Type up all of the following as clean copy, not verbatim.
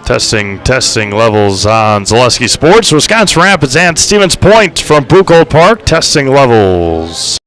Testing levels on Zaleski Sports, Wisconsin Rapids and Stevens Point from Buchholz Park. Testing levels.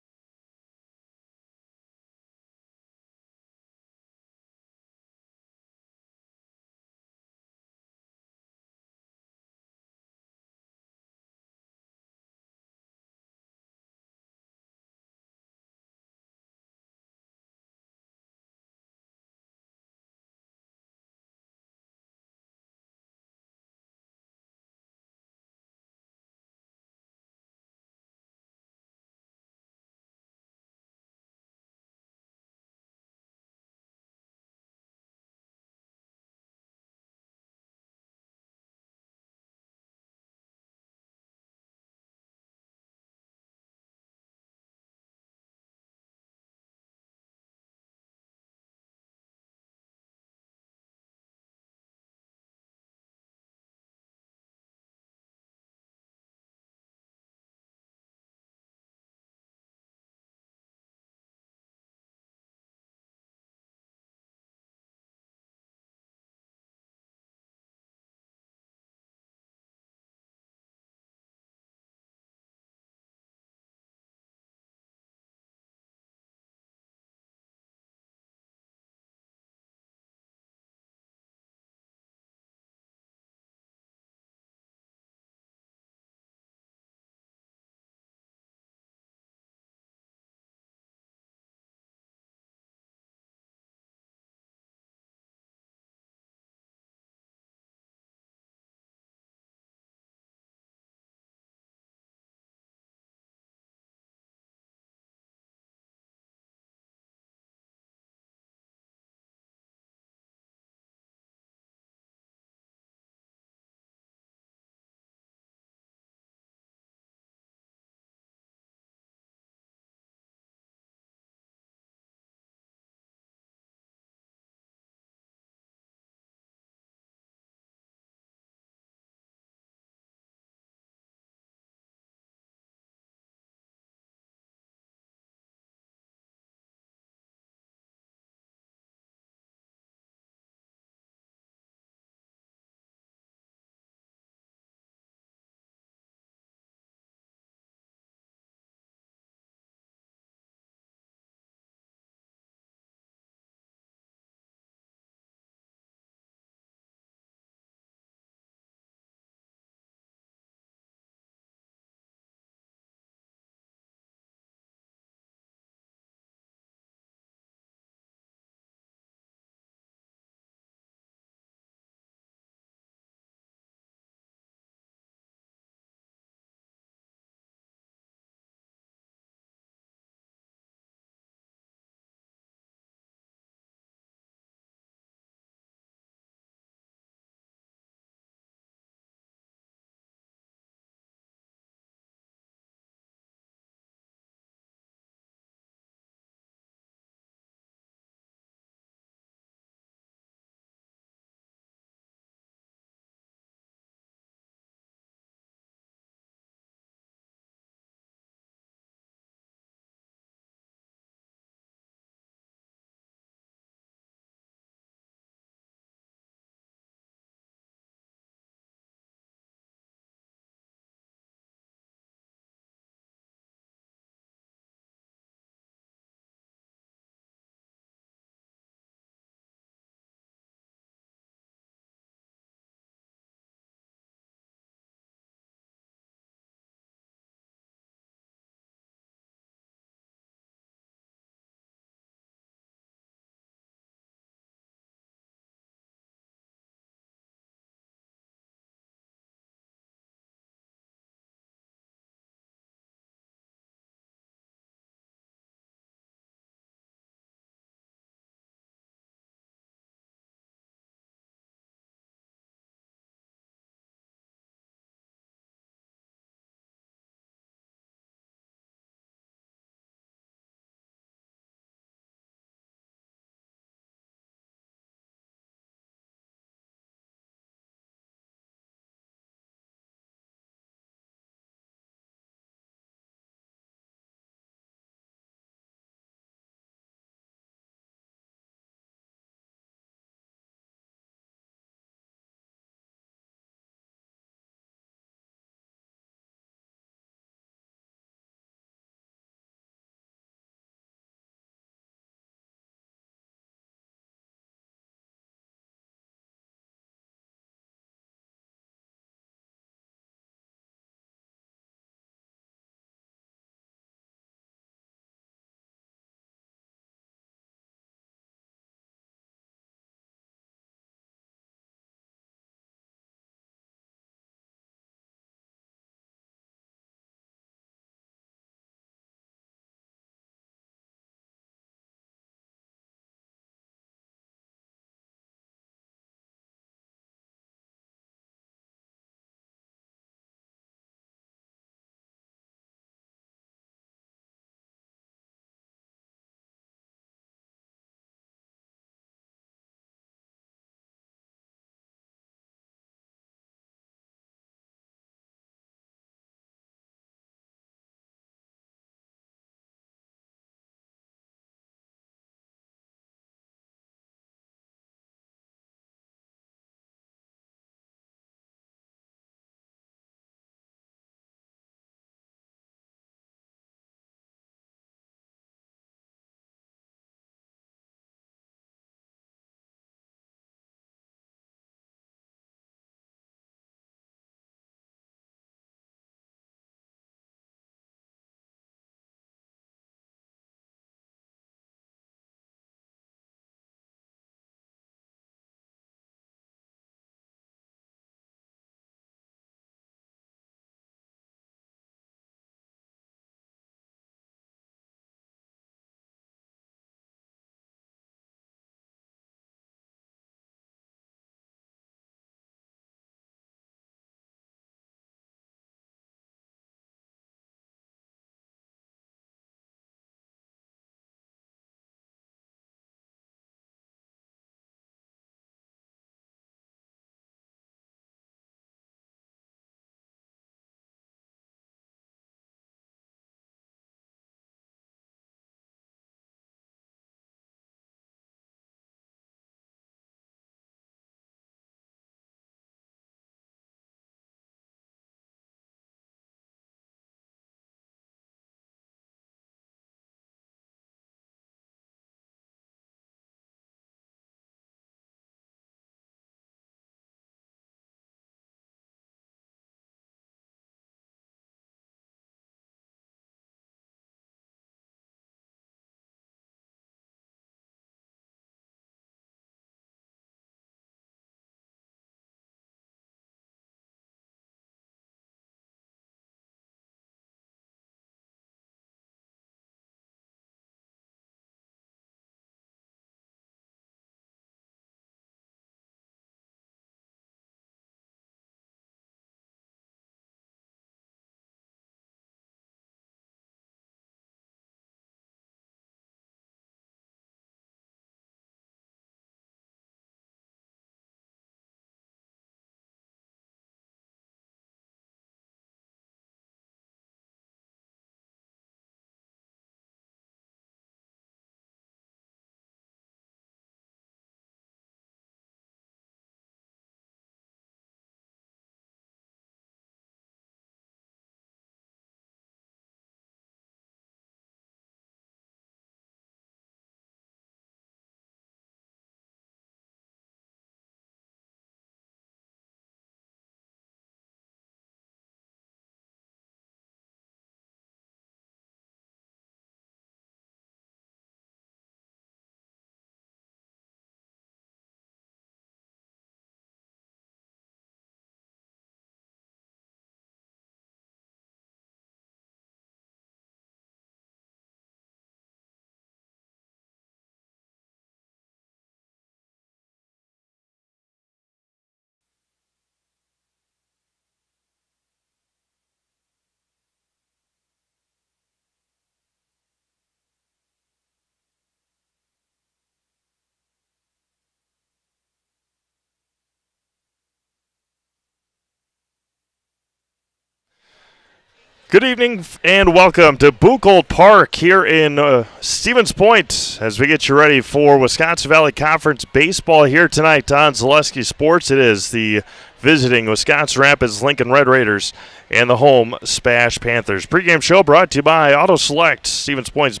Good evening and welcome to Buchholz Park here in Stevens Point as we get you ready for Wisconsin Valley Conference baseball here tonight on Zaleski Sports. It is the visiting Wisconsin Rapids Lincoln Red Raiders and the home SPASH Panthers. Pre-game show brought to you by Auto Select, Stevens Point's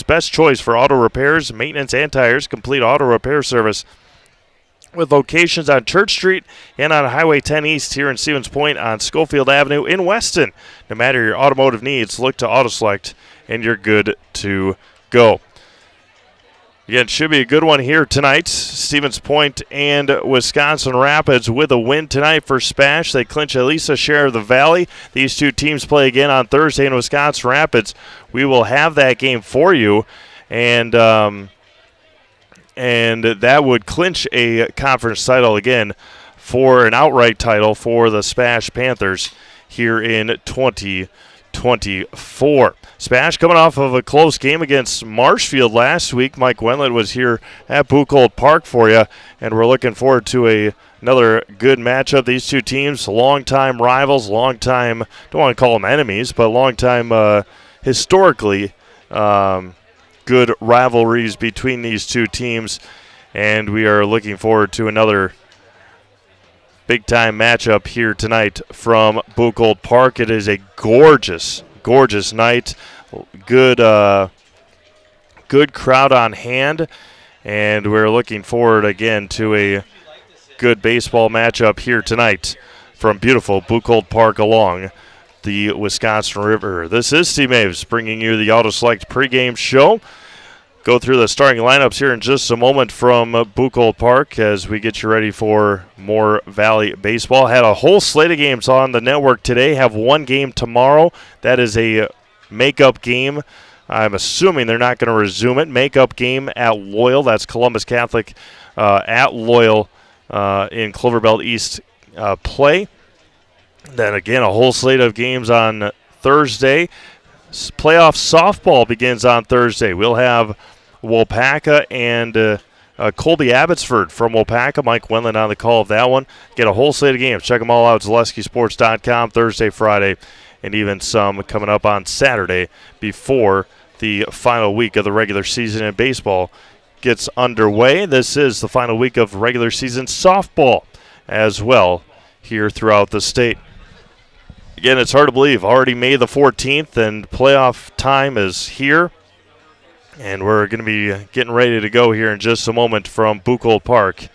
best choice for auto repairs, maintenance, and tires. Complete auto repair service with locations on Church Street and on Highway 10 East here in Stevens Point on Schofield Avenue in Weston. No matter your automotive needs, look to AutoSelect and you're good to go. Again, it should be a good one here tonight. Stevens Point and Wisconsin Rapids with a win tonight for SPASH. They clinch at least a share of the Valley. These two teams play again on Thursday in Wisconsin Rapids. We will have that game for you, and that would clinch a conference title again for an outright title for the SPASH Panthers here in 2024. SPASH coming off of a close game against Marshfield last week. Mike Wendland was here at Buchholz Park for you, and we're looking forward to another good matchup. These two teams, longtime rivals, don't want to call them enemies, but longtime historically good rivalries between these two teams, and we are looking forward to another big-time matchup here tonight from Buchholz Park. It is a gorgeous, gorgeous night. Good crowd on hand, and we're looking forward again to a good baseball matchup here tonight from beautiful Buchholz Park along the Wisconsin River. This is Steve Maves bringing you the Auto Select pregame show. Go through the starting lineups here in just a moment from Buchholz Park as we get you ready for more Valley baseball. Had a whole slate of games on the network today. Have one game tomorrow. That is a makeup game. I'm assuming they're not going to resume it. Makeup game at Loyal. That's Columbus Catholic at Loyal in Cloverbelt East play. Then again, a whole slate of games on Thursday. Playoff softball begins on Thursday. We'll have Waupaca and Colby Abbotsford from Waupaca. Mike Wendland on the call of that one. Get a whole slate of games. Check them all out at ZaleskiSports.com Thursday, Friday, and even some coming up on Saturday before the final week of the regular season in baseball gets underway. This is the final week of regular season softball as well here throughout the state. Again, it's hard to believe. Already May the 14th, and playoff time is here. And we're going to be getting ready to go here in just a moment from Buchholz Park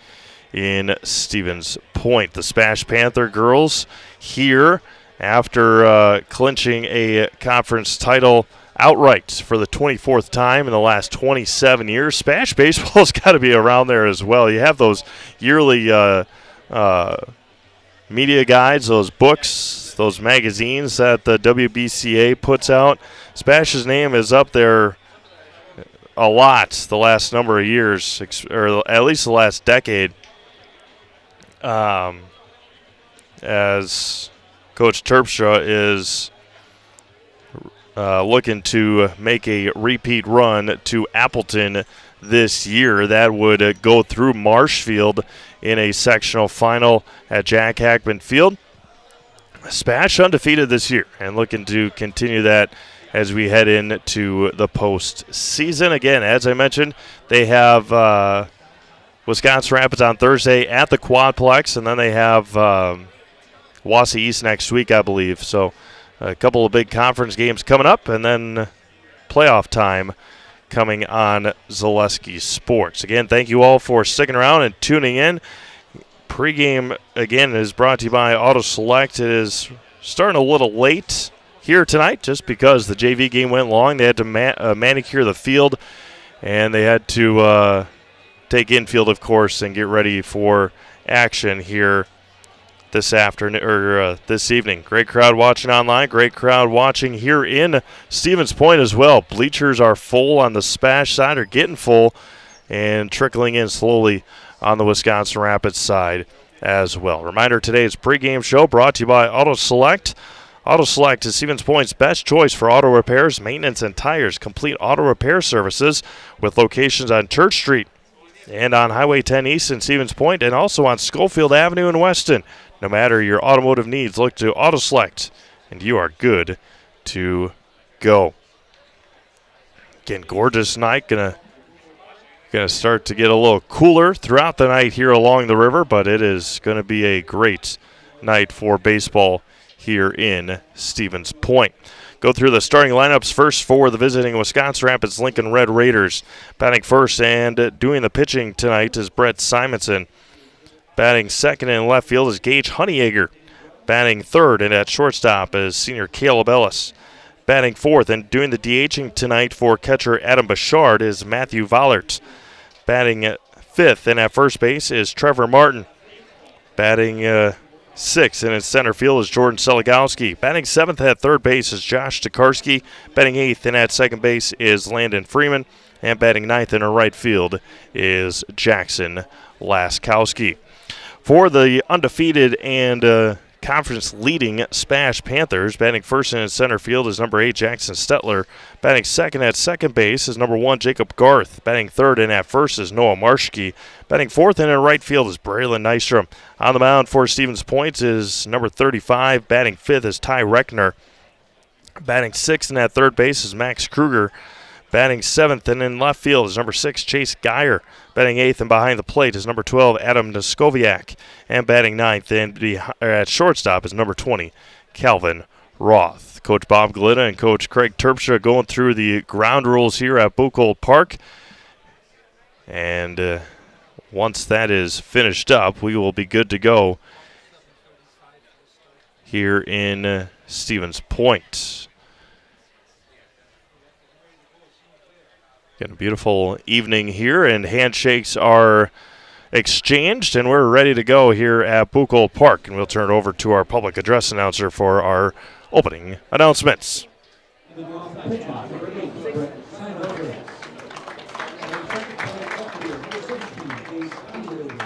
in Stevens Point. The SPASH Panther girls here after clinching a conference title outright for the 24th time in the last 27 years. SPASH baseball's got to be around there as well. You have those yearly media guides, those books, those magazines that the WBCA puts out. SPASH's name is up there a lot the last number of years, or at least the last decade, as Coach Terpstra is looking to make a repeat run to Appleton this year. That would go through Marshfield in a sectional final at Jack Hackman Field. SPASH undefeated this year and looking to continue that as we head into the postseason. Again, as I mentioned, they have Wisconsin Rapids on Thursday at the Quadplex, and then they have Wausau East next week, I believe. So a couple of big conference games coming up, and then playoff time coming on Zaleski Sports. Again, thank you all for sticking around and tuning in. Pregame, again, is brought to you by Auto Select. It is starting a little late here tonight just because the JV game went long. They had to manicure the field, and they had to take infield, of course, and get ready for action here this afternoon or this evening. Great crowd watching online. Great crowd watching here in Stevens Point as well. Bleachers are full on the SPASH side, or getting full, and trickling in slowly on the Wisconsin Rapids side as well. Reminder, today's pregame show brought to you by Auto Select. Auto Select is Stevens Point's best choice for auto repairs, maintenance, and tires. Complete auto repair services with locations on Church Street and on Highway 10 East in Stevens Point, and also on Schofield Avenue in Weston. No matter your automotive needs, look to Auto Select, and you are good to go. Again, gorgeous night. Gonna start to get a little cooler throughout the night here along the river, but it is going to be a great night for baseball here in Stevens Point. Go through the starting lineups first for the visiting Wisconsin Rapids Lincoln Red Raiders. Batting first and doing the pitching tonight is Brett Simonson. Batting second in left field is Gage Honeyegger. Batting third and at shortstop is senior Caleb Ellis. Batting fourth and doing the DHing tonight for catcher Adam Bouchard is Matthew Vollert. Batting fifth and at first base is Trevor Martin. Batting sixth and in center field is Jordan Seligowski. Batting seventh at third base is Josh Tokarski. Batting eighth and at second base is Landon Freeman. And batting ninth in right field is Jackson Laskowski. For the undefeated and conference leading SPASH Panthers, batting first in center field is number 8 Jackson Stetler. Batting second at second base is number 1 Jacob Garth. Batting third and at first is Noah Marschke. Batting fourth and in right field is Braylon Nystrom. On the mound for Stevens Point is number 35. Batting fifth is Ty Reckner. Batting sixth and at third base is Max Kruger. Batting seventh and in left field is number 6 Chase Geyer. Batting eighth and behind the plate is number 12 Adam Noskoviak. And batting ninth and at shortstop is number 20 Calvin Roth. Coach Bob Glitta and Coach Craig Terpstra going through the ground rules here at Buchholz Park. And once that is finished up, we will be good to go here in Stevens Point. Got a beautiful evening here, and handshakes are exchanged, and we're ready to go here at Buchholz Park. And we'll turn it over to our public address announcer for our opening announcements.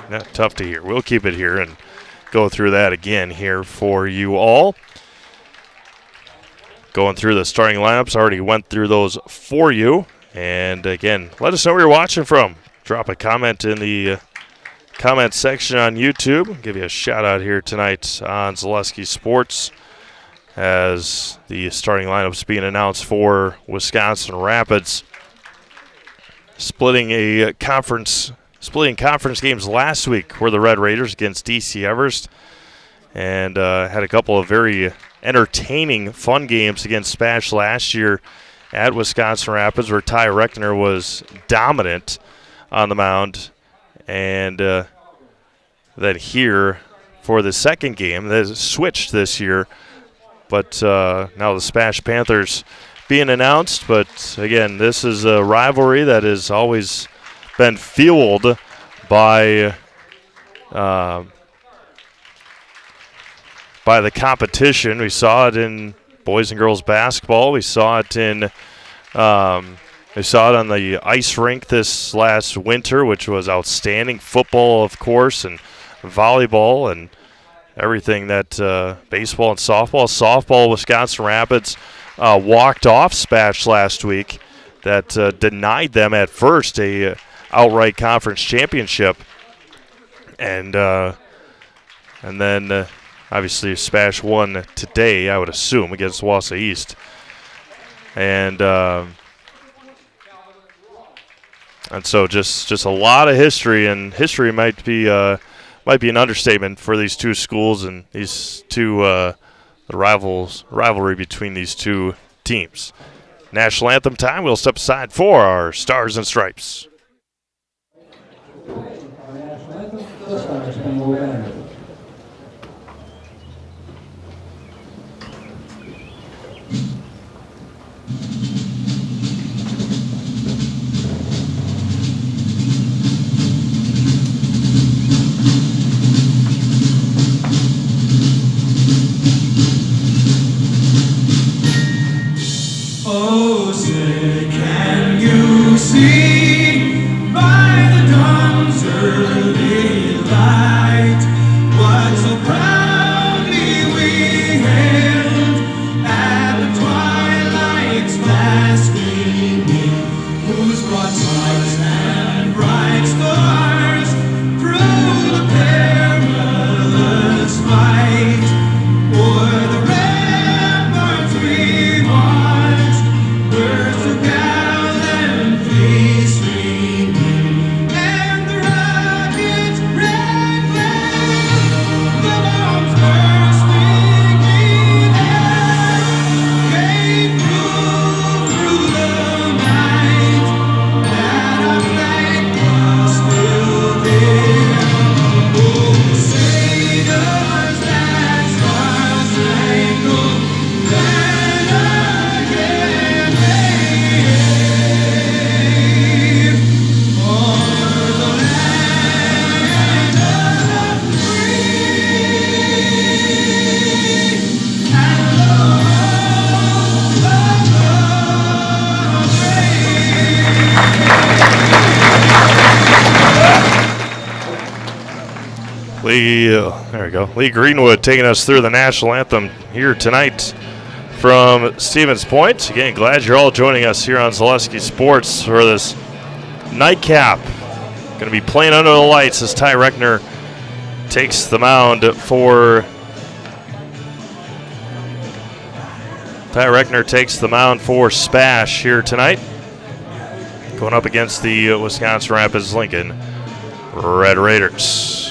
Not tough to hear. We'll keep it here and go through that again here for you all. Going through the starting lineups, already went through those for you. And again, let us know where you're watching from. Drop a comment in the comment section on YouTube. Give you a shout out here tonight on Zaleski Sports as the starting lineups being announced for Wisconsin Rapids. Splitting conference games last week were the Red Raiders against DC Everest, and had a couple of very entertaining, fun games against SPASH last year at Wisconsin Rapids, where Ty Reckner was dominant on the mound. And then here for the second game, that switched this year. But now the SPASH Panthers being announced. But again, this is a rivalry that has always been fueled by the competition. We saw it in boys and girls basketball. We saw it on the ice rink this last winter, which was outstanding. Football, of course, and volleyball and everything that baseball and softball. Softball, Wisconsin Rapids walked off SPASH last week. That denied them at first a outright conference championship, and then obviously SPASH won today, I would assume, against Wausau East, and so just a lot of history, and history might be an understatement for these two schools and these two the rivalry between these two teams. National anthem time. We'll step aside for our Stars and Stripes. Oh, say, can you see by the dawn's early light what so proudly we hailed at the twilight's last gleaming, whose broad stars and bright stars through the perilous fight o'er the red There we go. Lee Greenwood taking us through the national anthem here tonight from Stevens Point. Again, glad you're all joining us here on Zaleski Sports for this nightcap. Going to be playing under the lights as Ty Reckner takes the mound for SPASH here tonight. Going up against the Wisconsin Rapids Lincoln Red Raiders.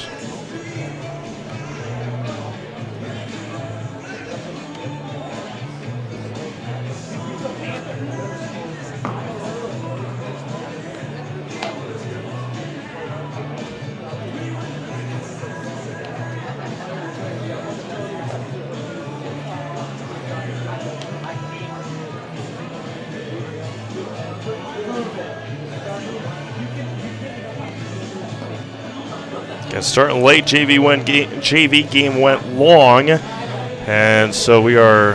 Starting late, JV game went long, and so we are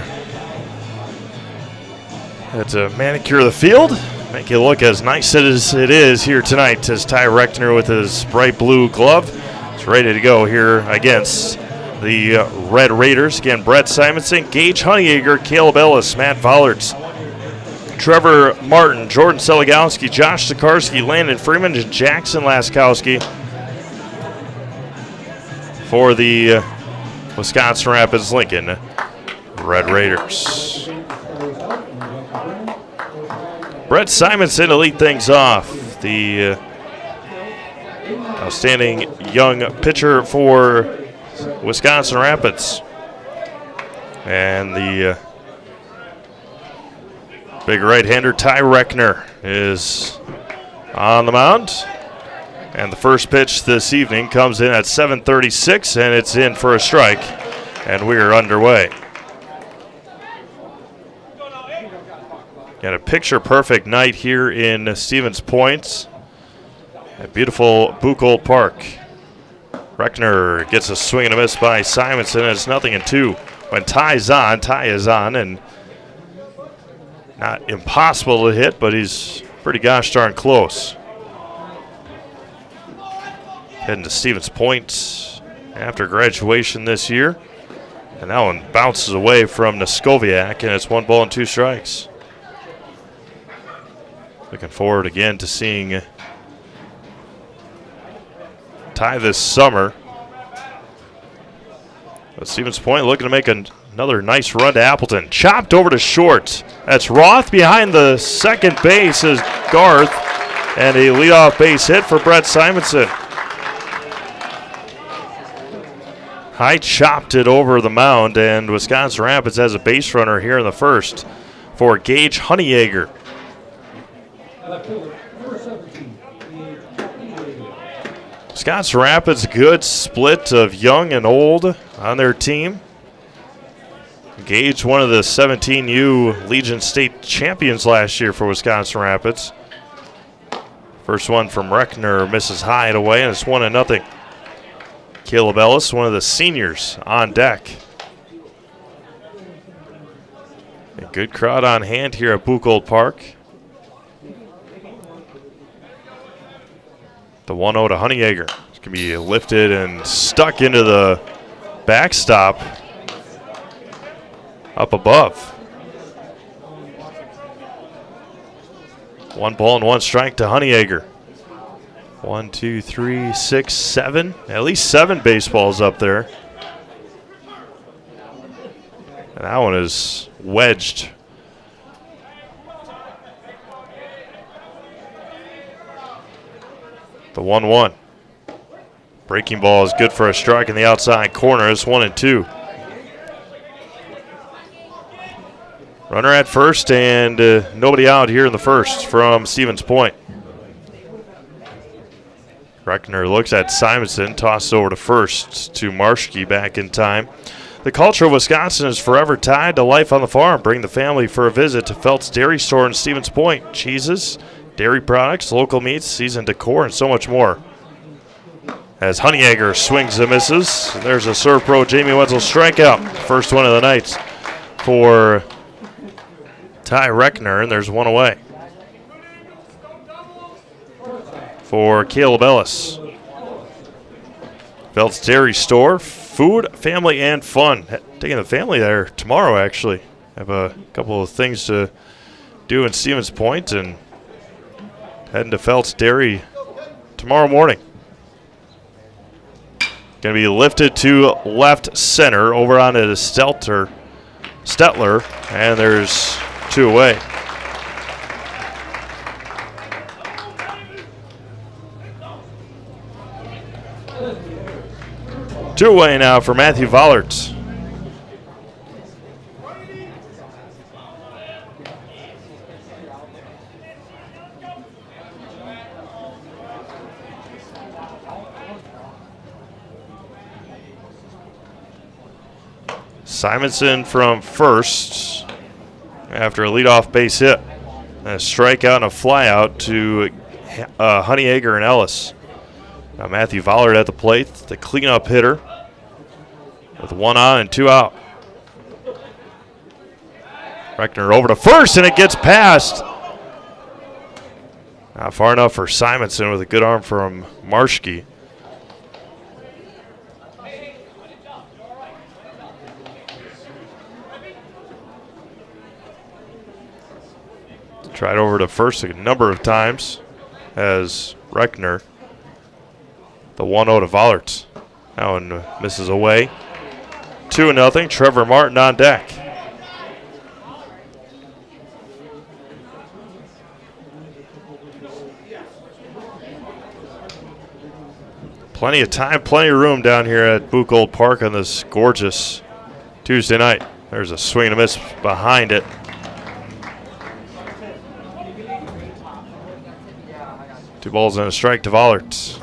at to manicure the field, make it look as nice as it is here tonight as Ty Reckner with his bright blue glove is ready to go here against the Red Raiders. Again, Brett Simonson, Gage Honeyegger, Caleb Ellis, Matt Vollerts, Trevor Martin, Jordan Seligowski, Josh Tokarski, Landon Freeman, and Jackson Laskowski for the Wisconsin Rapids Lincoln Red Raiders. Brett Simonson to lead things off, the outstanding young pitcher for Wisconsin Rapids. And the big right-hander Ty Reckner is on the mound. And the first pitch this evening comes in at 7:36, and it's in for a strike, and we're underway. Got a picture-perfect night here in Stevens Point at beautiful Buchholz Park. Reckner gets a swing and a miss by Simonson, and it's 0-2. When Ty is on, and not impossible to hit, but he's pretty gosh darn close. Heading to Stevens Point after graduation this year. And that one bounces away from Neskoviak, and it's 1-2 strikes. Looking forward again to seeing Ty this summer. But Stevens Point looking to make another nice run to Appleton. Chopped over to short. That's Roth behind the second base is Garth. And a leadoff base hit for Brett Simonson. High chopped it over the mound, and Wisconsin Rapids has a base runner here in the first for Gage Honeyegger. Wisconsin Rapids, good split of young and old on their team. Gage, one of the 17U Legion State champions last year for Wisconsin Rapids. First one from Reckner misses high and away, and it's 1-0. Caleb Ellis, one of the seniors, on deck. A good crowd on hand here at Buchholz Park. The 1-0 to Honeyegger. It's going to be lifted and stuck into the backstop up above. 1-1 strike to Honeyegger. 1, 2, 3, 6, 7. At least 7 baseballs up there. And that one is wedged. The 1-1. Breaking ball is good for a strike in the outside corner. It's 1-2. Runner at first, and nobody out here in the first from Stevens Point. Reckner looks at Simonson, tosses over to first to Marschke back in time. The culture of Wisconsin is forever tied to life on the farm. Bring the family for a visit to Felt's Dairy Store in Stevens Point. Cheeses, dairy products, local meats, seasoned decor, and so much more. As Honeyegger swings and misses, there's a Serve Pro Jamie Wenzel strikeout. First one of the night for Ty Reckner, and there's one away for Caleb Ellis. Phelps Dairy Store, food, family, and fun. Taking the family there tomorrow, actually. Have a couple of things to do in Stevens Point and heading to Phelps Dairy tomorrow morning. Going to be lifted to left center over onto Stetler, and there's 2 away. Two away now for Matthew Vollert. Simonson from first after a leadoff base hit. And a strikeout and a flyout to Honeyegger and Ellis. Now Matthew Vollert at the plate, the cleanup hitter, with 1 on and 2 out. Reckner over to first, and it gets past. Not far enough for Simonson with a good arm from Marschke. Tried over to first a number of times as Reckner. The 1-0 to Vollert. That one misses away. 2-0. Trevor Martin on deck. Plenty of time, plenty of room down here at Buchholz Park on this gorgeous Tuesday night. There's a swing and a miss behind it. Two balls and a strike to Vollert.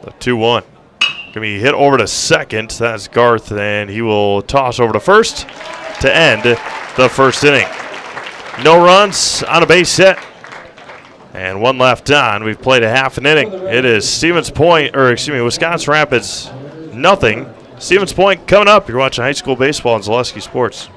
The 2-1. Going to be hit over to second. That's Garth, and he will toss over to first to end the first inning. No runs on a base hit. And 1 left on. We've played a half an inning. It is Wisconsin Rapids nothing. Stevens Point coming up. You're watching high school baseball on Zaleski Sports.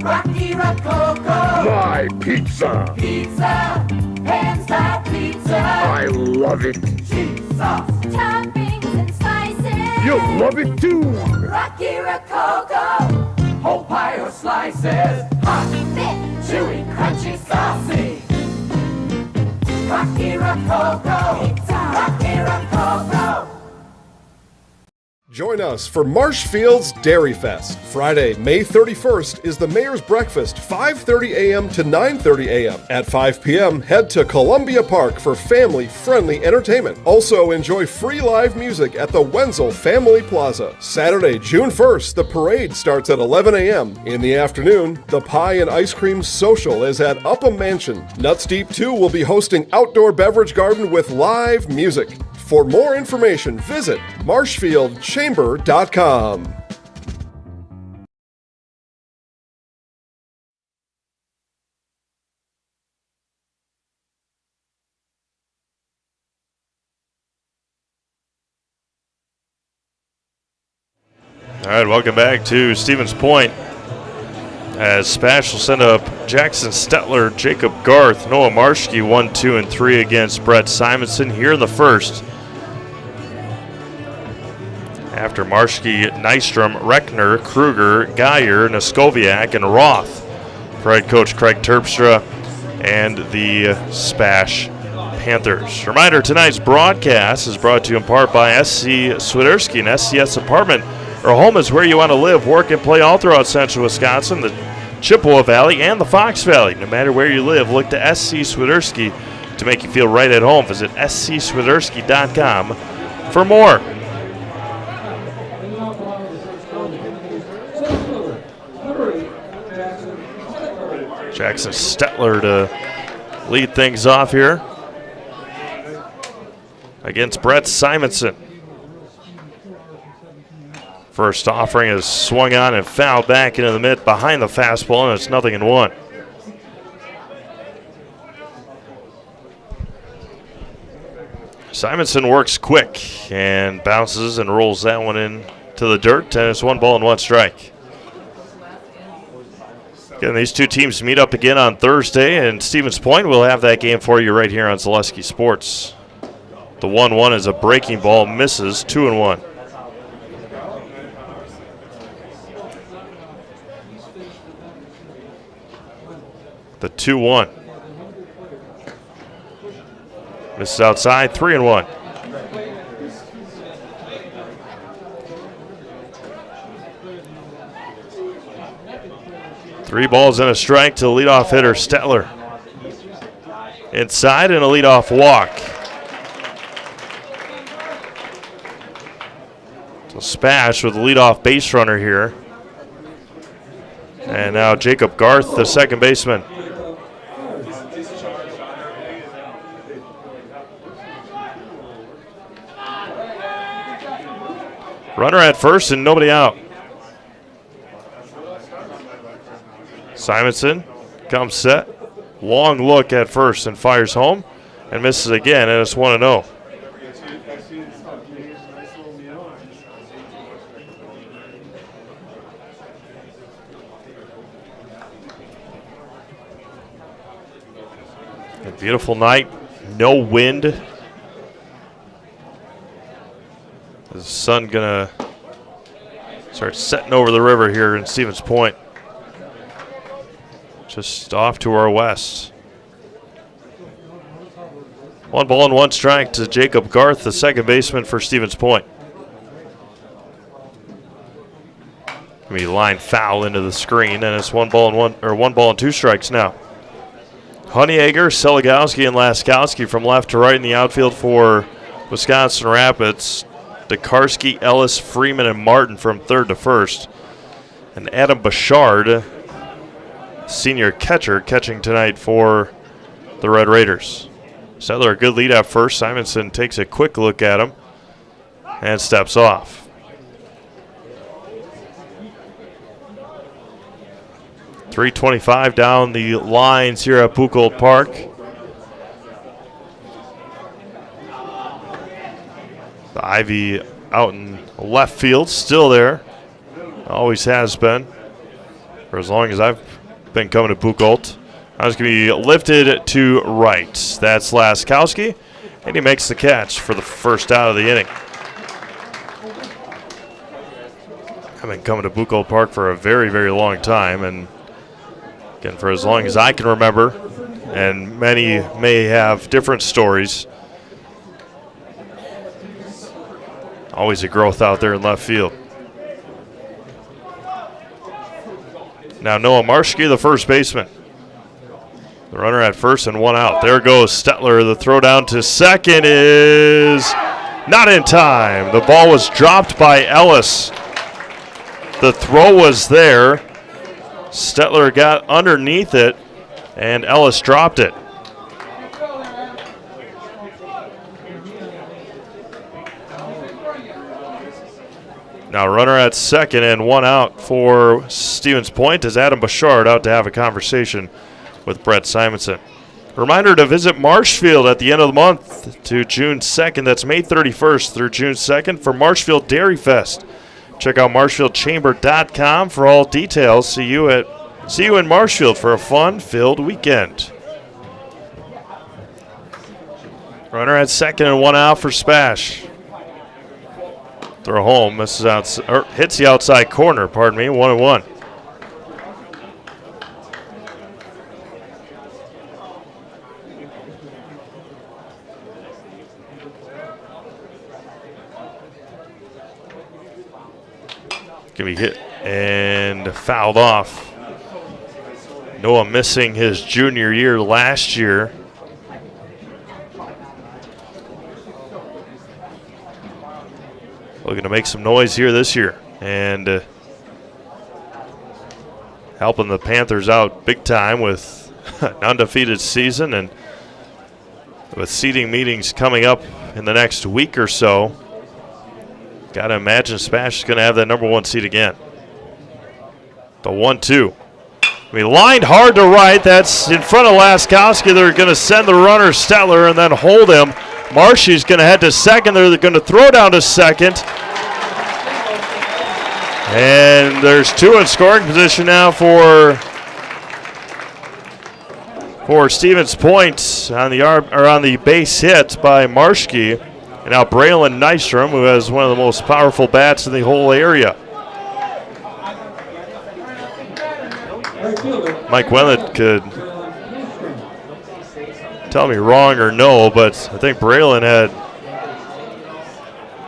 Rocky Rococo. My pizza. Pizza, hands down pizza. I love it. Cheese sauce, toppings and spices. You'll love it too. Rocky Rococo. Whole pie or slices. Hot, thick, chewy, crunchy, saucy. Rocky Rococo. Pizza. Rocky Rococo. Join us for Marshfield's Dairy Fest. Friday, May 31st is the Mayor's Breakfast, 5:30 a.m. to 9:30 a.m. At 5 p.m., head to Columbia Park for family-friendly entertainment. Also, enjoy free live music at the Wenzel Family Plaza. Saturday, June 1st, the parade starts at 11 a.m. In the afternoon, the Pie and Ice Cream Social is at Upham Mansion. Nuts Deep 2 will be hosting outdoor beverage garden with live music. For more information, visit marshfieldchamber.com. All right, welcome back to Stevens Point. As SPASH will send up Jackson Stetler, Jacob Garth, Noah Marschke 1, 2, and 3 against Brett Simonson here in the first. After Marschke, Nystrom, Reckner, Kruger, Geyer, Noskoviak, and Roth for head coach Craig Terpstra and the SPASH Panthers. Reminder, tonight's broadcast is brought to you in part by SC Swiderski and SCS Apartment. Our home is where you want to live, work, and play all throughout central Wisconsin, the Chippewa Valley, and the Fox Valley. No matter where you live, look to SC Swiderski to make you feel right at home. Visit scswiderski.com for more. Jackson Stetler to lead things off here against Brett Simonson. First offering is swung on and fouled back into the mitt behind the fastball, and it's 0-1. Simonson works quick and bounces and rolls that one in to the dirt, and it's 1 ball and 1 strike. Again, these two teams meet up again on Thursday, and Stevens Point will have that game for you right here on Zaleski Sports. The 1-1 is a breaking ball, misses, 2-1. The 2-1. Misses outside, 3-1. Three balls and a strike to the leadoff hitter, Stetler. Inside and a leadoff walk. So SPASH with the leadoff base runner here. And now Jacob Garth, the second baseman. Runner at first and nobody out. Simonson comes set. Long look at first and fires home and misses again, and it's 1-0. A beautiful night, no wind. The sun gonna start setting over the river here in Stevens Point. Just off to our west. 1 ball and 1 strike to Jacob Garth, the second baseman for Stevens Point. Gonna be line foul into the screen, and it's 1 ball and 2 strikes now. Honeyegger, Seligowski, and Laskowski from left to right in the outfield for Wisconsin Rapids. DeKarski, Ellis, Freeman, and Martin from third to first. And Adam Bouchard, senior catcher, catching tonight for the Red Raiders. Stetler, a good lead at first. Simonson takes a quick look at him and steps off. .325 down the lines here at Buchholz Park. The Ivy out in left field, still there. Always has been for as long as I've been coming to Buchholz. Now it's going to be lifted to right. That's Laskowski, and he makes the catch for the first out of the inning. I've been coming to Buchholz Park for a very, very long time, and again, for as long as I can remember, and many may have different stories. Always a growth out there in left field. Now Noah Marshke, the first baseman. The runner at first and 1 out. There goes Stetler. The throw down to second is not in time. The ball was dropped by Ellis. The throw was there. Stetler got underneath it, and Ellis dropped it. Now runner at second and 1 out for Stevens Point as Adam Bouchard out to have a conversation with Brett Simonson. Reminder to visit Marshfield at the end of the month to June 2nd. That's May 31st through June 2nd for Marshfield Dairy Fest. Check out marshfieldchamber.com for all details. See you in Marshfield for a fun-filled weekend. Runner at second and 1 out for SPASH. Throw home, misses out, or hits the outside corner, 1-1. Gonna be hit and fouled off. Noah missing his junior year last year. Looking to make some noise here this year and helping the Panthers out big time with an undefeated season, and with seeding meetings coming up in the next week or so. Got to imagine SPASH is going to have that number 1 seed again. The 1-2. Lined hard to right. That's in front of Laskowski. They're going to send the runner Stetler and then hold him. Marshy's going to head to second. They're going to throw down to second. And there's two in scoring position now for Stevens Point on the base hit by Marshke. And now Braylon Nystrom, who has one of the most powerful bats in the whole area. Mike Wellett could tell me wrong or no, but I think Braylon had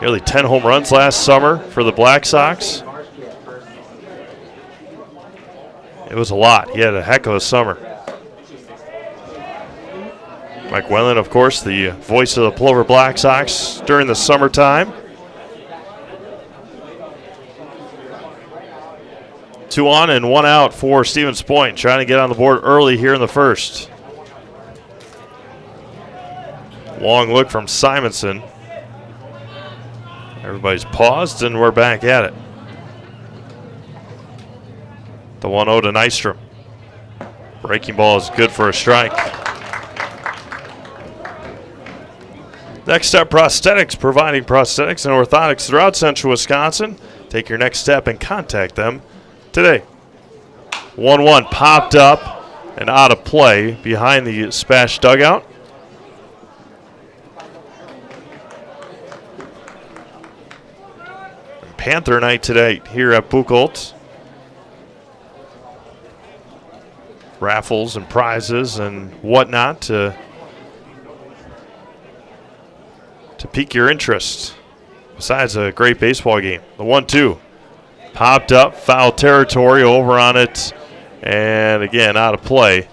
nearly 10 home runs last summer for the Black Sox. It was a lot. He had a heck of a summer. Mike Whelan, of course, the voice of the Plover Black Sox during the summertime. 2 on and 1 out for Stevens Point, trying to get on the board early here in the first. Long look from Simonson. Everybody's paused, and we're back at it. The 1-0 to Nystrom. Breaking ball is good for a strike. Next Step Prosthetics, providing prosthetics and orthotics throughout Central Wisconsin. Take your next step and contact them today. 1-1 popped up and out of play behind the SPASH dugout. Panther night today here at Buchholz. Raffles and prizes and whatnot to pique your interest, besides a great baseball game. The 1-2 popped up, foul territory, over on it, and again out of play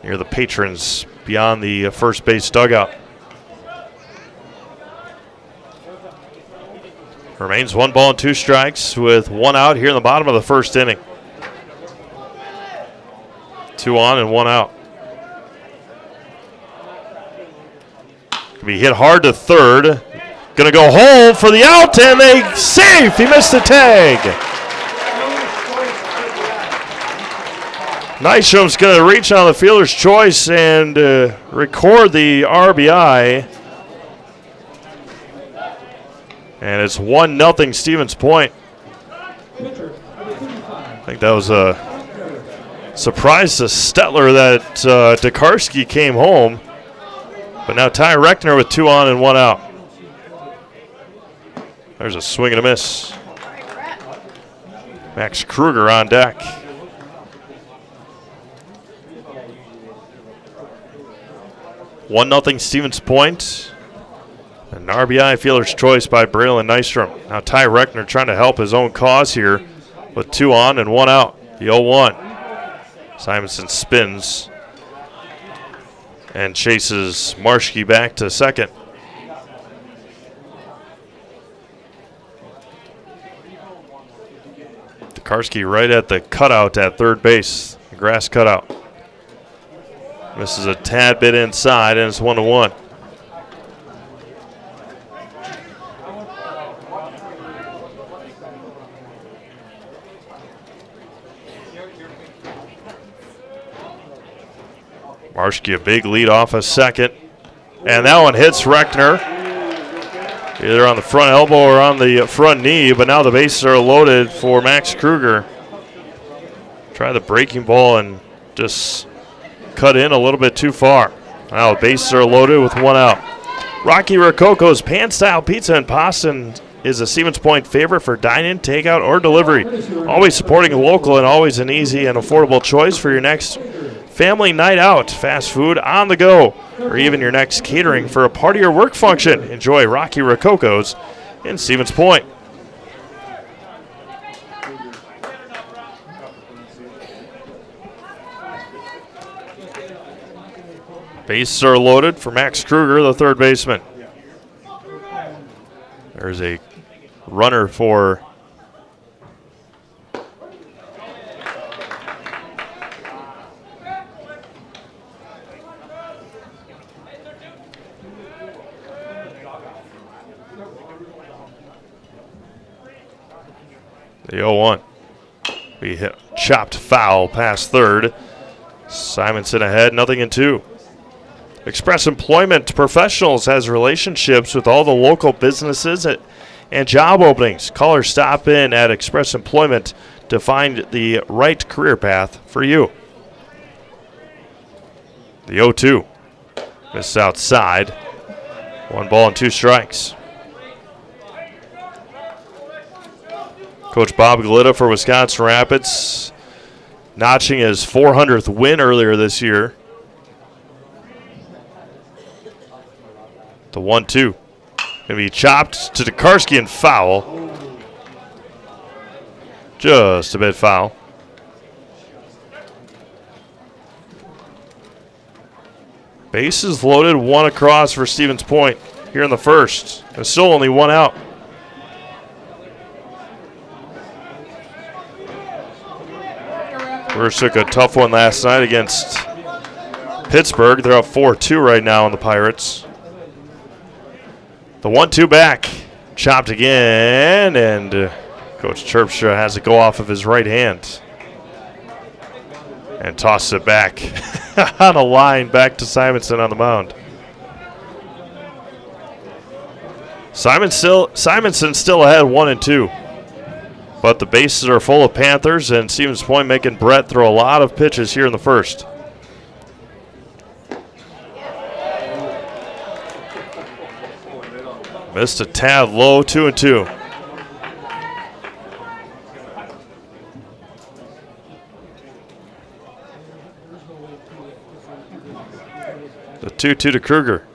near the patrons beyond the first base dugout. Remains 1 ball and 2 strikes with 1 out here in the bottom of the first inning. 2 on and 1 out. Be hit hard to third. Going to go home for the out, and they safe. He missed the tag. Nystrom's going to reach on the fielder's choice and record the RBI. And it's 1-0 Stevens Point. I think that was a surprise to Stetler that Dekarski came home. But now Ty Reckner with 2 on and 1 out. There's a swing and a miss. Max Kruger on deck. One 0 Stevens Point. An RBI fielder's choice by Braylon Nystrom. Now Ty Reckner trying to help his own cause here with 2 on and 1 out. The 0-1. Simonson spins and chases Marshke back to second. Dekarski right at the cutout at third base, the grass cutout. Misses a tad bit inside, and it's 1-1. Marshke a big lead off a second. And that one hits Reckner, either on the front elbow or on the front knee, but now the bases are loaded for Max Kruger. Try the breaking ball and just cut in a little bit too far. Now the bases are loaded with 1 out. Rocky Rococo's Pan-Style Pizza and Pasta is a Stevens Point favorite for dine-in, takeout, or delivery. Always supporting local and always an easy and affordable choice for your next family night out, fast food on the go, or even your next catering for a party or work function. Enjoy Rocky Rococo's in Stevens Point. Bases are loaded for Max Kruger, the third baseman. There's a runner for the 0-1. We hit chopped foul past third. Simonson ahead, 0-2. Express Employment Professionals has relationships with all the local businesses and job openings. Call or stop in at Express Employment to find the right career path for you. The 0-2. Missed outside. 1 ball and 2 strikes. Coach Bob Galita for Wisconsin Rapids, notching his 400th win earlier this year. The 1-2. Going to be chopped to Tokarski and foul. Just a bit foul. Bases loaded, 1 across for Stevens Point here in the first. There's still only 1 out. Brewers took a tough one last night against Pittsburgh. They're up 4-2 right now on the Pirates. The 1-2 back. Chopped again, and Coach Terpstra has it go off of his right hand. And tosses it back on a line back to Simonson on the mound. Simonson still ahead 1-2. But the bases are full of Panthers, and Stevens Point making Brett throw a lot of pitches here in the first. Missed a tad low, 2-2. The 2-2 to Kruger.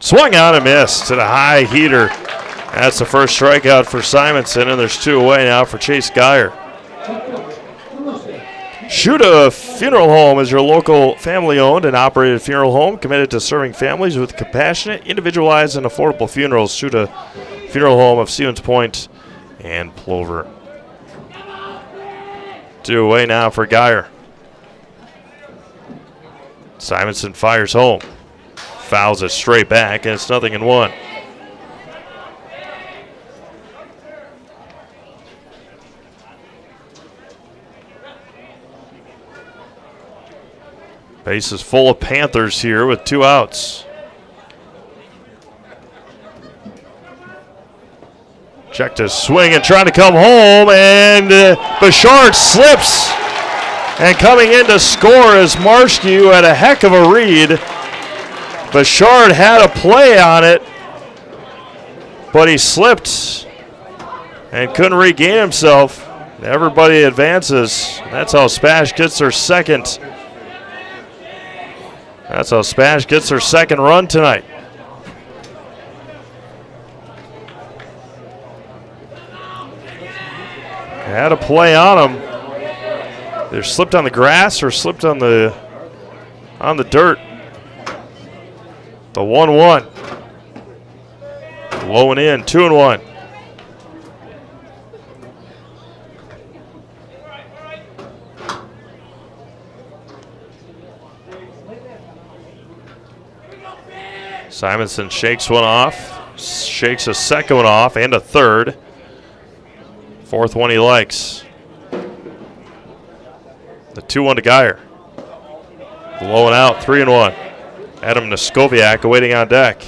Swung on and missed to the high heater. That's the first strikeout for Simonson, and there's 2 away now for Chase Geyer. Shuda Funeral Home is your local family-owned and operated funeral home committed to serving families with compassionate, individualized, and affordable funerals. Shuda Funeral Home of Stevens Point and Plover. 2 away now for Geyer. Simonson fires home. Fouls it straight back, and it's 0-1. Base is full of Panthers here with 2 outs. Check to swing and trying to come home, and Bouchard slips. And coming in to score is Marshke, who had a heck of a read. Bouchard had a play on it, but he slipped and couldn't regain himself. Everybody advances. That's how SPASH gets their second. That's how SPASH gets their second run tonight. Had a play on him. They slipped on the grass or slipped on the dirt. The 1-1. Low and in, 2-1. Simonson shakes one off, shakes a second one off, and a third. Fourth one he likes. The 2-1 to Geyer. Low and out, 3-1. Adam Neskoviak awaiting on deck.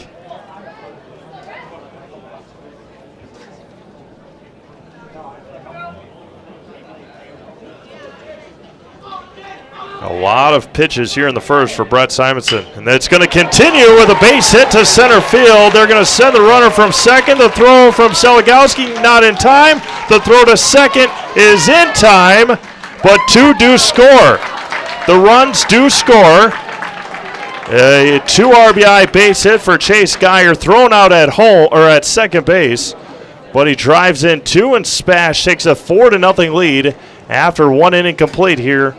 A lot of pitches here in the first for Brett Simonson. And it's going to continue with a base hit to center field. They're going to send the runner from second. The throw from Seligowski not in time. The throw to second is in time, but 2 do score. The runs do score. A 2 RBI base hit for Chase Geyer, thrown out at home or at second base, but he drives in 2, and SPASH takes a 4-0 lead after 1 inning complete here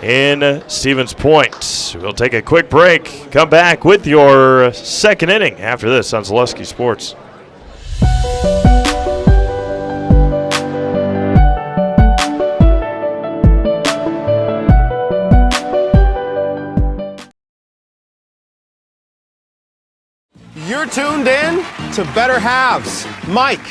in Stevens Point. We'll take a quick break, come back with your second inning after this on Zaleski Sports. You're tuned in to Better Halves. Mike,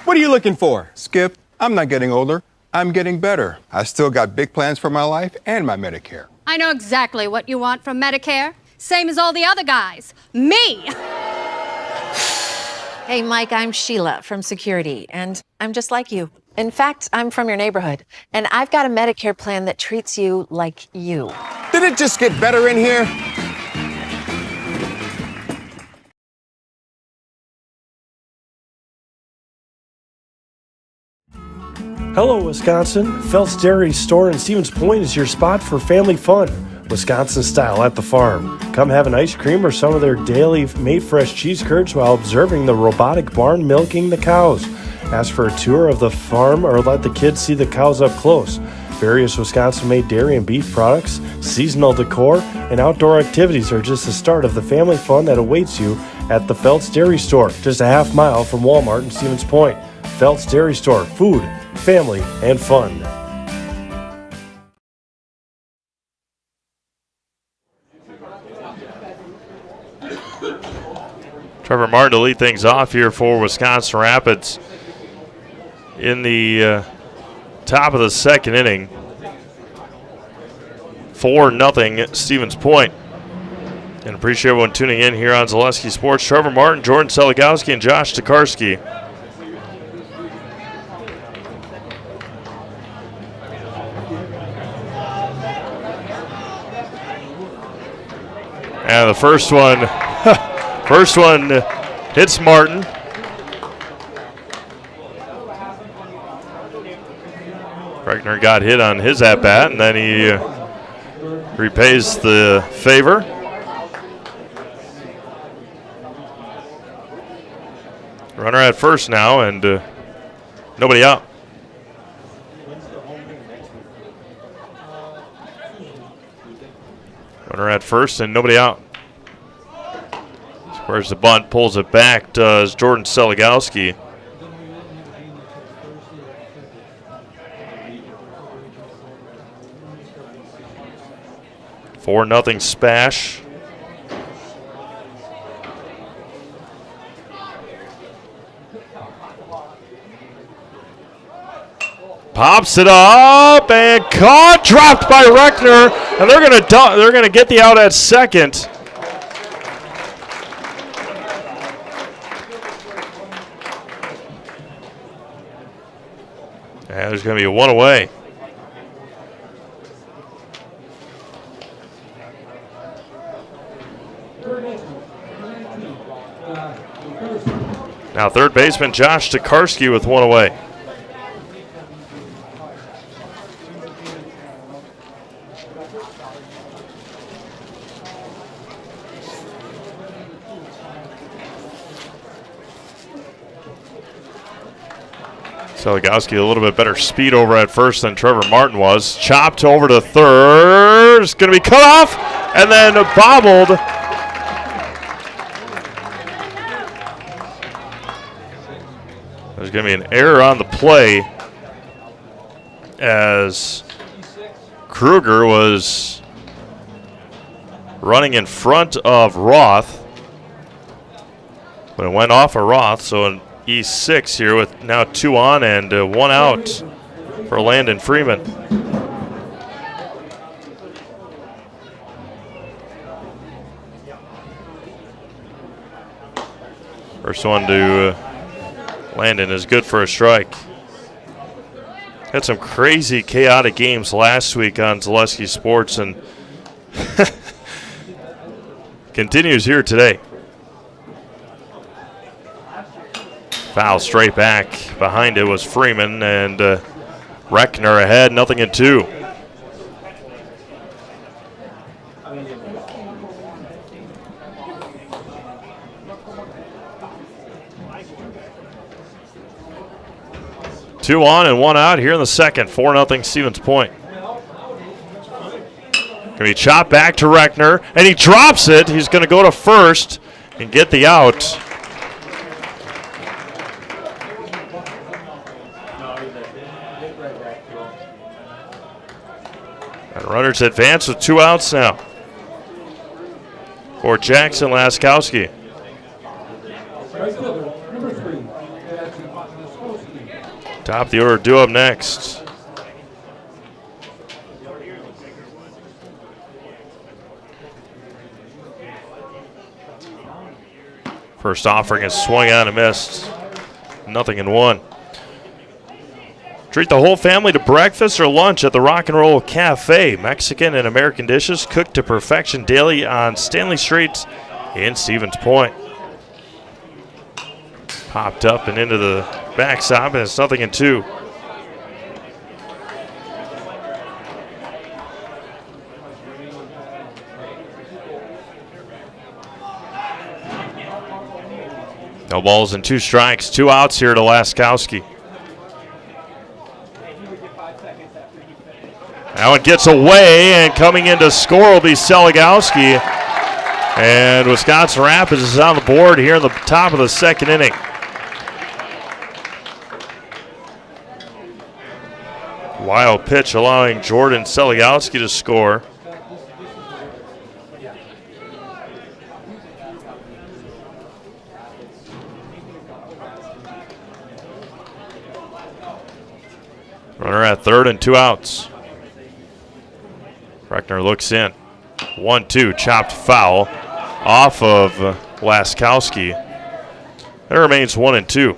what are you looking for? Skip, I'm not getting older. I'm getting better. I still got big plans for my life and my Medicare. I know exactly what you want from Medicare. Same as all the other guys. Me! Hey, Mike, I'm Sheila from security, and I'm just like you. In fact, I'm from your neighborhood, and I've got a Medicare plan that treats you like you. Did it just get better in here? Hello, Wisconsin. Phelps Dairy Store in Stevens Point is your spot for family fun, Wisconsin style at the farm. Come have an ice cream or some of their daily made fresh cheese curds while observing the robotic barn milking the cows. Ask for a tour of the farm or let the kids see the cows up close. Various Wisconsin-made dairy and beef products, seasonal decor, and outdoor activities are just the start of the family fun that awaits you at the Phelps Dairy Store, just a half mile from Walmart in Stevens Point. Phelps Dairy Store, food, family, and fun. Trevor Martin to lead things off here for Wisconsin Rapids in the top of the second inning. 4-0 Stevens Point. And appreciate everyone tuning in here on Zaleski Sports. Trevor Martin, Jordan Seligowski, and Josh Tokarski. And the first one hits Martin. Reckner got hit on his at-bat, and then he repays the favor. Runner at first now, and nobody out. Runner at first and nobody out. Squares the bunt, pulls it back, does Jordan Seligowski. Four nothing SPASH. Pops it up and caught, dropped by Reckner, and they're gonna get the out at second. And there's gonna be a one away. Now third baseman Josh Tokarski with one away. Seligowski a little bit better speed over at first than Trevor Martin was. Chopped over to third. It's going to be cut off and then bobbled. There's going to be an error on the play as Kruger was running in front of Roth. But it went off of Roth, so an E6 here with now 2 on and 1 out for Landon Freeman. First one to Landon is good for a strike. Had some crazy, chaotic games last week on Zaleski Sports and continues here today. Foul straight back. Behind it was Freeman, and Reckner ahead, 0-2. Two on and 1 out here in the second. 4-0 Stevens Point. Going to be chopped back to Reckner, and he drops it. He's going to go to first and get the out. And runners advance with 2 outs now for Jackson Laskowski. Top of the order due up next. First offering is swung on and missed. Nothing in one. Treat the whole family to breakfast or lunch at the Rock and Roll Cafe. Mexican and American dishes cooked to perfection daily on Stanley Street in Stevens Point. Popped up and into the backstop, and it's 0-2. No balls and 2 strikes, 2 outs here to Laskowski. That one gets away, and coming in to score will be Seligowski. And Wisconsin Rapids is on the board here in the top of the 2nd inning. Wild pitch allowing Jordan Seligowski to score. Runner at 3rd and 2 outs. Reckner looks in. 1-2, chopped foul off of Laskowski. It remains 1-2.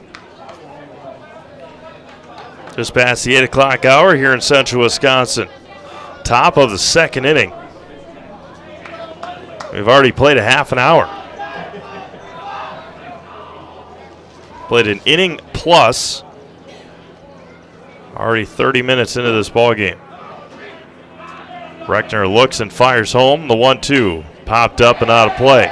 Just past the 8 o'clock hour here in central Wisconsin. Top of the 2nd inning. We've already played a half an hour. Played an inning plus. Already 30 minutes into this ball game. Reckner looks and fires home. The 1-2 popped up and out of play.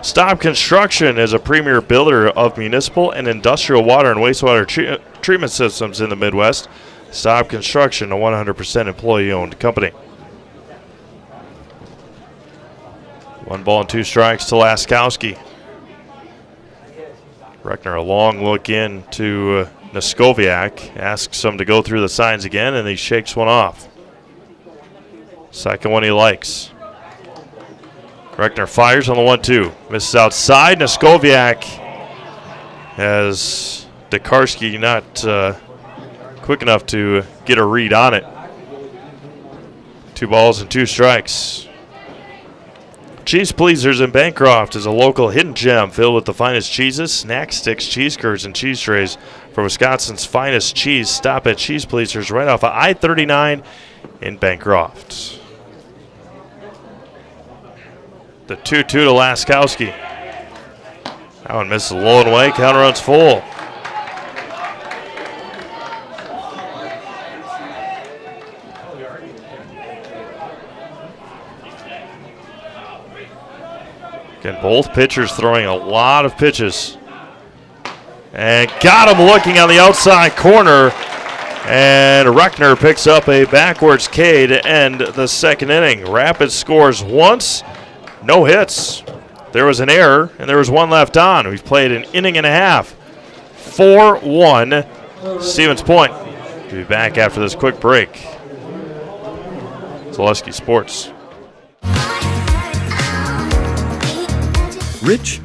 Staub Construction is a premier builder of municipal and industrial water and wastewater treatment systems in the Midwest. Staub Construction, a 100% employee-owned company. 1 ball and 2 strikes to Laskowski. Reckner a long look in to Neskoviak, asks him to go through the signs again, and he shakes one off. Second one he likes. Reckner fires on the 1-2. Misses outside. Neskoviak has Dekarski not quick enough to get a read on it. 2 balls and 2 strikes. Cheese Pleasers in Bancroft is a local hidden gem filled with the finest cheeses, snack sticks, cheese curds, and cheese trays. For Wisconsin's finest cheese, stop at Cheese Pleasers right off of I-39 in Bancroft. The 2-2 to Laskowski. That one misses low and away. Counter runs full. Again, both pitchers throwing a lot of pitches. And got him looking on the outside corner. And Reckner picks up a backwards K to end the 2nd inning. Rapids scores once, no hits. There was an error, and there was 1 left on. We've played an inning and a half. 4-1, Stevens Point. We'll be back after this quick break. Zaleski Sports. Rich,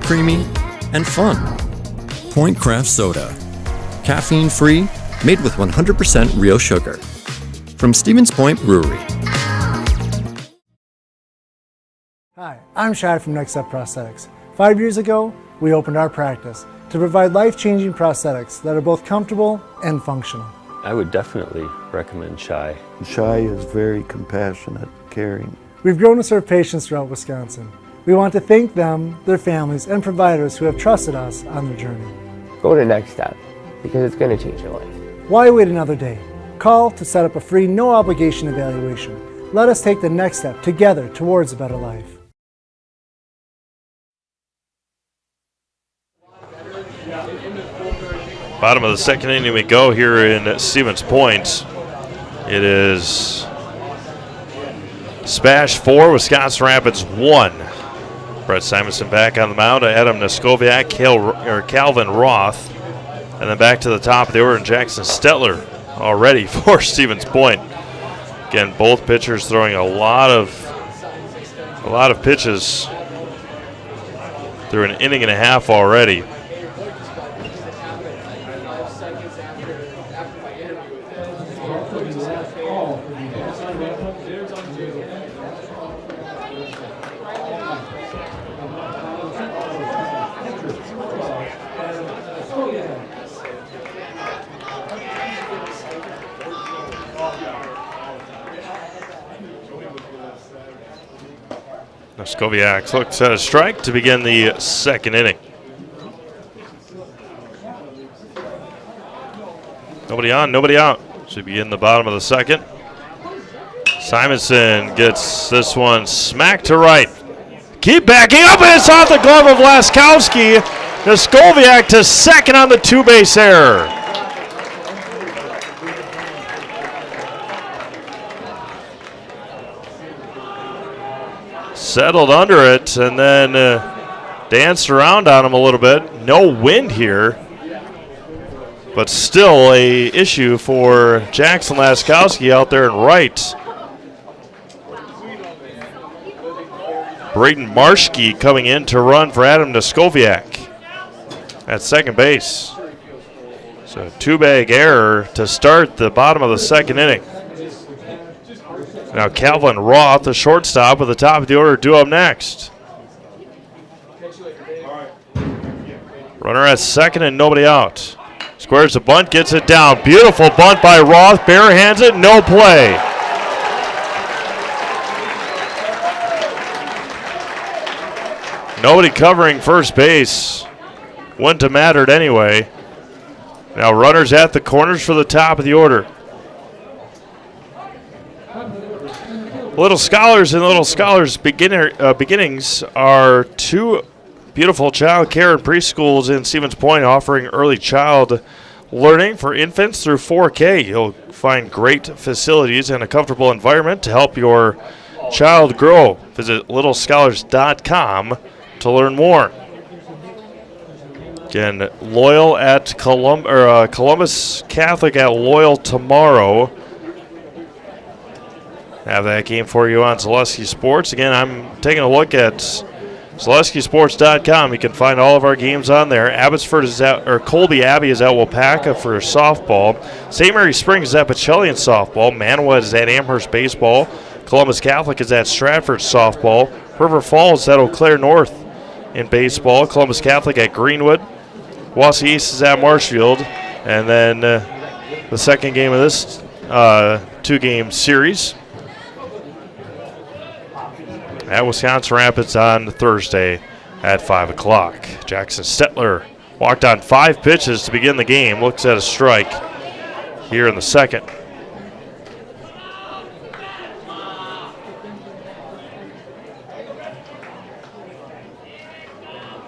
creamy, and fun. Point Craft Soda. Caffeine-free, made with 100% real sugar. From Stevens Point Brewery. Hi, I'm Shai from Next Step Prosthetics. 5 years ago, we opened our practice to provide life-changing prosthetics that are both comfortable and functional. I would definitely recommend Shai. Shai is very compassionate, caring. We've grown to serve patients throughout Wisconsin. We want to thank them, their families, and providers who have trusted us on their journey. Go to Next Step, because it's going to change your life. Why wait another day? Call to set up a free, no-obligation evaluation. Let us take the next step together towards a better life. Bottom of the 2nd inning we go here in Stevens Point. It is SPASH 4, Wisconsin Rapids 1. Brett Simonson back on the mound. Adam Neskoviak, Calvin Roth. And then back to the top of the order, and Jackson Stetler already for Stevens Point. Again, both pitchers throwing a lot of pitches through an inning and a half already. Skoviak looks at a strike to begin the second inning. Nobody on, nobody out. Should be in the bottom of the second. Simonson gets this one smacked to right. Keep backing up, and it's off the glove of Laskowski. Skoviak to second on the two-base error. Settled under it and then danced around on him a little bit. No wind here, but still a issue for Jackson Laskowski out there in right. Braden Marshke coming in to run for Adam Skoviak at second base. So two-bag error to start the bottom of the second inning. Now Calvin Roth, the shortstop, at the top of the order, due up next. Runner at second and nobody out. Squares the bunt, gets it down. Beautiful bunt by Roth. Bare hands it, no play. Nobody covering first base. Wouldn't have mattered anyway. Now runners at the corners for the top of the order. Little Scholars and Little Scholars Beginnings are two beautiful child care and preschools in Stevens Point offering early child learning for infants through 4K. You'll find great facilities and a comfortable environment to help your child grow. Visit littlescholars.com to learn more. Again, Loyal at Columbus Catholic at Loyal tomorrow. Have that game for you on Zaleski Sports. Again, I'm taking a look at ZaleskiSports.com. You can find all of our games on there. Abbotsford is out, or Colby Abbey is at Wapaka for softball. St. Mary Springs is at Pachelian softball. Manawa is at Amherst baseball. Columbus Catholic is at Stratford softball. River Falls is at Eau Claire North in baseball. Columbus Catholic at Greenwood. Wausau East is at Marshfield. And then the second game of this two-game series at Wisconsin Rapids on Thursday at 5 o'clock. Jackson Stetler walked on 5 pitches to begin the game. Looks at a strike here in the second.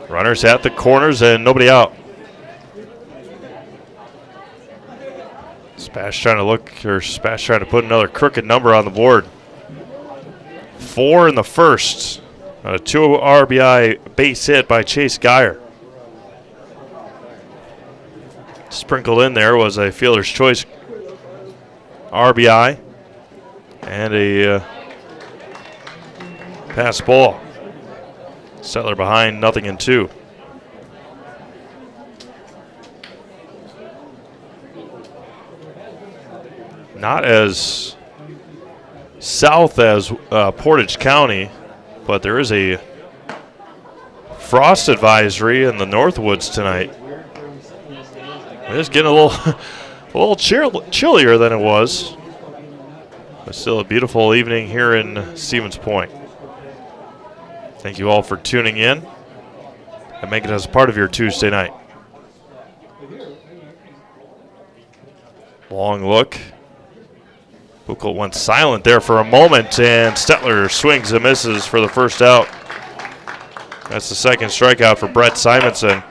Runners at the corners and nobody out. Spash trying to put another crooked number on the board. 4 in the first. A 2 RBI base hit by Chase Geyer. Sprinkled in there was a fielder's choice RBI and a pass ball. Settler behind, 0-2. Not as south as Portage County, but there is a frost advisory in the Northwoods tonight. It's getting a little chillier than it was, but still a beautiful evening here in Stevens Point. Thank you all for tuning in and making us part of your Tuesday night. Long look. Buchholz went silent there for a moment, and Stetler swings and misses for the first out. That's the second strikeout for Brett Simonson.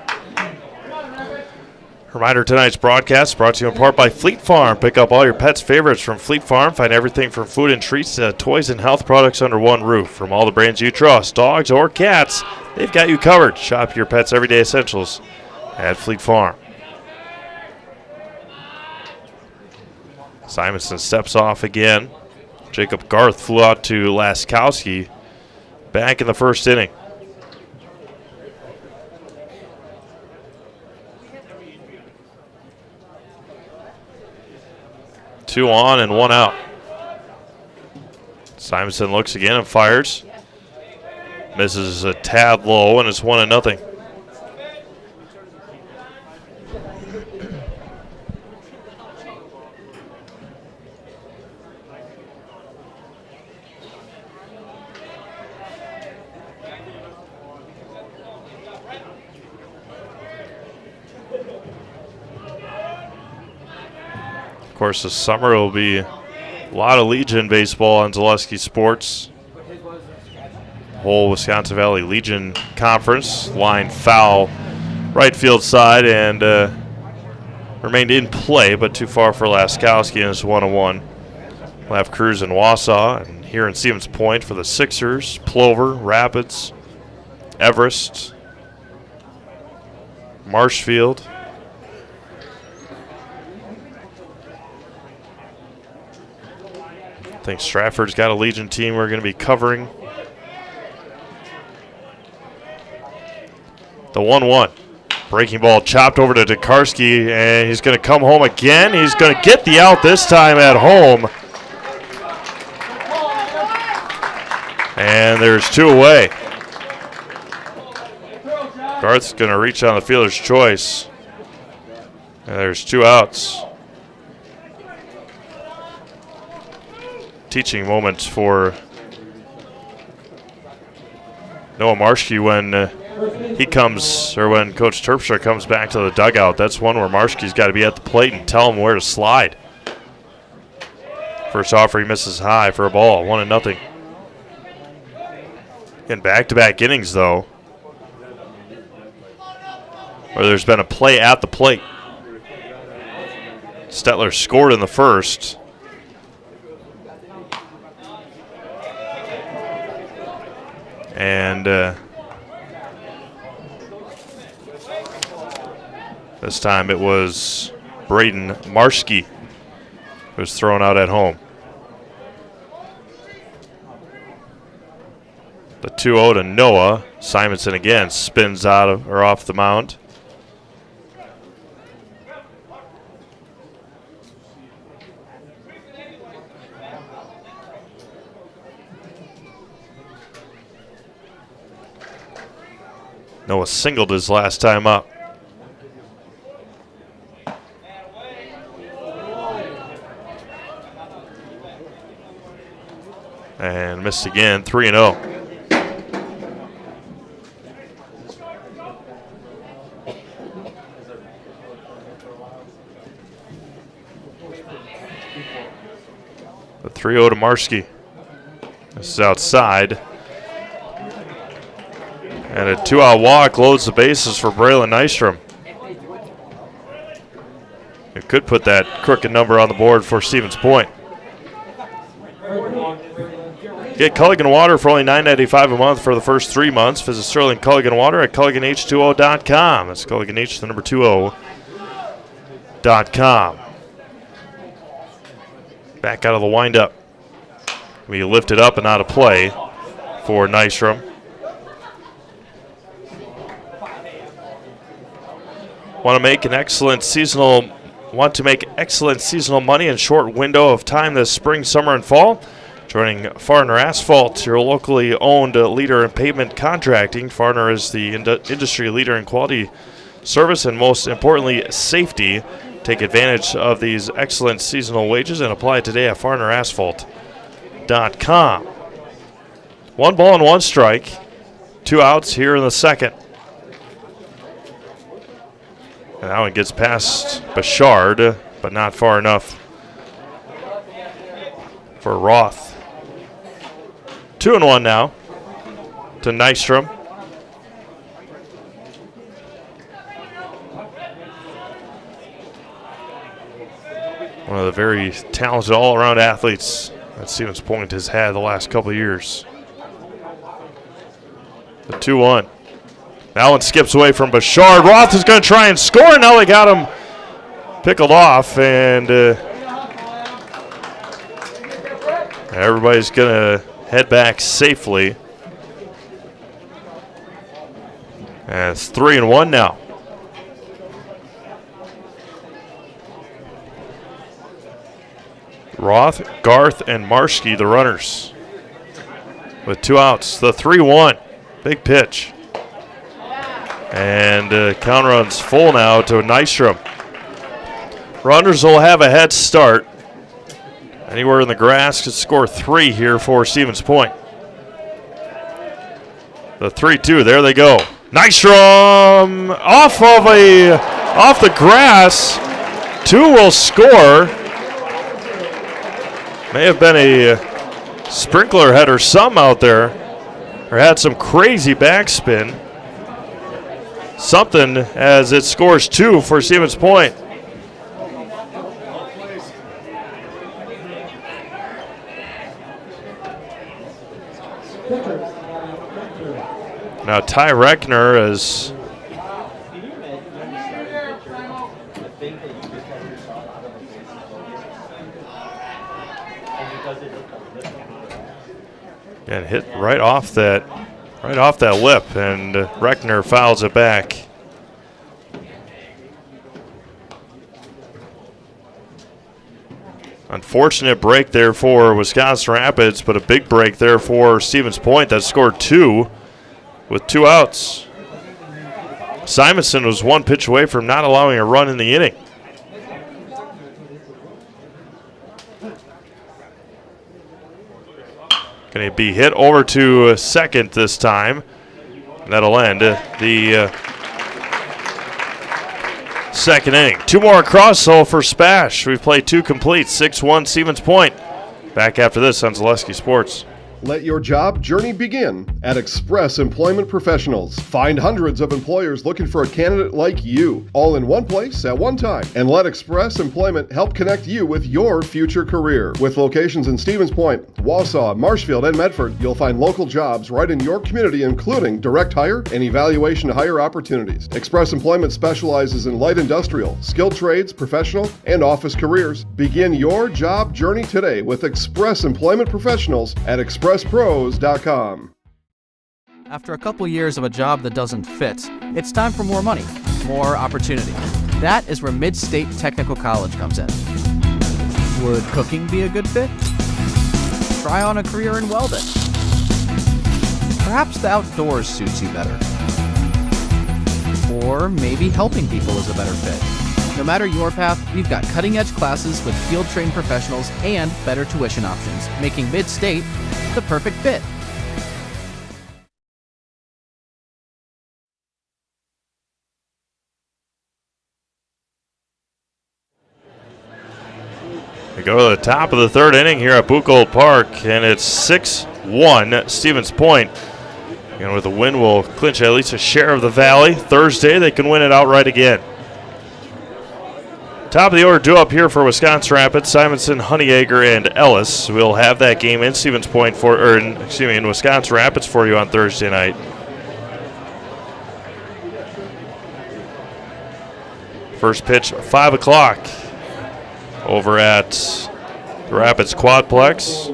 Reminder, tonight's broadcast brought to you in part by Fleet Farm. Pick up all your pets' favorites from Fleet Farm. Find everything from food and treats to toys and health products under one roof. From all the brands you trust, dogs or cats, they've got you covered. Shop your pets' everyday essentials at Fleet Farm. Simonson steps off again. Jacob Garth flew out to Laskowski back in the first inning. Two on and one out. Simonson looks again and fires. Misses a tad low, and it's 1-0. Of course, this summer will be a lot of Legion baseball on Zaleski Sports. Whole Wisconsin Valley Legion Conference. Line foul right field side and remained in play, but too far for Laskowski, and it's 1-1. We'll have Cruz in Wausau, and here in Stevens Point for the Sixers, Plover, Rapids, Everest, Marshfield. I think Stratford's got a Legion team we're going to be covering. The 1-1. Breaking ball chopped over to Tokarski, and he's going to come home again. He's going to get the out this time at home. And there's 2 away. Garth's going to reach on the fielder's choice. And there's 2 outs. Teaching moment for Noah Marshke when he comes, or when Coach Terpstra comes back to the dugout. That's one where Marshke's got to be at the plate and tell him where to slide. First offer, he misses high for a ball, 1-0. In back-to-back innings, though, where there's been a play at the plate. Stetler scored in the first. And this time it was Braden Marshke who was thrown out at home. The 2-0 to Noah. Simonson again spins out of or off the mound. Noah singled his last time up. And missed again, 3-0. The 3-0 to Marshke. This is outside. And a 2-out walk loads the bases for Braylon Nystrom. It could put that crooked number on the board for Stevens Point. Get Culligan Water for only $9.95 a month for the first 3 months. Visit Sterling Culligan Water at CulliganH20.com. That's CulliganH, the number 20.com. Back out of the windup. We lifted up and out of play for Nystrom. Want to make excellent seasonal money in short window of time this spring, summer, and fall? Joining Farner Asphalt, your locally owned leader in pavement contracting. Farner is the industry leader in quality service and, most importantly, safety. Take advantage of these excellent seasonal wages and apply today at FarnerAsphalt.com. 1 ball and 1 strike. 2 outs here in the second. And that one gets past Bouchard, but not far enough for Roth. 2-1 now to Nystrom. One of the very talented all-around athletes that Stevens Point has had the last couple of years. The 2-1. That one skips away from Bouchard. Roth is going to try and score. Now they got him pickled off, and everybody's going to head back safely. And it's 3-1 now. Roth, Garth, and Marshke, the runners. with 2 outs. The 3-1. Big pitch. And count runs full now to Nystrom. Runners will have a head start. Anywhere in the grass could score 3 here for Stevens Point. The 3-2, there they go. Nystrom off the grass. 2 will score. May have been a sprinkler head or some out there, or had some crazy backspin. Something as it scores 2 for Stevens Point. Now Ty Reckner is and hit right off that lip, and Reckner fouls it back. Unfortunate break there for Wisconsin Rapids, but a big break there for Stevens Point that scored 2 with 2 outs. Simonson was 1 pitch away from not allowing a run in the inning. Going to be hit over to second this time. And that'll end the second inning. 2 more across, so for SPASH. We've played 2 complete, 6-1 Stevens Point. Back after this on Zaleski Sports. Let your job journey begin at Express Employment Professionals. Find hundreds of employers looking for a candidate like you, all in one place at one time. And let Express Employment help connect you with your future career. With locations in Stevens Point, Wausau, Marshfield, and Medford, you'll find local jobs right in your community, including direct hire and evaluation to hire opportunities. Express Employment specializes in light industrial, skilled trades, professional, and office careers. Begin your job journey today with Express Employment Professionals at expresspros.com. After a couple years of a job that doesn't fit, it's time for more money, more opportunity. That is where Mid-State Technical College comes in. Would cooking be a good fit? Try on a career in welding. Perhaps the outdoors suits you better. Or maybe helping people is a better fit. No matter your path, we've got cutting-edge classes with field-trained professionals and better tuition options, making Mid-State the perfect fit. We go to the top of the 3rd inning here at Buchholz Park, and it's 6-1 Stevens Point. And with a win, will clinch at least a share of the Valley. Thursday, they can win it outright again. Top of the order due up here for Wisconsin Rapids, Simonson, Honeyegger, and Ellis. We'll have that game in Stevens Point in Wisconsin Rapids for you on Thursday night. First pitch, 5 o'clock over at the Rapids Quadplex.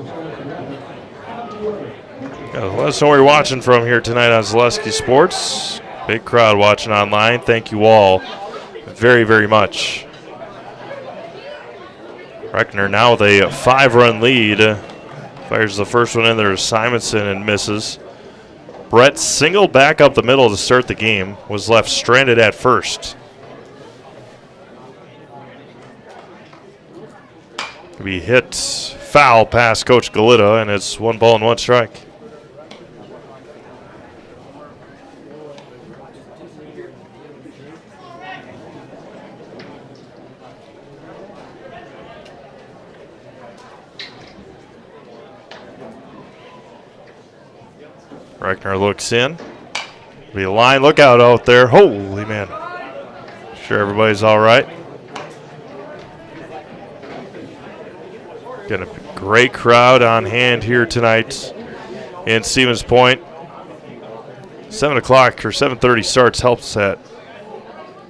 Let us know where you're watching from here tonight on Zaleski Sports. Big crowd watching online. Thank you all very, very much. Reckner now with a 5-run lead. Fires the first one in there to Simonson and misses. Brett singled back up the middle to start the game. Was left stranded at first. Be hit foul past Coach Galita, and it's 1 ball and 1 strike. Reckner looks in. Be a line lookout out there. Holy man. Sure everybody's all right. Got a great crowd on hand here tonight in Stevens Point. 7 o'clock or 7:30 starts helps that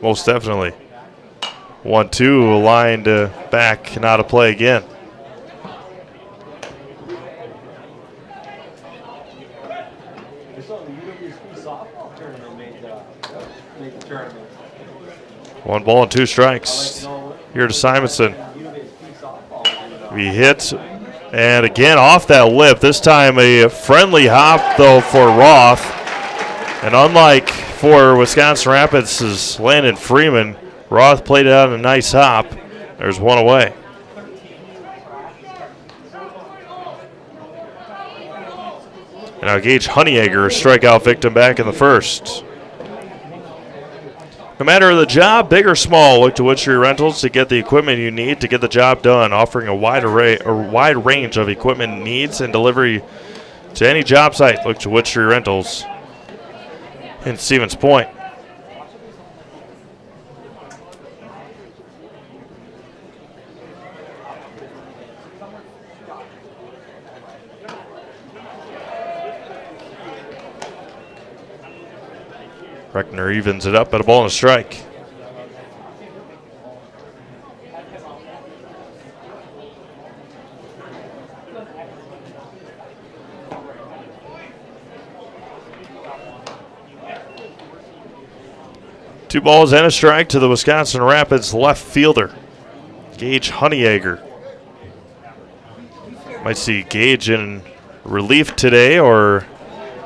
most definitely. 1-2 lined back and out of play again. One ball and 2 strikes here to Simonson. He hit And again, off that lip. This time a friendly hop, though, for Roth. And unlike for Wisconsin Rapids' Landon Freeman, Roth played it out in a nice hop. There's one away. And now Gage Honeyegger, strikeout victim back in the first. No matter the job, big or small, look to Wood Street Rentals to get the equipment you need to get the job done, offering a wide range of equipment needs and delivery to any job site. Look to Wood Street Rentals in Stevens Point. Reckner evens it up at a ball and a strike. Two balls and a strike to the Wisconsin Rapids left fielder, Gage Honeyegger. Might see Gage in relief today or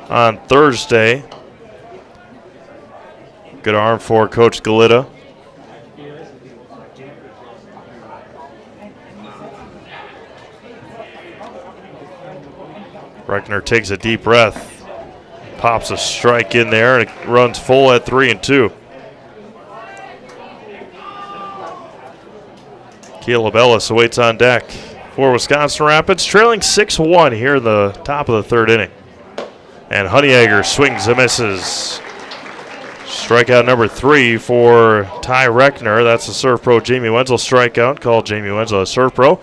on Thursday. Good arm for Coach Galita. Reckner takes a deep breath, pops a strike in there, and it runs full at 3-2. Caleb Ellis awaits on deck for Wisconsin Rapids, trailing 6-1 here in the top of the third inning. And Honeyegger swings and misses. Strikeout number 3 for Ty Reckner. That's the Surf Pro Jamie Wenzel strikeout. Call Jamie Wenzel a Surf Pro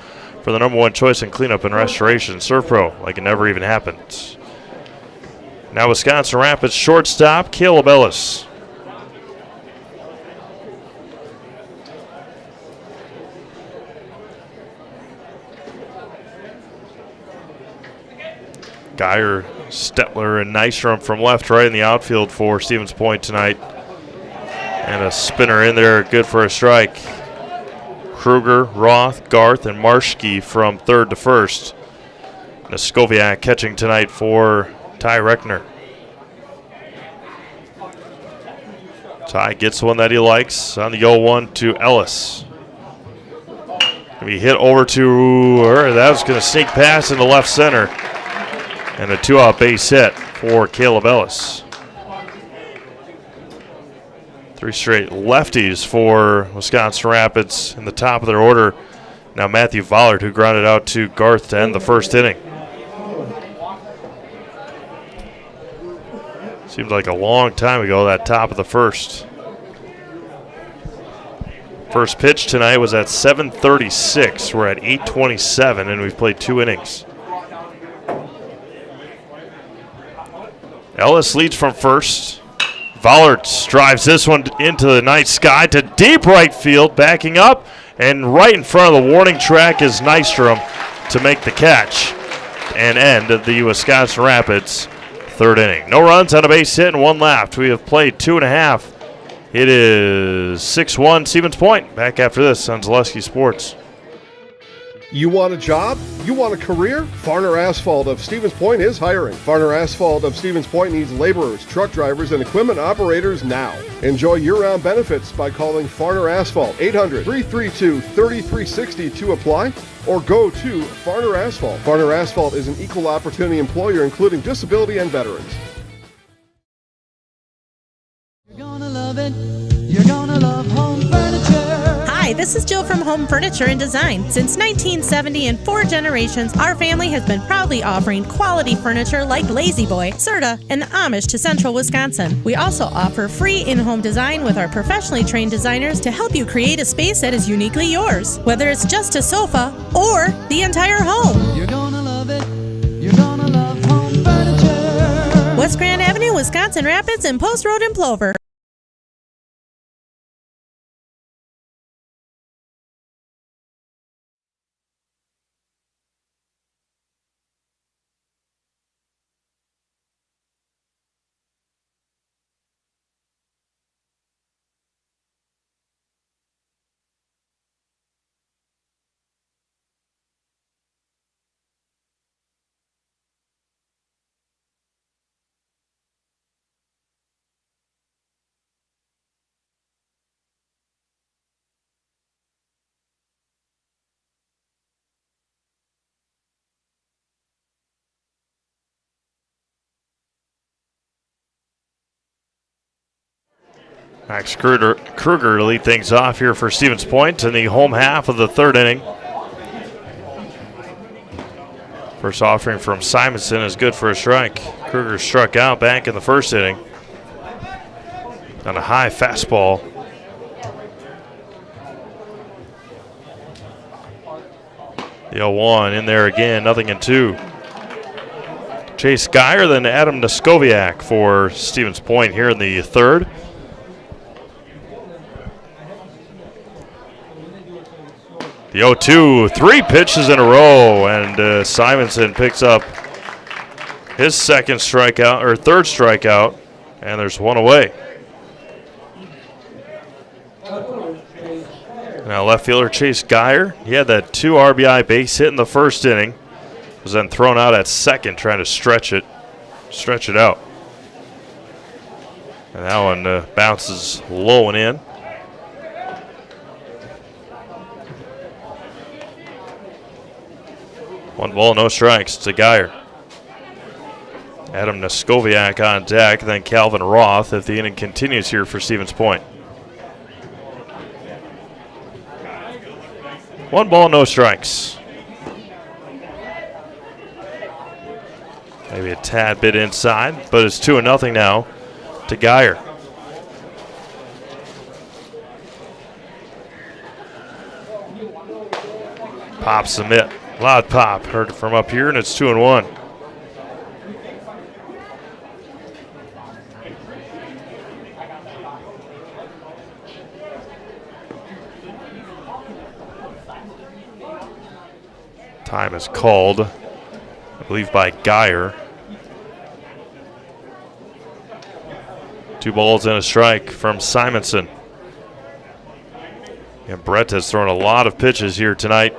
for the number 1 choice in cleanup and restoration. Surf Pro, like it never even happened. Now Wisconsin Rapids shortstop, Caleb Ellis. Geyer, Stetler, and Nystrom from left, right in the outfield for Stevens Point tonight. And a spinner in there, good for a strike. Kruger, Roth, Garth, and Marschke from third to first. Noskoviak catching tonight for Ty Reckner. Ty gets one that he likes on the 0-1 to Ellis. Gonna be hit over to her. That was going to sneak past into left center. And a 2-out base hit for Caleb Ellis. 3 straight lefties for Wisconsin Rapids in the top of their order. Now Matthew Vollard, who grounded out to Garth to end the first inning. Seems like a long time ago, that top of the first. First pitch tonight was at 7:36. We're at 8:27, and we've played 2 innings. Ellis leads from first. Vollard drives this one into the night sky to deep right field, backing up, and right in front of the warning track is Nystrom to make the catch and end the Wisconsin Rapids third inning. No runs on a base hit and 1 left. We have played 2.5. It is 6-1 Stevens Point. Back after this on Zaleski Sports. You want a job? You want a career? Farner Asphalt of Stevens Point is hiring. Farner Asphalt of Stevens Point needs laborers, truck drivers, and equipment operators now. Enjoy year-round benefits by calling Farner Asphalt 800-332-3360 to apply, or go to Farner Asphalt. Farner Asphalt is an equal opportunity employer including disability and veterans. You're gonna love it. You're gonna love home furniture. Hi, this is Jill from Home Furniture and Design. Since 1970 and 4 generations, our family has been proudly offering quality furniture like Lazy Boy, Serta, and the Amish to Central Wisconsin. We also offer free in-home design with our professionally trained designers to help you create a space that is uniquely yours, whether it's just a sofa or the entire home. You're gonna love it. You're gonna love home furniture. West Grand Avenue, Wisconsin Rapids, and Post Road in Plover. Max Kruger to lead things off here for Stevens Point in the home half of the third inning. First offering from Simonson is good for a strike. Kruger struck out back in the first inning on a high fastball. The 0-1 in there again, 0-2. Chase Geyer, then Adam Noskowiak for Stevens Point here in the third. The 0-2, 3 pitches in a row, and Simonson picks up his second strikeout, or third strikeout, and there's one away. Now left fielder Chase Geyer, he had that 2 RBI base hit in the first inning, was then thrown out at second trying to stretch it out. And that one bounces low and in. One ball, no strikes to Geyer. Adam Noskowiak on deck, then Calvin Roth if the inning continues here for Stevens Point. 1 ball, no strikes. Maybe a tad bit inside, but it's 2-0 now to Geyer. Pops the mitt. Loud pop. Heard it from up here, and it's 2-1. Time is called, I believe, by Geyer. 2 balls and a strike from Simonson. And Brett has thrown a lot of pitches here tonight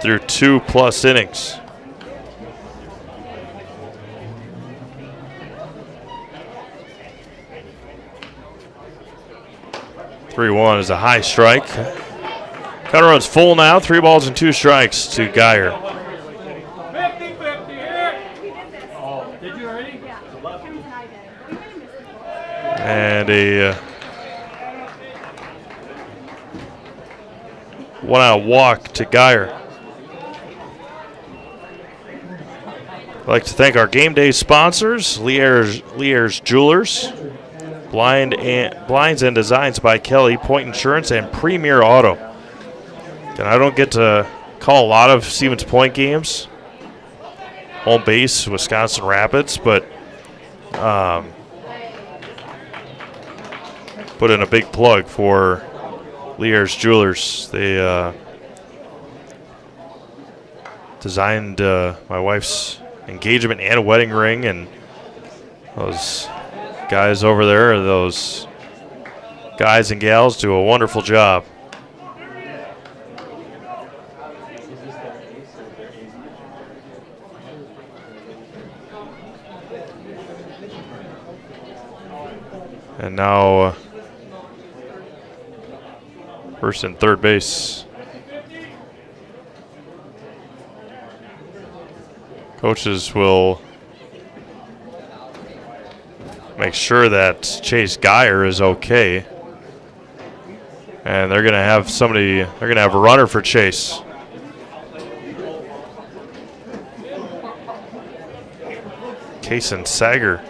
through 2+ innings. (3-1) is a high strike. Counter runs full now. 3 balls and 2 strikes to Geyer. 50-50 here. Did you already? And a 1-out walk to Geyer. I'd like to thank our game day sponsors, Lear's Jewelers, Blinds and Designs by Kelly, Point Insurance, and Premier Auto. And I don't get to call a lot of Stevens Point games. Home base, Wisconsin Rapids, but put in a big plug for Lear's Jewelers. They designed my wife's engagement and wedding ring, and those guys over there, those guys and gals, do a wonderful job. And now first and third base. Coaches will make sure that Chase Geyer is okay. And they're going to have a runner for Chase. Kason Sager.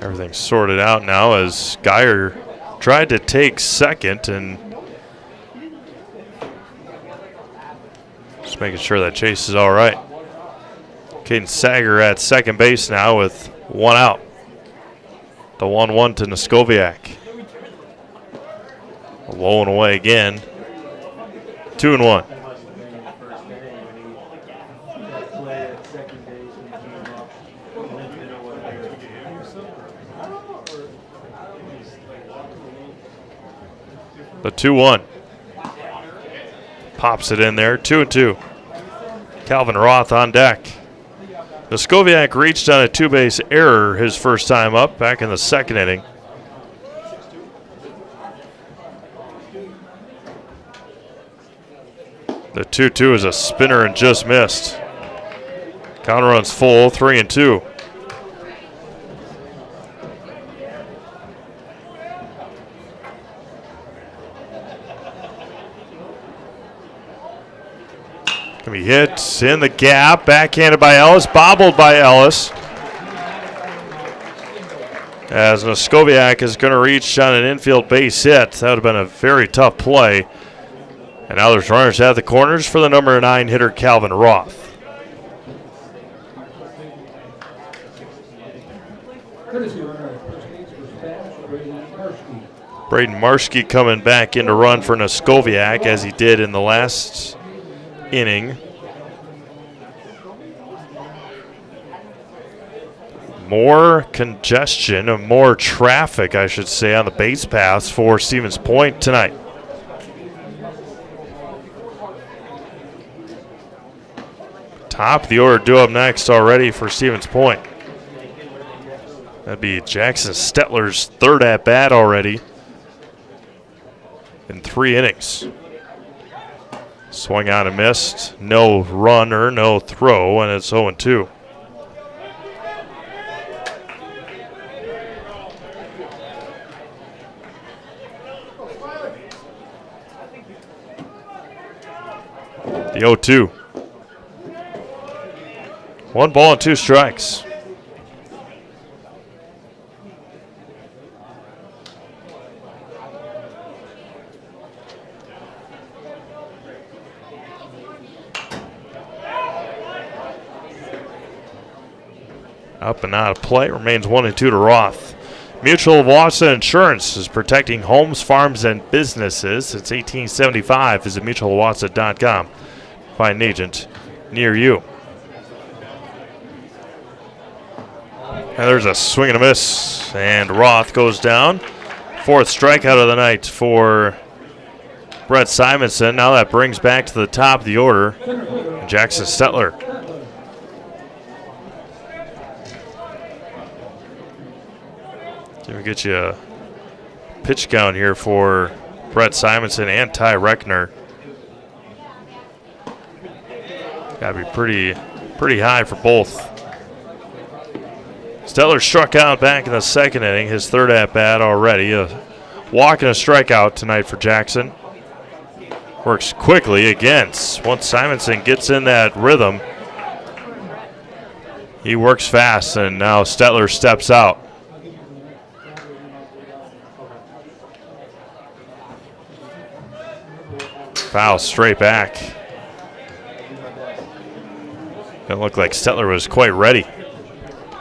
Everything's sorted out now as Geyer tried to take second, and just making sure that Chase is all right. Caden Sager at second base now with 1 out. The 1-1 to Noskowiak. Low and away again. 2-1. The 2-1. Pops it in there. 2-2. Calvin Roth on deck. Noskoviak reached on a two-base error his first time up back in the second inning. The 2-2 is a spinner and just missed. Count runs full, 3-2. Gonna be hit in the gap, backhanded by Ellis, bobbled by Ellis. As Noskoviak is gonna reach on an infield base hit. That would have been a very tough play. And now there's runners at the corners for the number 9 hitter, Calvin Roth. Braden Marski coming back in to run for Noskoviak as he did in the last inning. More congestion, more traffic, I should say, on the base paths for Stevens Point tonight. Top of the order due up next already for Stevens Point. That'd be Jackson Stetler's third at bat already in 3 innings. Swung on and missed. No runner, no throw, and it's 0-2. The 0-2. 1 ball and 2 strikes. Up and out of play. Remains 1-2 to Roth. Mutual of Wausau Insurance is protecting homes, farms, and businesses since 1875. Visit mutualwausau.com. Find an agent near you. And there's a swing and a miss, and Roth goes down. 4th strikeout of the night for Brett Simonson. Now that brings back to the top of the order Jackson Stetler. Let me get you a pitch count here for Brett Simonson and Ty Reckner. Got to be pretty high for both. Stetler struck out back in the second inning, his third at-bat already. A walk and a strikeout tonight for Jackson. Works quickly again. Once Simonson gets in that rhythm, he works fast, and now Stetler steps out. Foul straight back. Didn't look like Stetler was quite ready,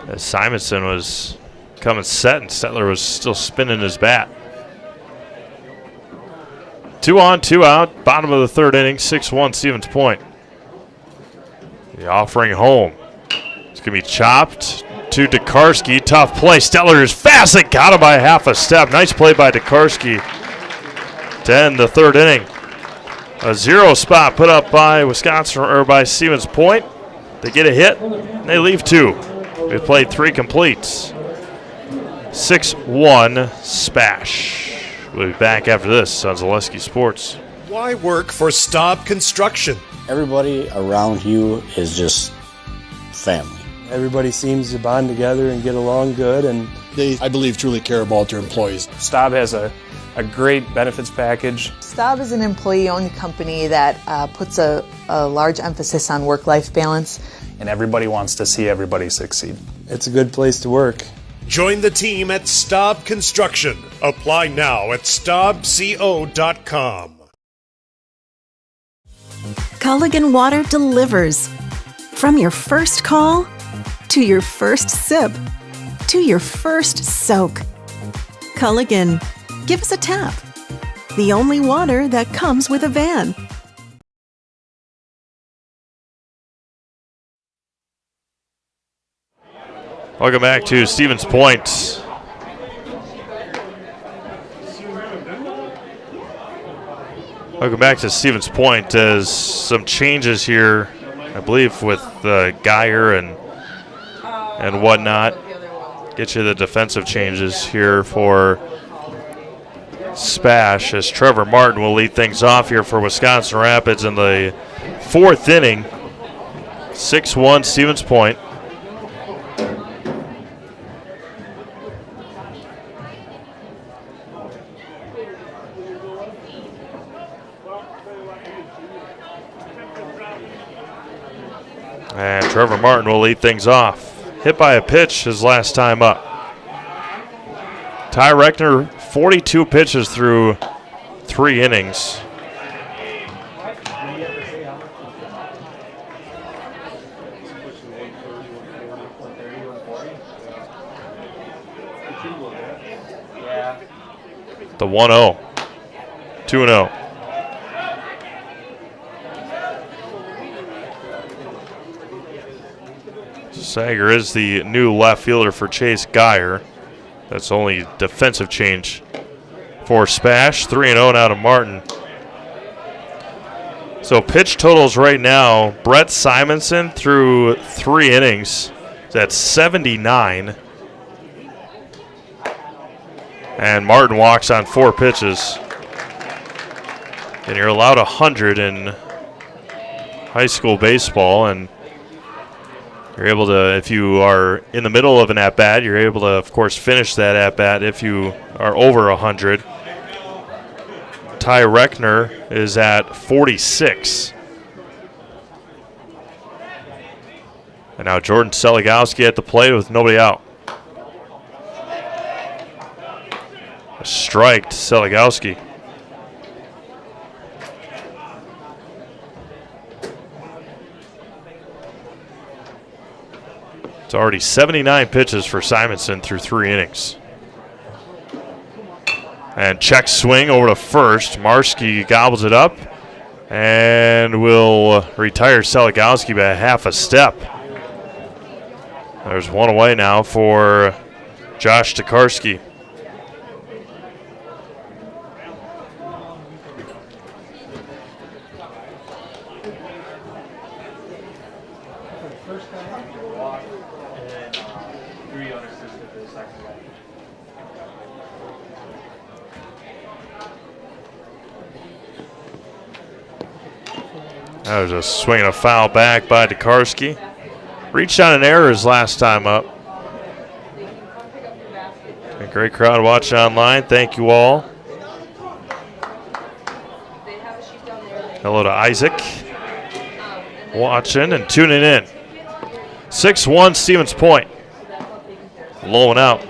as Simonson was coming set and Stetler was still spinning his bat. 2 on, 2 out, bottom of the third inning, 6-1 Stevens Point. The offering home. It's going to be chopped to Dekarski. Tough play. Stetler is fast and got him by half a step. Nice play by Dekarski to end the third inning. A 0 spot put up by Wisconsin, or by Stevens Point. They get a hit, and they leave 2. We played 3 completes. 6-1 SPASH. We'll be back after this on Zaleski Sports. Why work for Staub Construction? Everybody around you is just family. Everybody seems to bond together and get along good, and They, I believe, truly care about their employees. Staub has a great benefits package. Staub is an employee-owned company that puts a large emphasis on work-life balance. And everybody wants to see everybody succeed. it's a good place to work. Join the team at Staub Construction. Apply now at staubco.com. Culligan Water delivers. From your first call, to your first sip, to your first soak. Culligan, give us a tap. The only water that comes with a van. Welcome back to Stevens Point. Welcome back to Stevens Point as some changes here, I believe, with Geyer and and whatnot. Get you the defensive changes here for SPASH as Trevor Martin will lead things off here for Wisconsin Rapids in the 4th inning. 6-1 Stevens Point. And Trevor Martin will lead things off. Hit by a pitch his last time up. Ty Reckner, 42 pitches through 3 innings. The 1-0. 2-0. Sager is the new left fielder for Chase Geyer. That's only defensive change for SPASH. 3-0 now to Martin. So pitch totals right now, Brett Simonson through 3 innings. That's 79. And Martin walks on 4 pitches. And you're allowed 100 in high school baseball, and you're able to, if you are in the middle of an at-bat, you're able to, of course, finish that at-bat if you are over 100. Ty Reckner is at 46. And now Jordan Seligowski at the plate with nobody out. A strike to Seligowski. It's already 79 pitches for Simonson through 3 innings. And check swing over to first. Marski gobbles it up and will retire Seligowski by half a step. There's one away now for Josh Tokarski. That was a swing and a foul back by Tokarski. Reached on an error his last time up. A great crowd watching online. Thank you all. Hello to Isaac watching and tuning in. 6-1 Stevens Point. Low and out.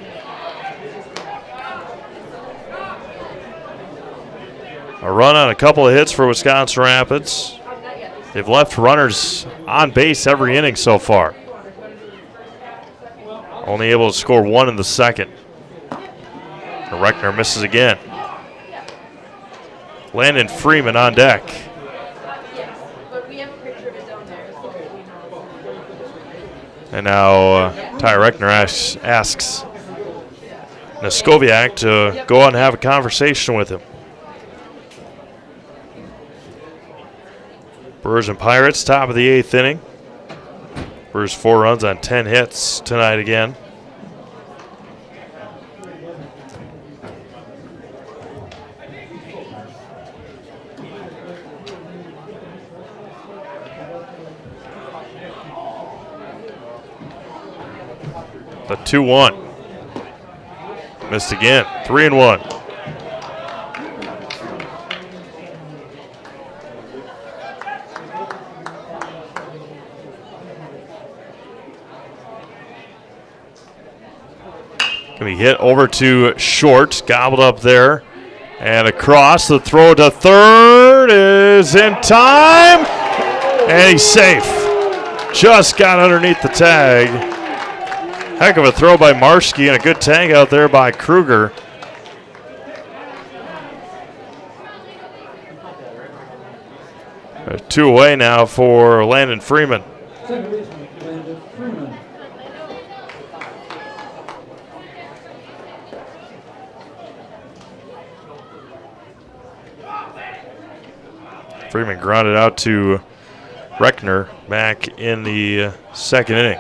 A run on a couple of hits for Wisconsin Rapids. They've left runners on base every inning so far. Only able to score 1 in the 2nd. Reckner misses again. Landon Freeman on deck. And now Ty Reckner asks Neskoviak to go out and have a conversation with him. Brewers and Pirates, top of the 8th inning. Brewers 4 runs on 10 hits tonight again. The 2-1. Missed again. 3-1. Can be hit over to short, gobbled up there, and across. The throw to third is in time, and he's safe. Just got underneath the tag. Heck of a throw by Marski and a good tag out there by Kruger. There's 2 away now for Landon Freeman. Freeman grounded out to Reckner back in the 2nd inning.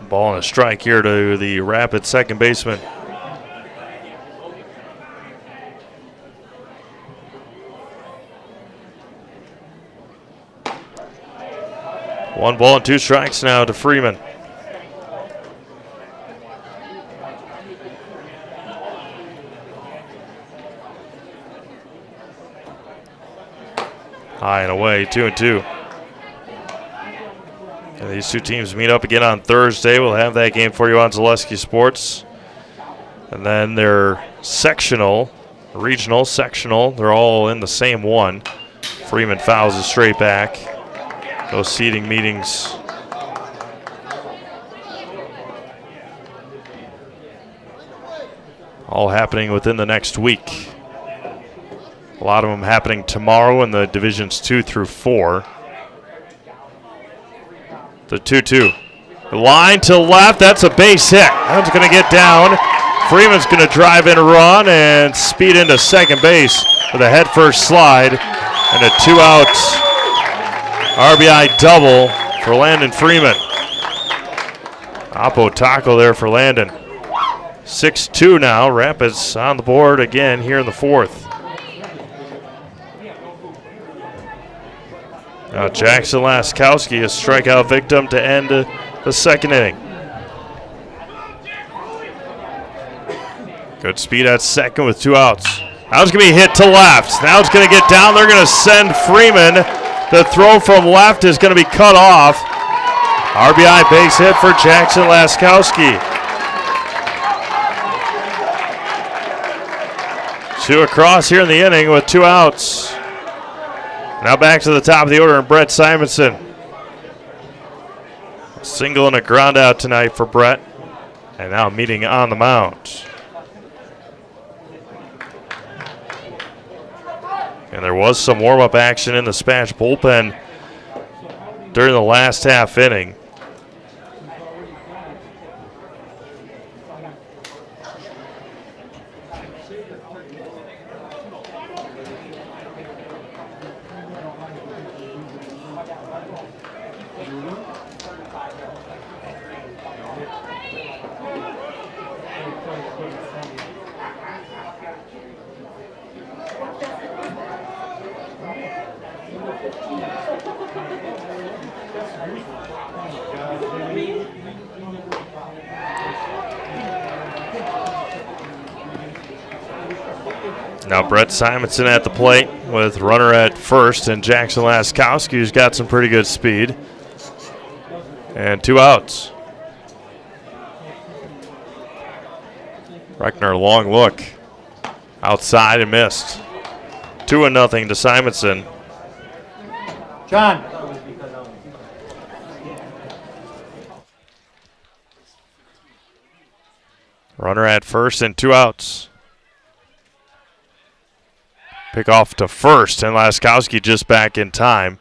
Ball and a strike here to the Rapids second baseman. One ball and 2 strikes now to Freeman. High and away, 2-2. And these two teams meet up again on Thursday. We'll have that game for you on Zaleski Sports. And then their regional, sectional, they're all in the same one. Freeman fouls it straight back. Those seeding meetings all happening within the next week. A lot of them happening tomorrow in the divisions 2 through 4. The 2-2. Line to left. That's a base hit. That's going to get down. Freeman's going to drive in a run and speed into second base with a head-first slide and a 2-out RBI double for Landon Freeman. Oppo taco there for Landon. 6-2 now. Rapids on the board again here in the 4th. Now Jackson Laskowski, a strikeout victim to end the second inning. Good speed at second with 2 outs. Now it's going to be hit to left. Now it's going to get down. They're going to send Freeman. The throw from left is going to be cut off. RBI base hit for Jackson Laskowski. 2 across here in the inning with 2 outs. Now back to the top of the order, and Brett Simonson. A single and a ground out tonight for Brett. And now meeting on the mound. And there was some warm-up action in the SPASH bullpen during the last half inning. Now Brett Simonson at the plate with runner at first and Jackson Laskowski, who's got some pretty good speed. And 2 outs. Reckner, long look. Outside and missed. 2-0 to Simonson. John. Runner at first and 2 outs. Pick off to first, and Laskowski just back in time.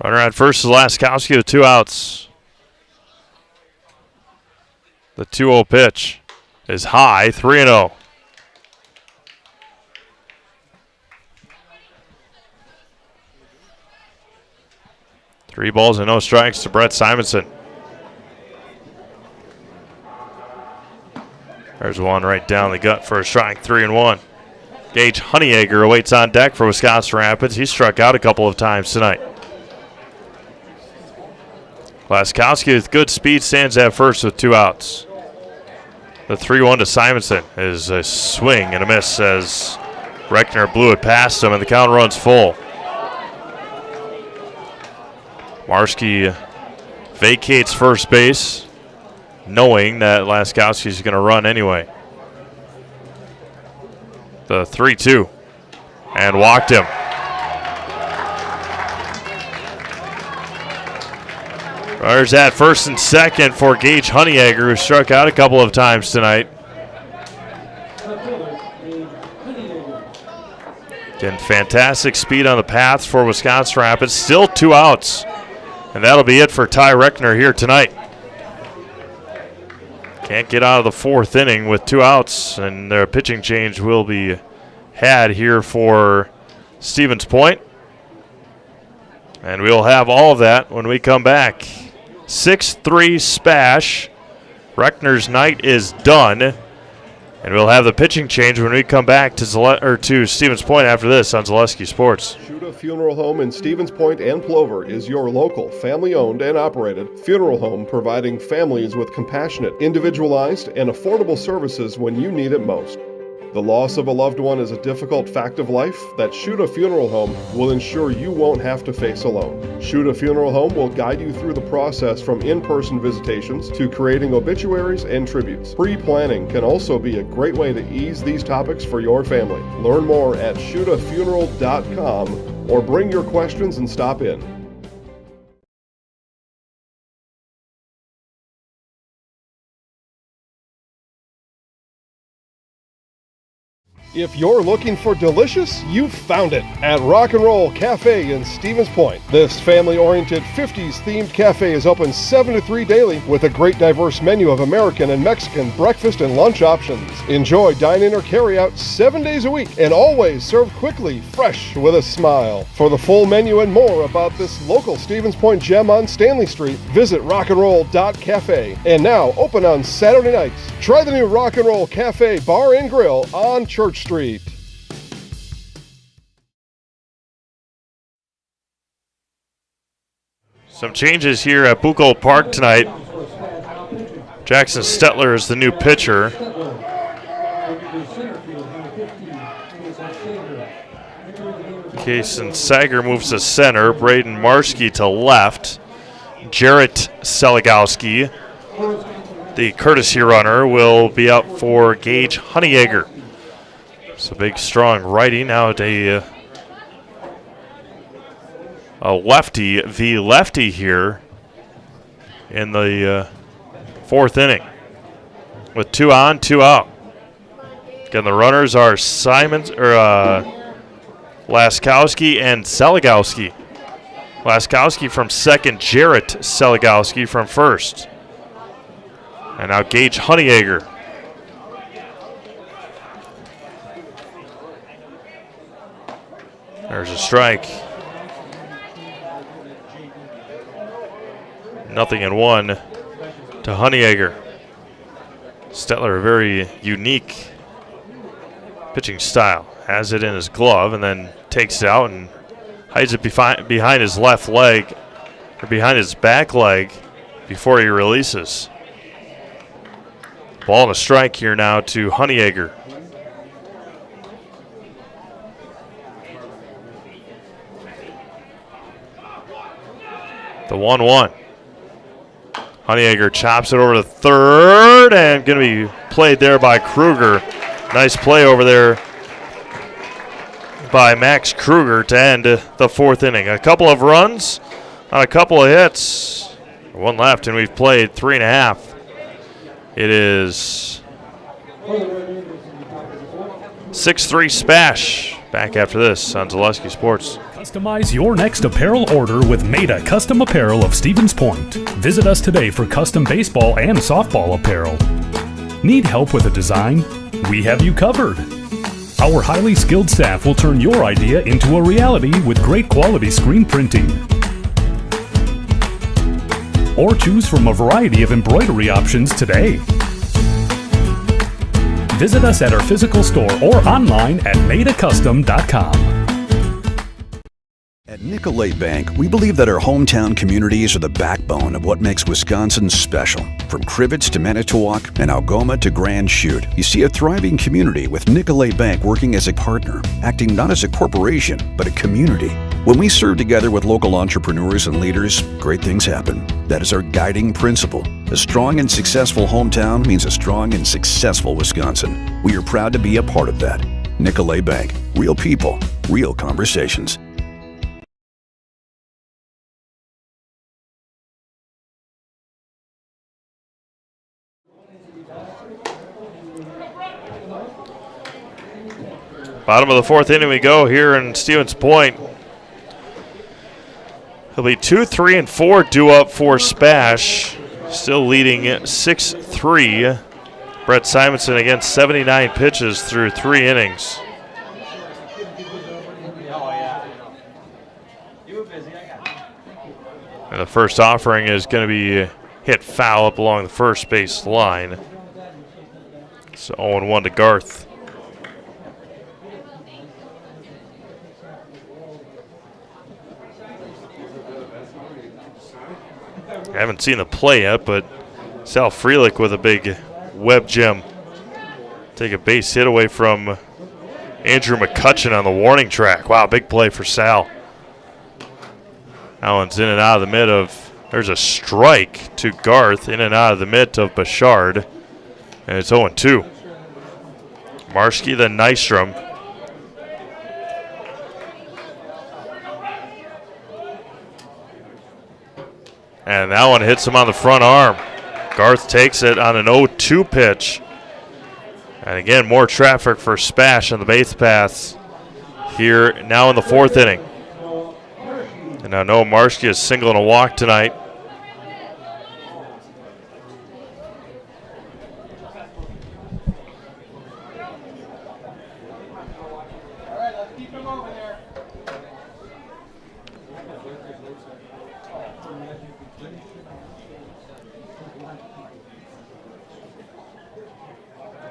Runner at first is Laskowski with 2 outs. The 2-0 pitch is high, 3-0. Three balls and no strikes to Brett Simonson. There's one right down the gut for a strike, 3-1. Gage Honeyegger awaits on deck for Wisconsin Rapids. He struck out a couple of times tonight. Laskowski with good speed stands at first with 2 outs. The 3-1 to Simonson is a swing and a miss as Reckner blew it past him and the count runs full. Marski vacates first base, knowing that Laskowski is going to run anyway. The 3-2, and walked him. Runners at first and second for Gage Honeyegger, who struck out a couple of times tonight. Again, fantastic speed on the paths for Wisconsin Rapids. Still 2 outs, and that'll be it for Ty Reckner here tonight. Can't get out of the 4th inning with 2 outs, and their pitching change will be had here for Stevens Point. And we'll have all of that when we come back. 6-3 SPASH. Reckner's night is done. And we'll have the pitching change when we come back to Stevens Point after this on Zaleski Sports. Shuda Funeral Home in Stevens Point and Plover is your local, family-owned and operated funeral home providing families with compassionate, individualized, and affordable services when you need it most. The loss of a loved one is a difficult fact of life that Shuda Funeral Home will ensure you won't have to face alone. Shuda Funeral Home will guide you through the process from in-person visitations to creating obituaries and tributes. Pre-planning can also be a great way to ease these topics for your family. Learn more at shudafuneral.com or bring your questions and stop in. If you're looking for delicious, you've found it at Rock and Roll Cafe in Stevens Point. This family-oriented 50s-themed cafe is open 7 to 3 daily with a great diverse menu of American and Mexican breakfast and lunch options. Enjoy dine-in or carry-out 7 days a week and always served quickly, fresh, with a smile. For the full menu and more about this local Stevens Point gem on Stanley Street, visit rockandroll.cafe. And now open on Saturday nights. Try the new Rock and Roll Cafe Bar and Grill on Church Street. Some changes here at Buchholz Park tonight. Jackson Stetler is the new pitcher. Kason Sager moves to center. Braden Marski to left. Jarrett Seligowski, the courtesy runner, will be up for Gage Honeyegger. It's a big, strong righty. Now a lefty v. lefty here in the fourth inning with 2 on, 2 out. Again, the runners are Laskowski and Seligowski. Laskowski from second, Jarrett Seligowski from first. And now Gage Honeyegger. There's a strike. 0-1 to Honeyegger. Stetler, a very unique pitching style. Has it in his glove and then takes it out and hides it behind his left leg, or behind his back leg, before he releases. Ball and a strike here now to Honeyegger. The 1-1. Honeyegger chops it over to third and going to be played there by Kruger. Nice play over there by Max Kruger to end the fourth inning. A couple of runs on a couple of hits. 1 left, and we've played 3.5. It is 6-3 SPASH. Back after this on Zaleski Sports. Customize your next apparel order with Maida Custom Apparel of Stevens Point. Visit us today for custom baseball and softball apparel. Need help with a design? We have you covered. Our highly skilled staff will turn your idea into a reality with great quality screen printing. Or choose from a variety of embroidery options today. Visit us at our physical store or online at maidacustom.com. At Nicolay Bank, we believe that our hometown communities are the backbone of what makes Wisconsin special. From Crivets to Manitowoc and Algoma to Grand Chute, you see a thriving community with Nicolay Bank working as a partner, acting not as a corporation, but a community. When we serve together with local entrepreneurs and leaders, great things happen. That is our guiding principle. A strong and successful hometown means a strong and successful Wisconsin. We are proud to be a part of that. Nicolay Bank. Real people, real conversations. Bottom of the fourth inning we go here in Stevens Point. It'll be 2, 3, and 4 due up for SPASH. Still leading 6-3. Brett Simonson against 79 pitches through 3 innings. And the first offering is going to be hit foul up along the first base line. So 0-1 to Garth. I haven't seen the play yet, but Sal Freelick with a big web gem. Take a base hit away from Andrew McCutcheon on the warning track. Wow, big play for Sal. That one's in and out of the mid of, there's a strike to Garth, in and out of the mid of Bouchard. And it's 0-2. Marski then Nystrom. And that one hits him on the front arm. Garth takes it on an 0-2 pitch. And again, more traffic for Spash on the base paths here now in the fourth inning. And now Noah Marski is singling a walk tonight.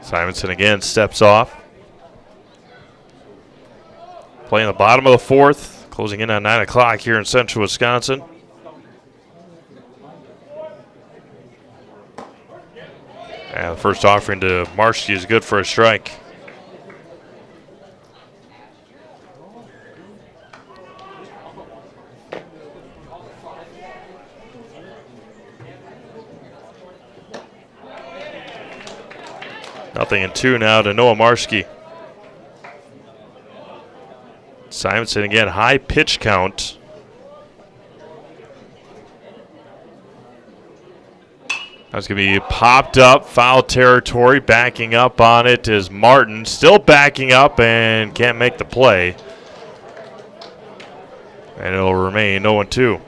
Simonson again steps off. Playing the bottom of the fourth, closing in on 9 o'clock here in central Wisconsin. And the first offering to Marski is good for a strike. Nothing in 2 now to Noah Marski. Simonson again, high pitch count. That's going to be popped up, foul territory. Backing up on it is Martin. Still backing up and can't make the play. And it'll remain 0-2.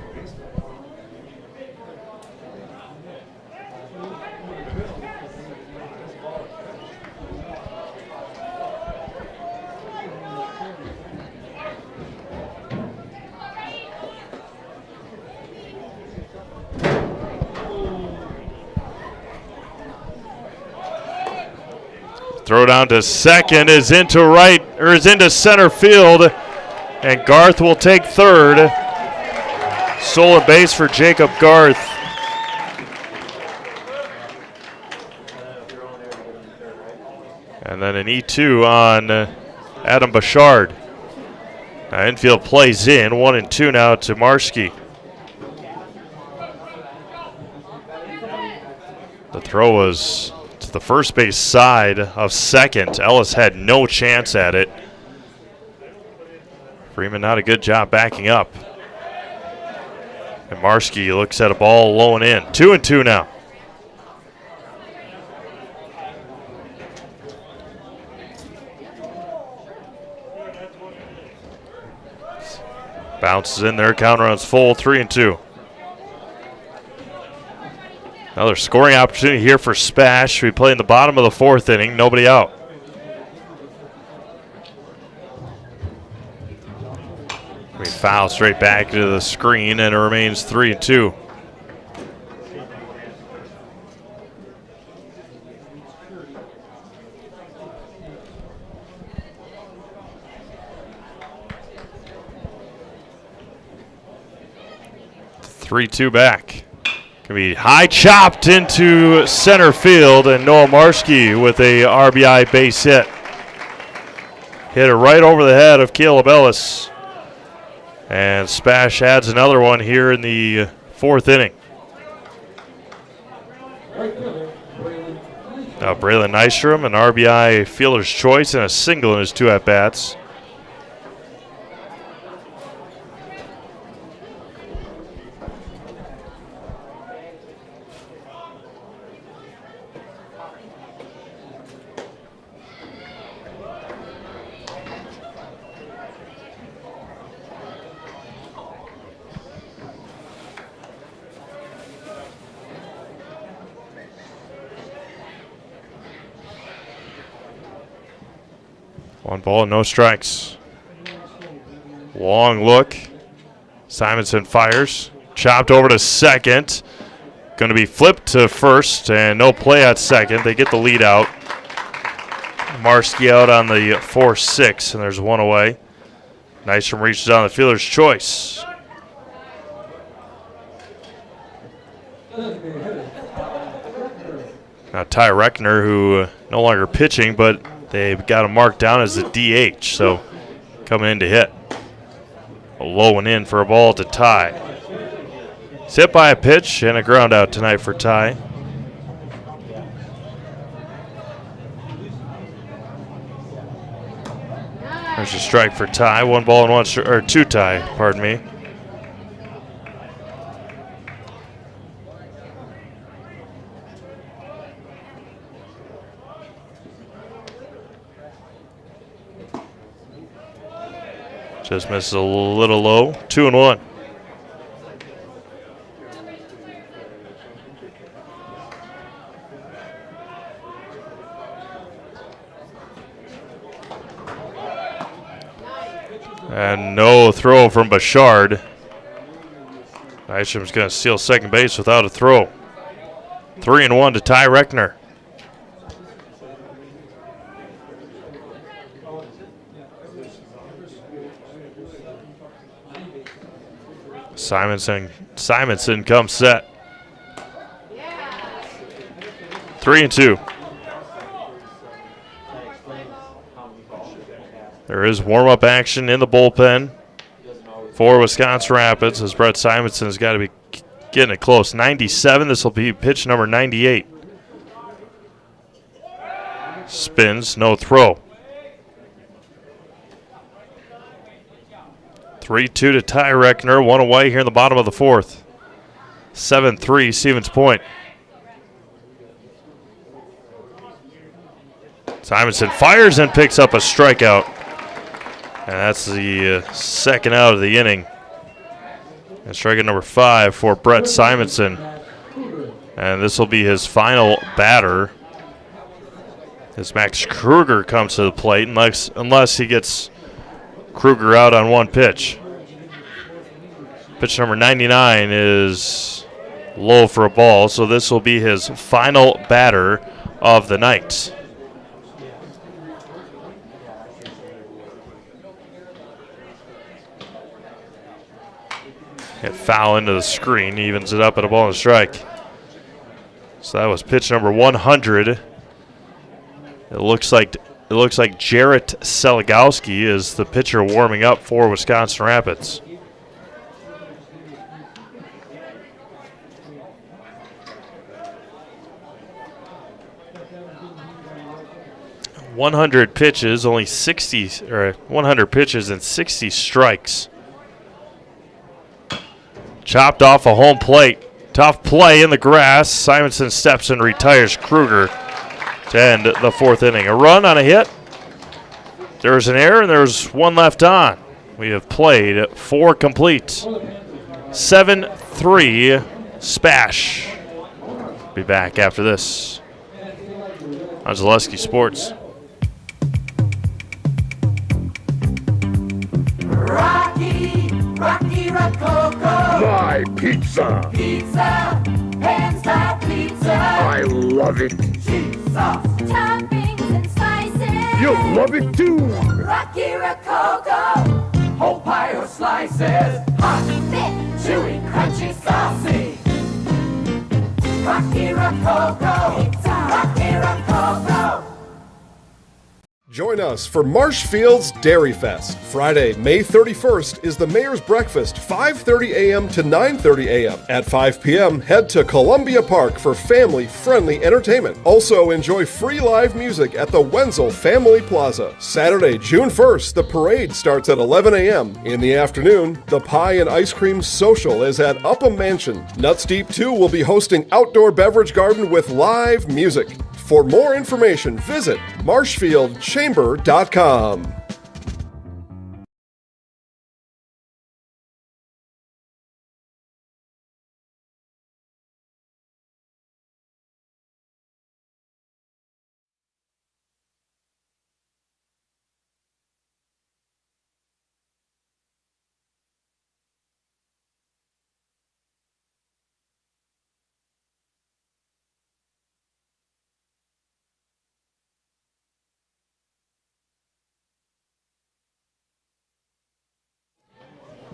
Throw down to second is into center field, and Garth will take third. Stolen base for Jacob Garth. And then an E2 on Adam Bouchard. Now infield plays in, 1-2 now to Marski. The throw was to the first base side of second. Ellis had no chance at it. Freeman not a good job backing up. And Marski looks at a ball low and in. 2-2 now. Bounces in there, count runs full, 3-2. Another scoring opportunity here for Spash. We play in the bottom of the fourth inning, nobody out. We foul straight back into the screen, and it remains 3-2. Three-two back. Can be high chopped into center field, and Noah Marski with a RBI base hit. Hit it right over the head of Caleb Ellis. And Spash adds another one here in the fourth inning. Now Braylon Nystrom, an RBI fielder's choice and a single in his 2 at-bats. One ball and no strikes. Long look. Simonson fires. chopped over to second. Going to be flipped to first, and no play at second. They get the lead out. Marski out on the 4-6, and there's one away. Nystrom reaches on the fielder's choice. Now Ty Reckner, who no longer pitching, but they've got him marked down as a DH, so coming in to hit. A low one in for a ball to Ty. He's hit by a pitch and a ground out tonight for Ty. There's a strike for Ty. 1 ball and 1 or 2 Ty, pardon me. Just misses a little low. 2-1. And no throw from Bouchard. Nystrom's going to steal second base without a throw. 3-1 to Ty Reckner. Simonson comes set. 3-2. There is warm-up action in the bullpen for Wisconsin Rapids as Brett Simonson has got to be getting it close. 97, this will be pitch number 98. Spins, no throw. 3-2 to Ty Reckner, 1 away here in the bottom of the 4th. 7-3, Stevens Point. Simonson fires and picks up a strikeout. And that's the second out of the inning. And strikeout number 5 for Brett Simonson. And this will be his final batter as Max Kruger comes to the plate, unless he gets Kruger out on 1 pitch. Pitch number 99 is low for a ball, so this will be his final batter of the night. Hit foul into the screen, evens it up at a ball and a strike. So that was pitch number 100. It looks like Jarrett Seligowski is the pitcher warming up for Wisconsin Rapids. .100 pitches, only 100 pitches and 60 strikes. Chopped off a home plate. Tough play in the grass. Simonson steps and retires Kruger to end the 4th inning. A run on a hit. There's an error and there's 1 left on. We have played 4 complete. 7-3 SPASH. Be back after this on Zaleski Sports. Rocky Rococo. My pizza. Pizza. Hand-style pizza. I love it. Cheese sauce. Toppings and spices. You'll love it too. Rocky Rococo. Whole pie or slices. Hot, thick, chewy, crunchy, saucy. Rocky Rococo. Pizza. Rocky Rococo. Join us for Marshfield's Dairy Fest. Friday, May 31st is the Mayor's Breakfast, 5:30 a.m. to 9:30 a.m. At 5 p.m., head to Columbia Park for family-friendly entertainment. Also, enjoy free live music at the Wenzel Family Plaza. Saturday, June 1st, the parade starts at 11 a.m. In the afternoon, the Pie and Ice Cream Social is at Upham Mansion. Nuts Deep 2 will be hosting outdoor beverage garden with live music. For more information, visit marshfieldchamber.com.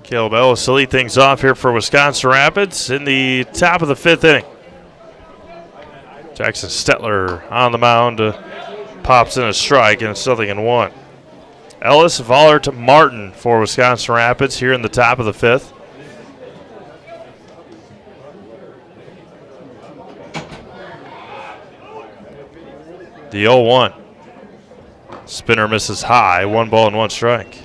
Caleb Ellis to lead things off here for Wisconsin Rapids in the top of the 5th inning. Jackson Stetler on the mound, pops in a strike, and it's 0-1. Ellis, Vollert, Martin for Wisconsin Rapids here in the top of the 5th. The 0-1. Spinner misses high, 1 ball and 1 strike.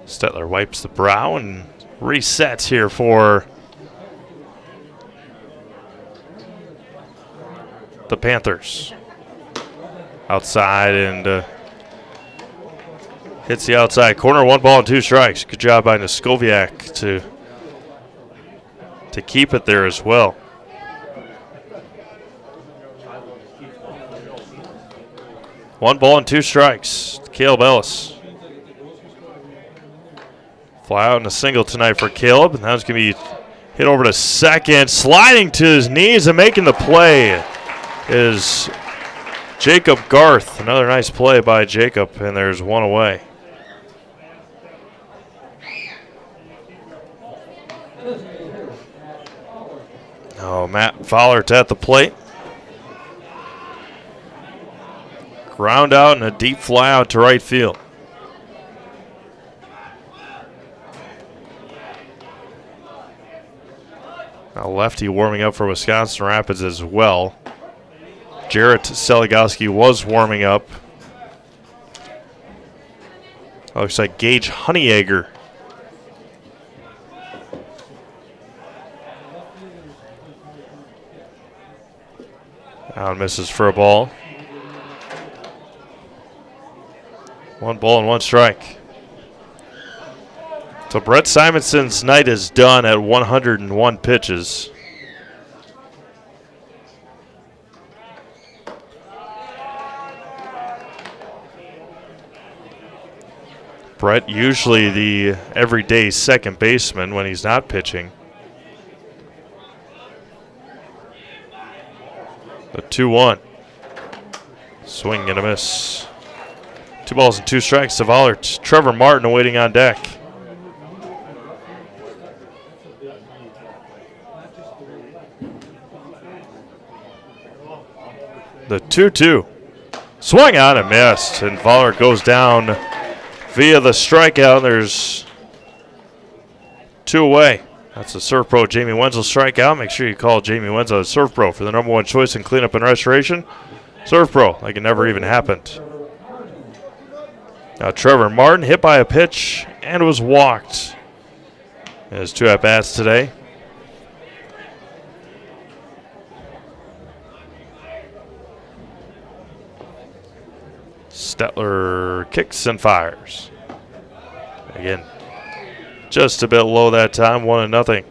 Stetler wipes the brow and resets here for the Panthers. Outside and hits the outside corner. 1 ball and 2 strikes. Good job by Noskoviak to keep it there as well. One ball and 2 strikes. Caleb Ellis. Fly out in a single tonight for Caleb, and that's going to be hit over to second. Sliding to his knees and making the play is Jacob Garth. Another nice play by Jacob, and there's 1 away. Oh, Matt Vollert at the plate. Ground out and a deep fly out to right field. Now lefty warming up for Wisconsin Rapids as well. Jarrett Seligowski was warming up. Looks like Gage Honeyegger. Out misses for a ball. 1 ball and 1 strike. So Brett Simonson's night is done at 101 pitches. Brett usually the everyday second baseman when he's not pitching. The 2-1. Swing and a miss. 2 balls and 2 strikes to Vollert. Trevor Martin awaiting on deck. The 2-2. Swung on and missed, and Vollert goes down via the strikeout. There's 2 away. That's a Surf Pro Jamie Wenzel strikeout. Make sure you call Jamie Wenzel at Surf Pro for the #1 choice in cleanup and restoration. Surf Pro, like it never even happened. Now Trevor Martin hit by a pitch and was walked. He has 2 at-bats today. Stetler kicks and fires. Again, just a bit low that time, 1-0.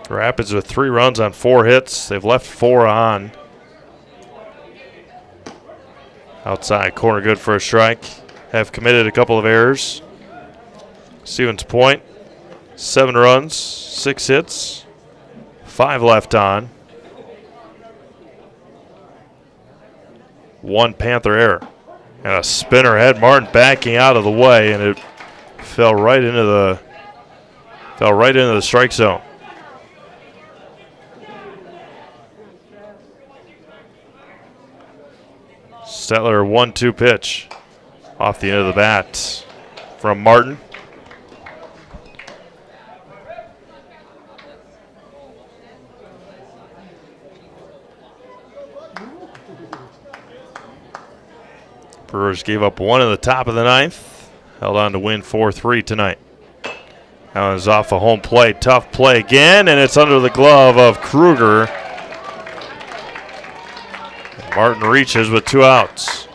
Rapids with 3 runs on 4 hits. They've left 4 on. Outside corner good for a strike. Have committed a couple of errors. Stevens Point, 7 runs, 6 hits, 5 left on. 1 Panther error. And a spinner had Martin backing out of the way, and it fell right into the strike zone. Stetler 1-2 pitch off the end of the bat from Martin. Brewers gave up 1 in the top of the 9th. Held on to win 4-3 tonight. That was off a home plate. Tough play again, and it's under the glove of Kruger. Martin reaches with 2 outs.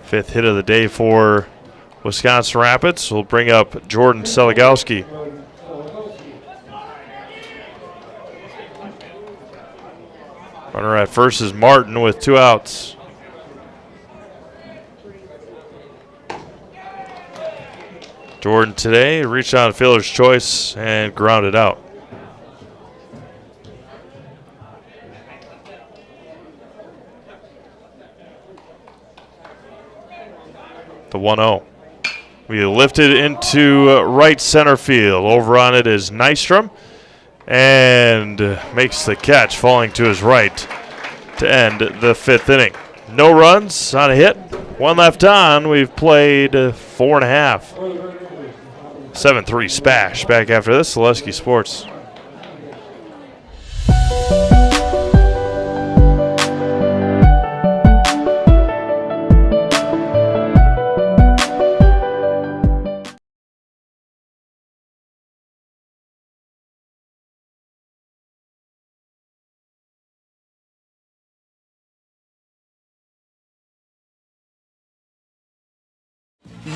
Fifth hit of the day for Wisconsin Rapids. We'll bring up Jordan Seligowski. Runner at first is Martin with 2 outs. Jordan today reached on fielder's choice and grounded out. The 1-0. We lifted into right center field. Over on it is Nystrom, and makes the catch, falling to his right to end the 5th inning. No runs on a hit, 1 left on. We've played 4.5. 7-3 SPASH. Back after this, Zaleski Sports.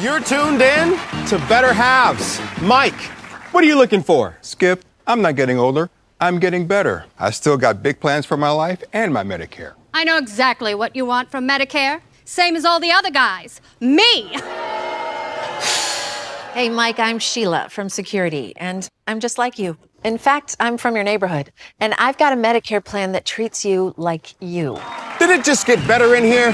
You're tuned in to Better Halves. Mike, what are you looking for? Skip, I'm not getting older. I'm getting better. I still got big plans for my life and my Medicare. I know exactly what you want from Medicare. Same as all the other guys. Me! Hey, Mike, I'm Sheila from Security, and I'm just like you. In fact, I'm from your neighborhood, and I've got a Medicare plan that treats you like you. Did it just get better in here?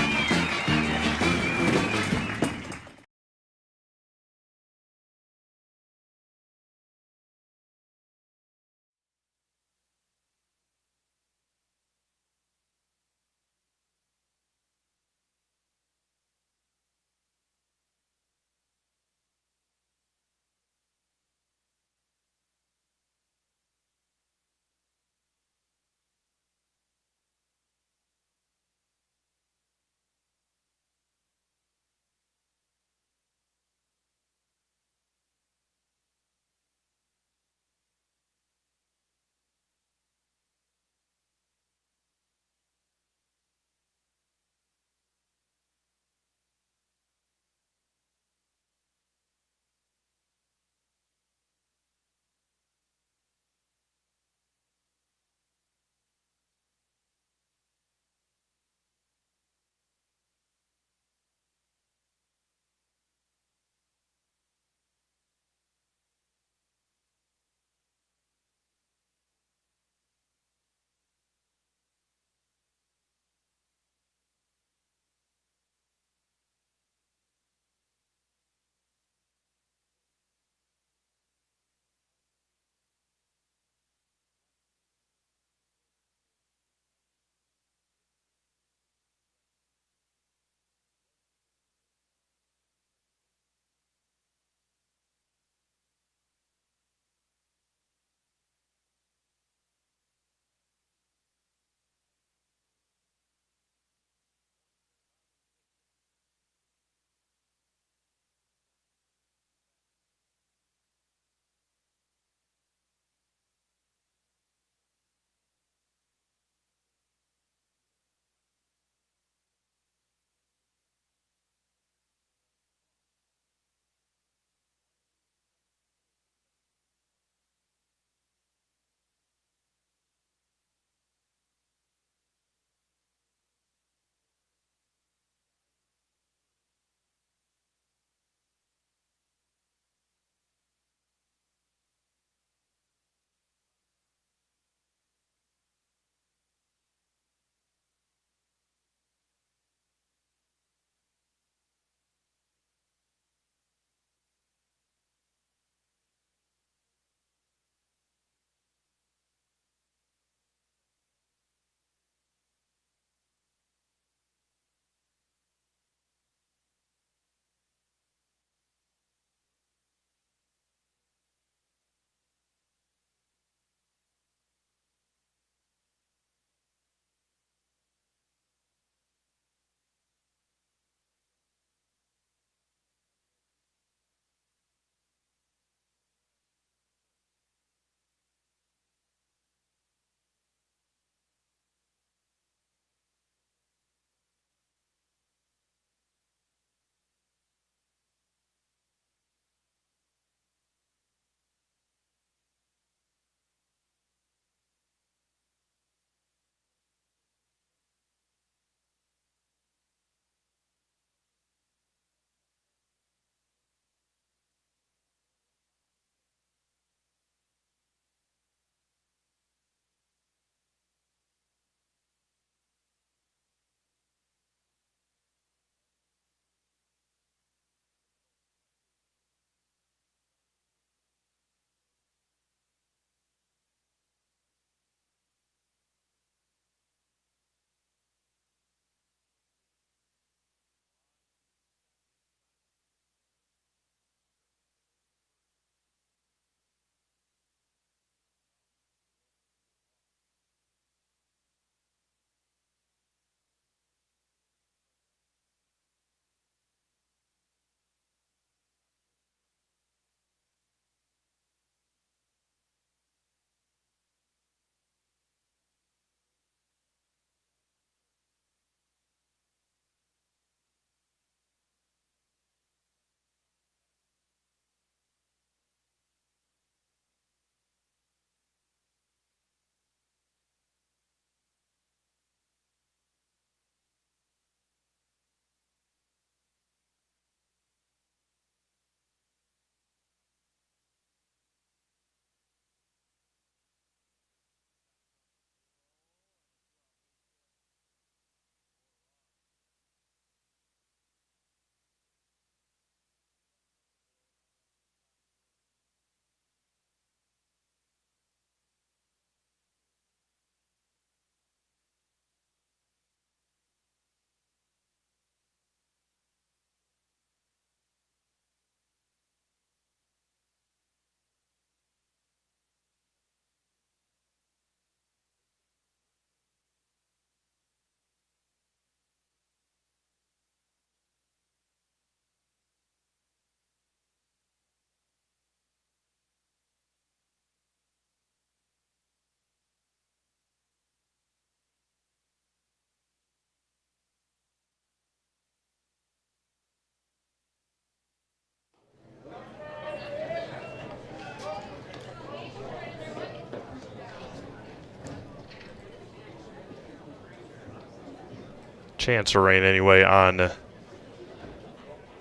Chance of rain anyway on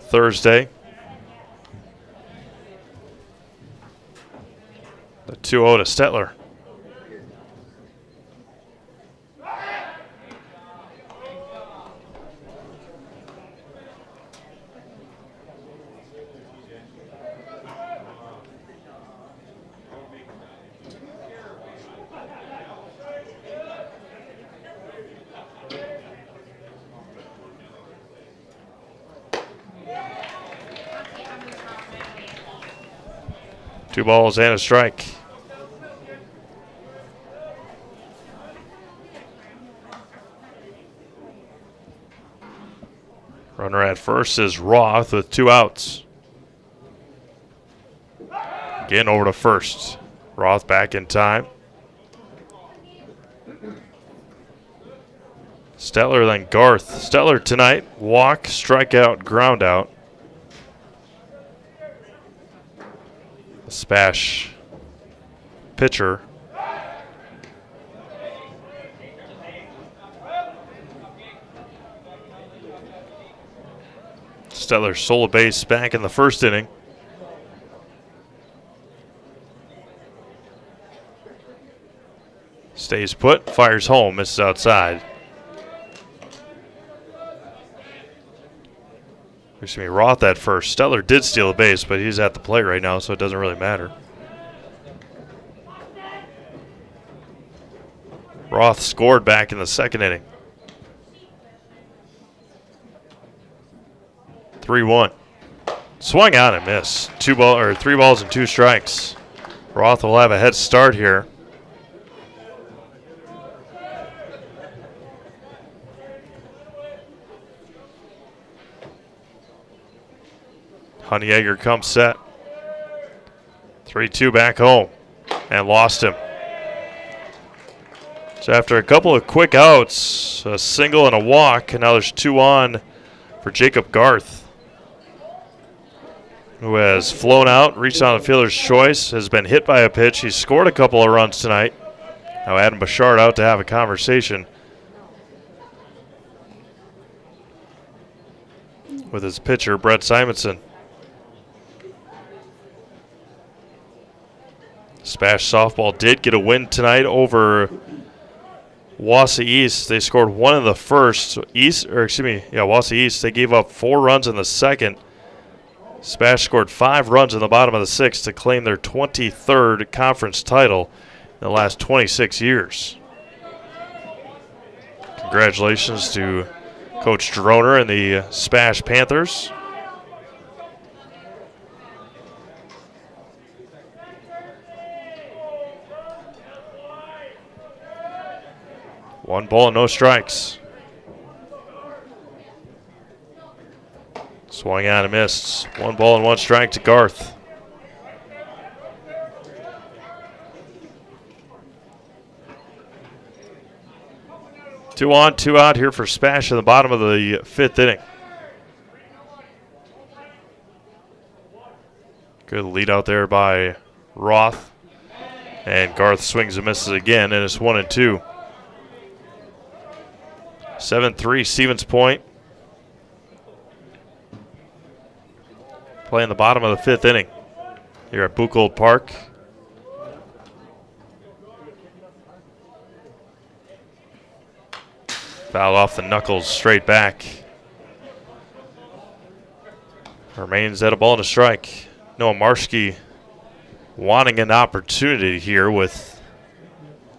Thursday. The 2-0 to Stetler. Two balls and a strike. Runner at first is Roth with 2 outs. Again over to first. Roth back in time. Stetler then Garth. Stetler tonight, walk, strikeout, ground out. SPASH pitcher. Stetler stole a base back in the first inning. Stays put, fires home, misses outside. Excuse me, Roth at first. Stetler did steal a base, but he's at the plate right now, so it doesn't really matter. Roth scored back in the second inning. 3-1. Swung out and missed. 3 balls and 2 strikes. Roth will have a head start here. Honeyegger comes set. 3-2 back home and lost him. So after a couple of quick outs, a single and a walk, and now there's 2 on for Jacob Garth, who has flown out, reached on the fielder's choice, has been hit by a pitch. He's scored a couple of runs tonight. Now Adam Bouchard out to have a conversation with his pitcher, Brett Simonson. SPASH softball did get a win tonight over WIAA East. They scored 1 in the first. WIAA East. They gave up 4 runs in the second. SPASH scored 5 runs in the bottom of the 6th to claim their 23rd conference title in the last 26 years. Congratulations to Coach Droner and the SPASH Panthers. One ball and no strikes. Swung out and missed. 1 ball and 1 strike to Garth. Two on, 2 out here for SPASH in the bottom of the 5th inning. Good lead out there by Roth. And Garth swings and misses again, and it's 1-2. 7-3 Stevens Point. Playing the bottom of the 5th inning here at Buchholz Park. Foul off the knuckles, straight back. Remains at a ball and a strike. Noah Marski wanting an opportunity here with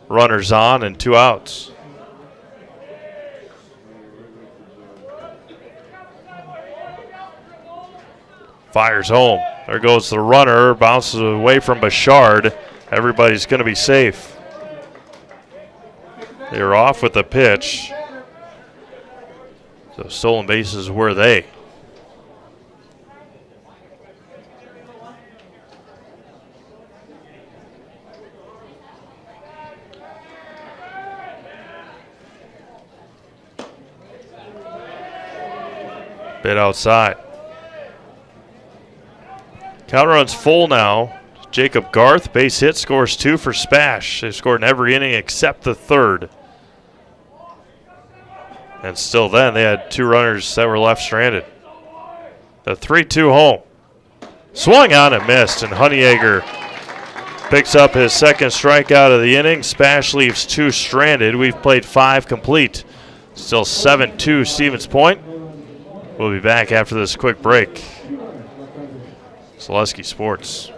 runners on and 2 outs. Fires home. There goes the runner. Bounces away from Bouchard. Everybody's going to be safe. They were off with the pitch. So stolen bases were they. Bit outside. Count runs full now. Jacob Garth, base hit, scores 2 for SPASH. They've scored in every inning except the 3rd. And still then, they had 2 runners that were left stranded. The 3-2 home. Swung on and missed, and Honeyegger picks up his second strikeout of the inning. Spash leaves 2 stranded. We've played 5 complete. Still 7-2 Stevens Point. We'll be back after this quick break. Zaleski Sports.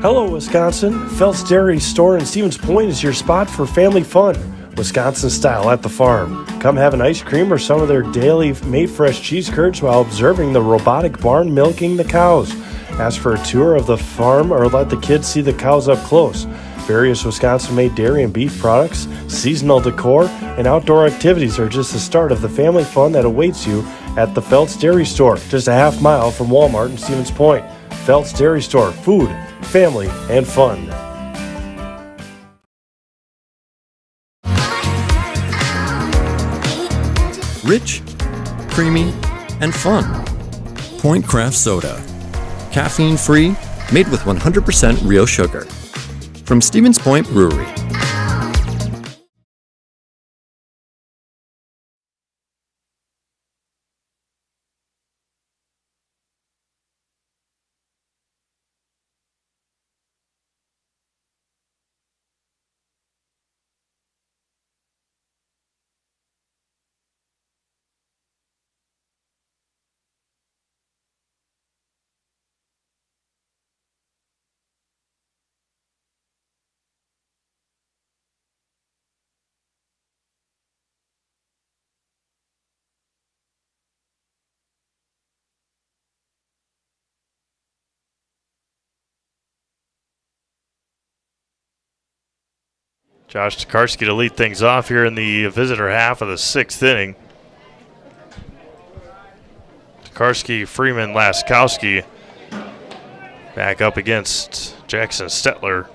Hello, Wisconsin. Phelps Dairy Store in Stevens Point is your spot for family fun. Wisconsin style at the farm. Come have an ice cream or some of their daily made fresh cheese curds while observing the robotic barn milking the cows. Ask for a tour of the farm or let the kids see the cows up close. Various Wisconsin-made dairy and beef products, seasonal decor, and outdoor activities are just the start of the family fun that awaits you at the Phelps Dairy Store, just a half mile from Walmart in Stevens Point. Phelps Dairy Store, food, family, and fun. Rich, creamy, and fun. Point Craft Soda. Caffeine-free, made with 100% real sugar. From Stevens Point Brewery. Josh Tokarski to lead things off here in the visitor half of the 6th inning. Tokarski, Freeman, Laskowski back up against Jackson Stetler.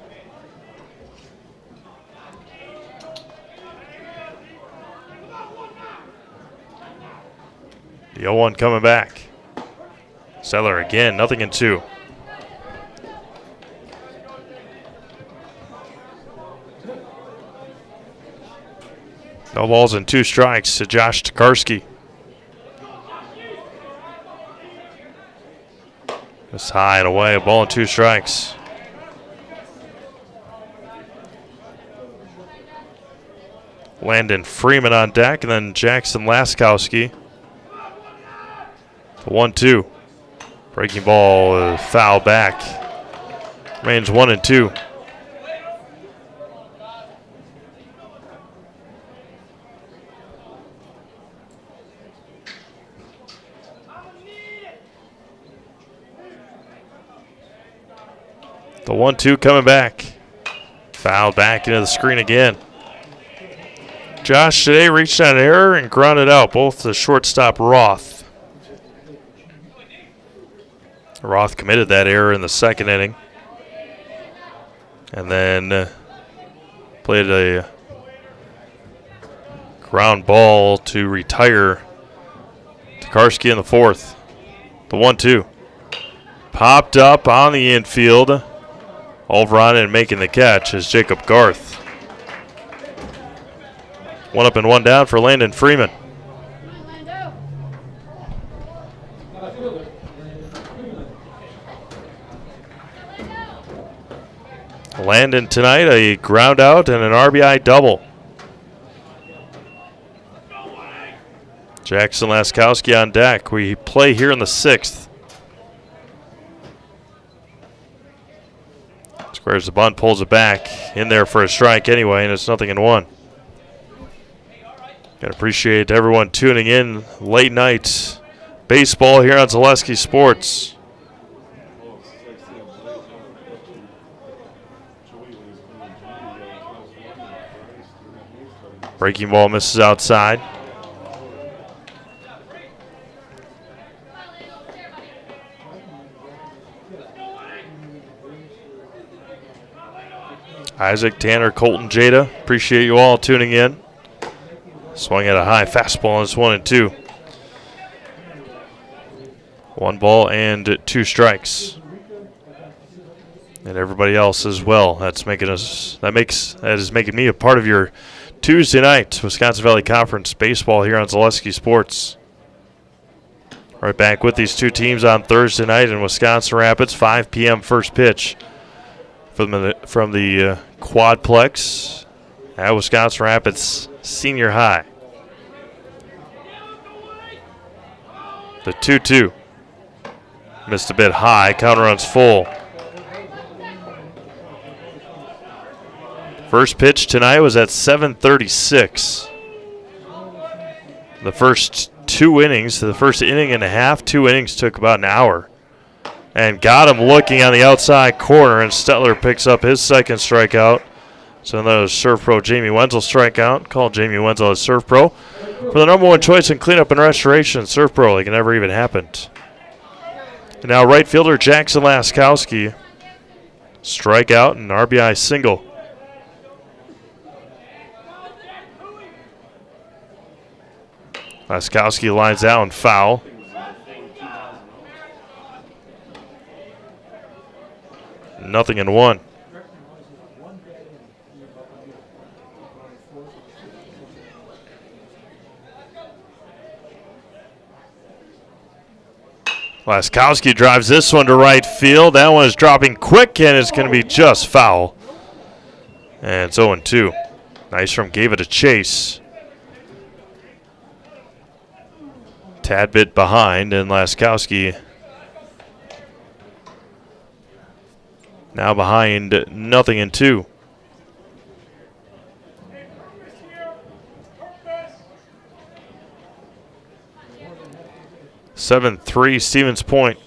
The 0-1 coming back. Stetler again, 0-2. No balls and 2 strikes to Josh Tokarski. Just high and away, a ball and 2 strikes. Landon Freeman on deck, and then Jackson Laskowski. The 1-2. Breaking ball, foul back. Remains 1-2. The 1-2 coming back. Foul back into the screen again. Josh today reached on an error and grounded out both the shortstop Roth. Roth committed that error in the 2nd inning. And then played a ground ball to retire Tokarski in the 4th. The 1-2. Popped up on the infield. Over on and making the catch is Jacob Garth. 1 up and 1 down for Landon Freeman. Landon tonight, a ground out and an RBI double. Jackson Laskowski on deck. We play here in the 6th. Squares the bunt, pulls it back. In there for a strike anyway, and it's 0-1. Gotta appreciate everyone tuning in. Late night baseball here on Zaleski Sports. Breaking ball misses outside. Isaac, Tanner, Colton, Jada, appreciate you all tuning in. Swung at a high fastball, and it's 1-2. 1 ball and 2 strikes. And everybody else as well. That is making me a part of your Tuesday night, Wisconsin Valley Conference baseball here on Zaleski Sports. Right back with these two teams on Thursday night in Wisconsin Rapids, 5 p.m. first pitch from the Quadplex at Wisconsin Rapids Senior High. The 2-2. Missed a bit high. Counter runs full. First pitch tonight was at 7:36. The first 2 innings, the first inning and a half, 2 innings took about an hour. And got him looking on the outside corner, and Stetler picks up his second strikeout. So another Surf Pro Jamie Wenzel strikeout. Call Jamie Wenzel as Surf Pro for the number 1 choice in cleanup and restoration. Surf Pro like it never even happened. And now right fielder Jackson Laskowski. Strikeout and RBI single. Laskowski lines out and foul. Nothing in 1. Laskowski drives this one to right field. That one is dropping quick, and it's going to be just foul. And it's 0-2. Nystrom gave it a chase. Tad bit behind, and Laskowski now behind 0-2. (7-3) Stevens Point.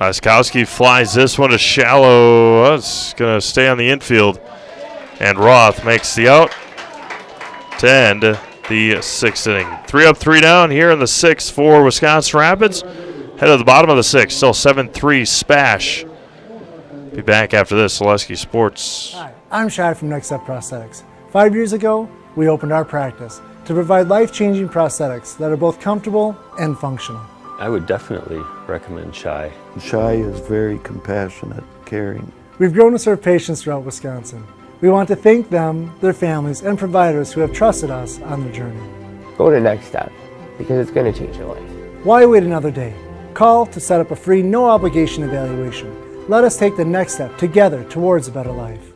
Laskowski flies this one to shallow. It's going to stay on the infield. And Roth makes the out to end the 6th inning. 3 up, 3 down here in the 6th for Wisconsin Rapids. Head of the bottom of the 6th, still 7-3 SPASH. Be back after this, Zaleski Sports. Hi, I'm Shai from Next Step Prosthetics. 5 years ago, we opened our practice to provide life-changing prosthetics that are both comfortable and functional. I would definitely recommend Shai. Shai is very compassionate, caring. We've grown to serve patients throughout Wisconsin. We want to thank them, their families, and providers who have trusted us on their journey. Go to Next Step, because it's going to change your life. Why wait another day? Call to set up a free, no-obligation evaluation. Let us take the next step together towards a better life.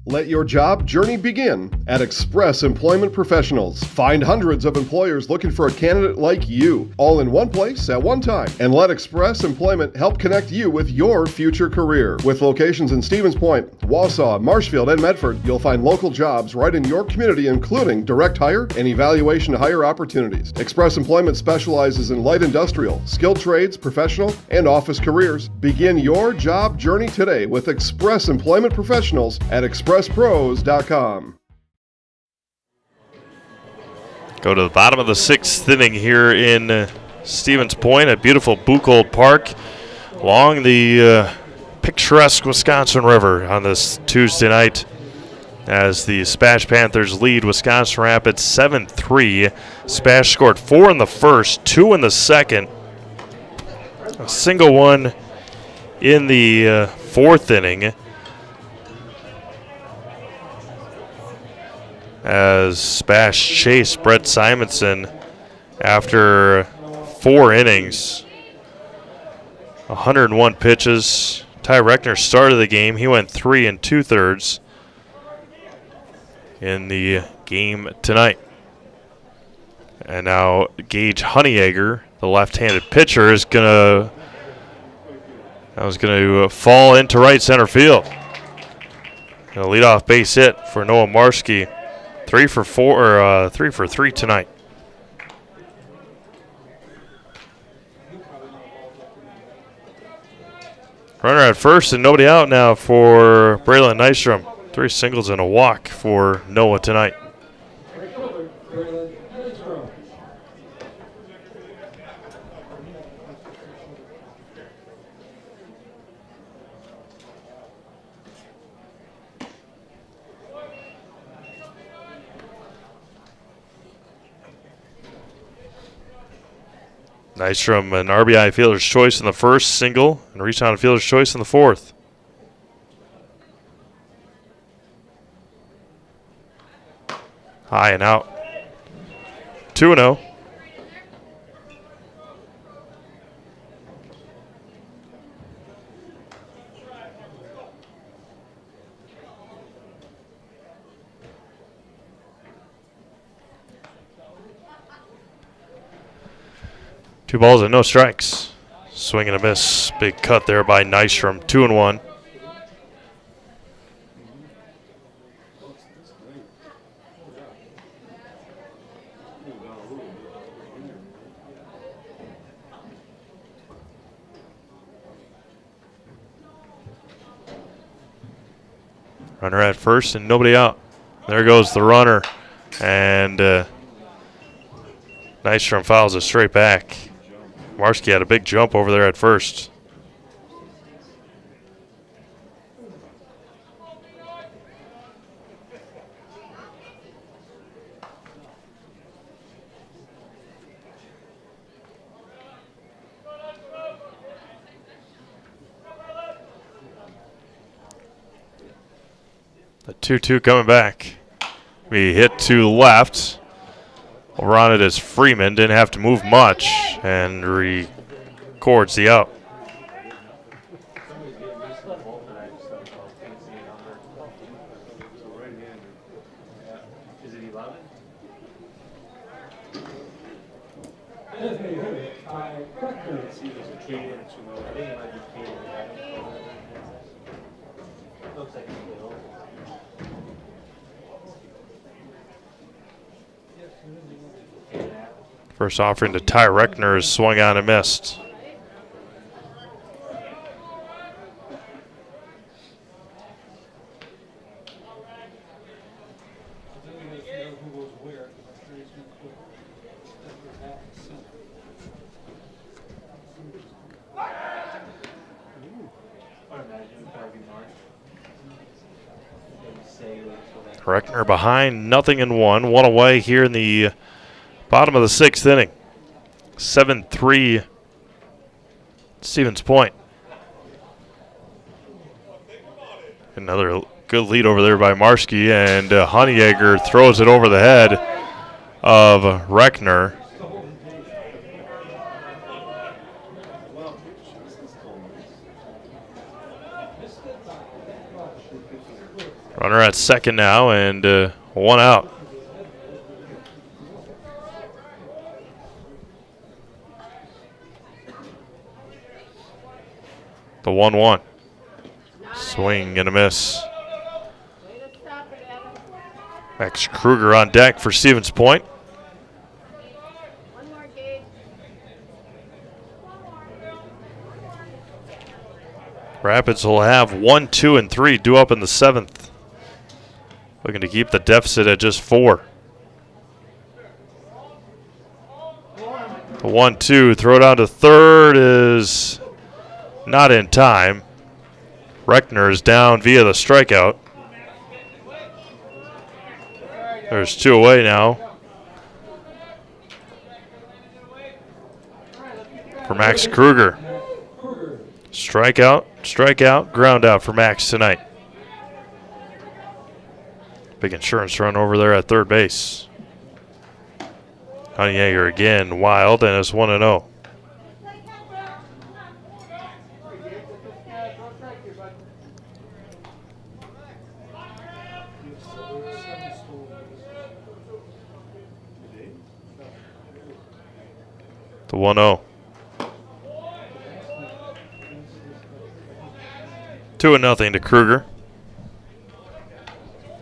Let your job journey begin at Express Employment Professionals. Find hundreds of employers looking for a candidate like you, all in one place at one time. And let Express Employment help connect you with your future career. With locations in Stevens Point, Wausau, Marshfield, and Medford, you'll find local jobs right in your community, including direct hire and evaluation to hire opportunities. Express Employment specializes in light industrial, skilled trades, professional, and office careers. Begin your job journey today with Express Employment Professionals at expresspros.com. Go to the bottom of the 6th inning here in Stevens Point at beautiful Buchholz Park along the picturesque Wisconsin River on this Tuesday night as the SPASH Panthers lead Wisconsin Rapids 7-3. SPASH scored 4 in the first, 2 in the second, a single one in the 4th inning. As SPASH chased Brett Simonson after 4 innings. 101 pitches. Ty Reckner started the game. He went 3 2/3 in the game tonight. And now Gage Honeyegger, the left-handed pitcher, is going to fall into right center field. A leadoff base hit for Noah Marski. 3 for 3 tonight. Runner at first and nobody out now for Braylon Nystrom. 3 singles and a walk for Noah tonight. Nystrom, an RBI fielder's choice in the first, single, and reached on a fielder's choice in the 4th. High and out. 2-0. Two balls and no strikes. Swing and a miss. Big cut there by Nystrom. 2-1. Runner at first and nobody out. There goes the runner. And Nystrom fouls it straight back. Marski had a big jump over there at first. The 2-2 coming back. We hit to left. Over on it is Freeman. Didn't have to move much and records the out. First offering to Ty Reckner is swung on and missed. Reckner behind, 0-1. One away here in the bottom of the 6th inning. 7-3 Stevens Point. Another good lead over there by Marski, and Honeyegger throws it over the head of Reckner. Runner at second now, and one out. The 1-1. Swing and a miss. Max Kruger on deck for Stevens Point. Rapids will have 1, 2, and 3 due up in the 7th. Looking to keep the deficit at just 4. The 1-2 throw down to third is not in time. Reckner is down via the strikeout. There's 2 away now for Max Kruger. Strikeout, strikeout, ground out for Max tonight. Big insurance run over there at third base. Honeyegger again wild, and it's 1-0. The 1-0. 2-0 to Kruger.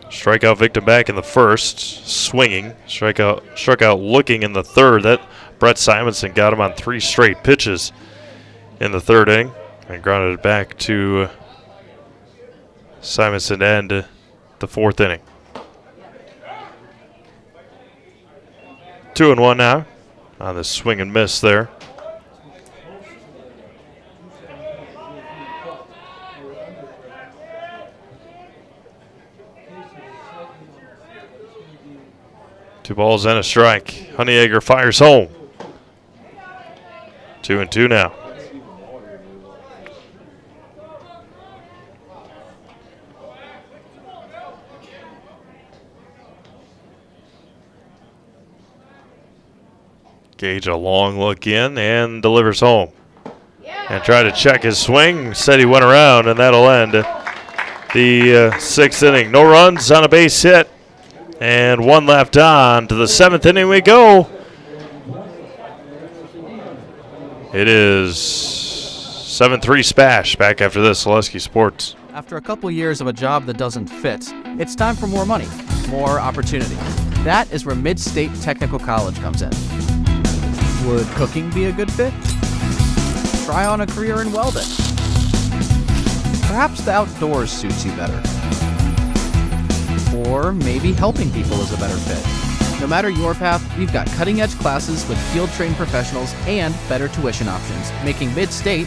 Strikeout victim back in the first, swinging. Struck out looking in the third. That Brett Simonson got him on 3 straight pitches in the third inning and grounded it back to Simonson to end the 4th inning. 2-1 now on the swing and miss there. Two balls and a strike. Honeyegger fires home. 2-2 now. Gage a long look in and delivers home. And tried to check his swing. Said he went around, and that'll end the sixth inning. No runs on a base hit. And one left on. To the seventh inning we go. It is 7-3 SPASH. Back after this, Zaleski Sports. After a couple years of a job that doesn't fit, it's time for more money, more opportunity. That is where Mid-State Technical College comes in. Would cooking be a good fit? Try on a career in welding. Perhaps the outdoors suits you better. Or maybe helping people is a better fit. No matter your path, we've got cutting-edge classes with field-trained professionals and better tuition options, making Mid-State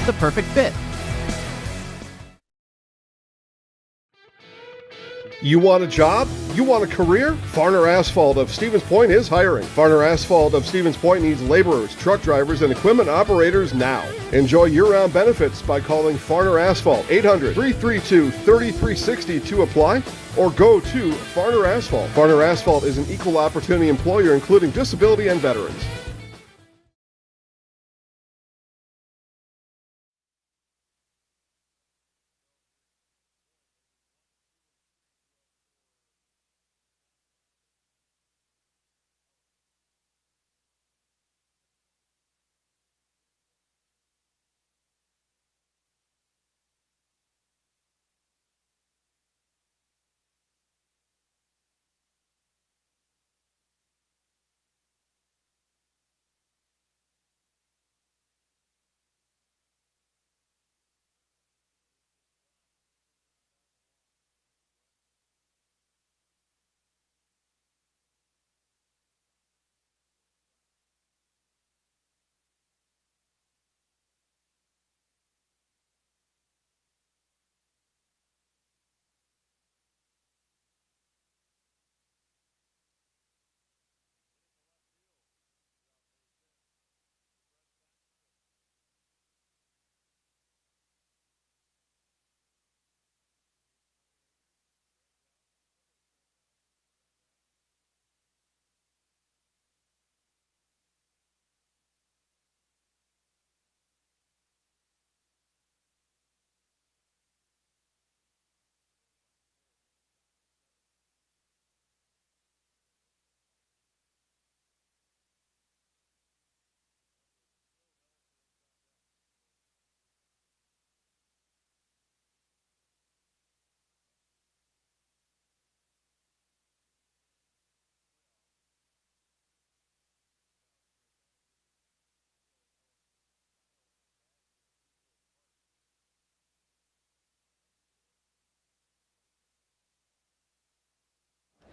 the perfect fit. You want a job? You want a career? Farner Asphalt of Stevens Point is hiring. Farner Asphalt of Stevens Point needs laborers, truck drivers, and equipment operators now. Enjoy year-round benefits by calling Farner Asphalt 800-332-3360 to apply, or go to Farner Asphalt. Farner Asphalt is an equal opportunity employer including disability and veterans.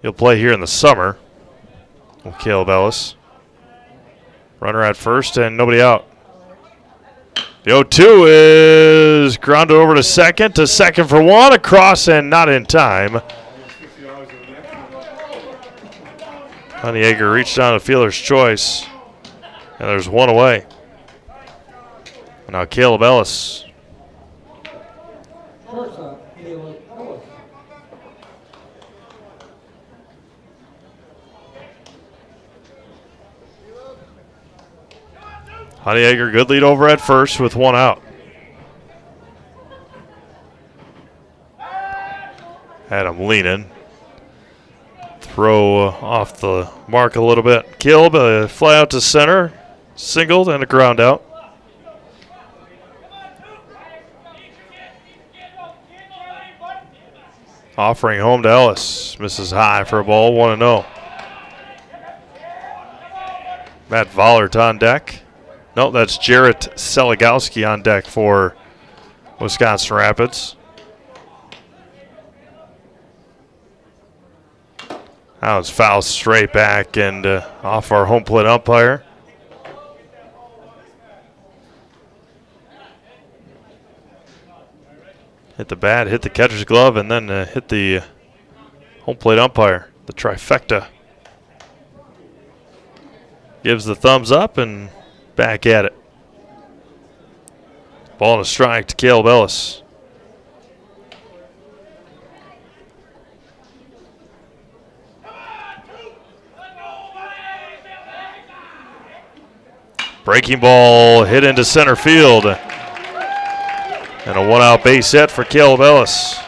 He'll play here in the summer. Caleb Ellis. Runner at first and nobody out. The 0-2 is grounded over to second for one. Across and not in time. Honeyegger reached down to fielder's choice. And there's one away. Now Caleb Ellis. Honeyegger, good lead over at first with one out. Had him leaning. Throw off the mark a little bit. Kilb, a fly out to center. Singled and a ground out. Offering home to Ellis. Misses high for a ball, 1-0. Matt Vollert on deck. No, that's Jarrett Seligowski on deck for Wisconsin Rapids. That was foul straight back and off our home plate umpire. Hit the bat, hit the catcher's glove, and then hit the home plate umpire, the trifecta. Gives the thumbs up and back at it. Ball and a strike to Caleb Ellis. Breaking ball hit into center field. And a one-out base hit for Caleb Ellis.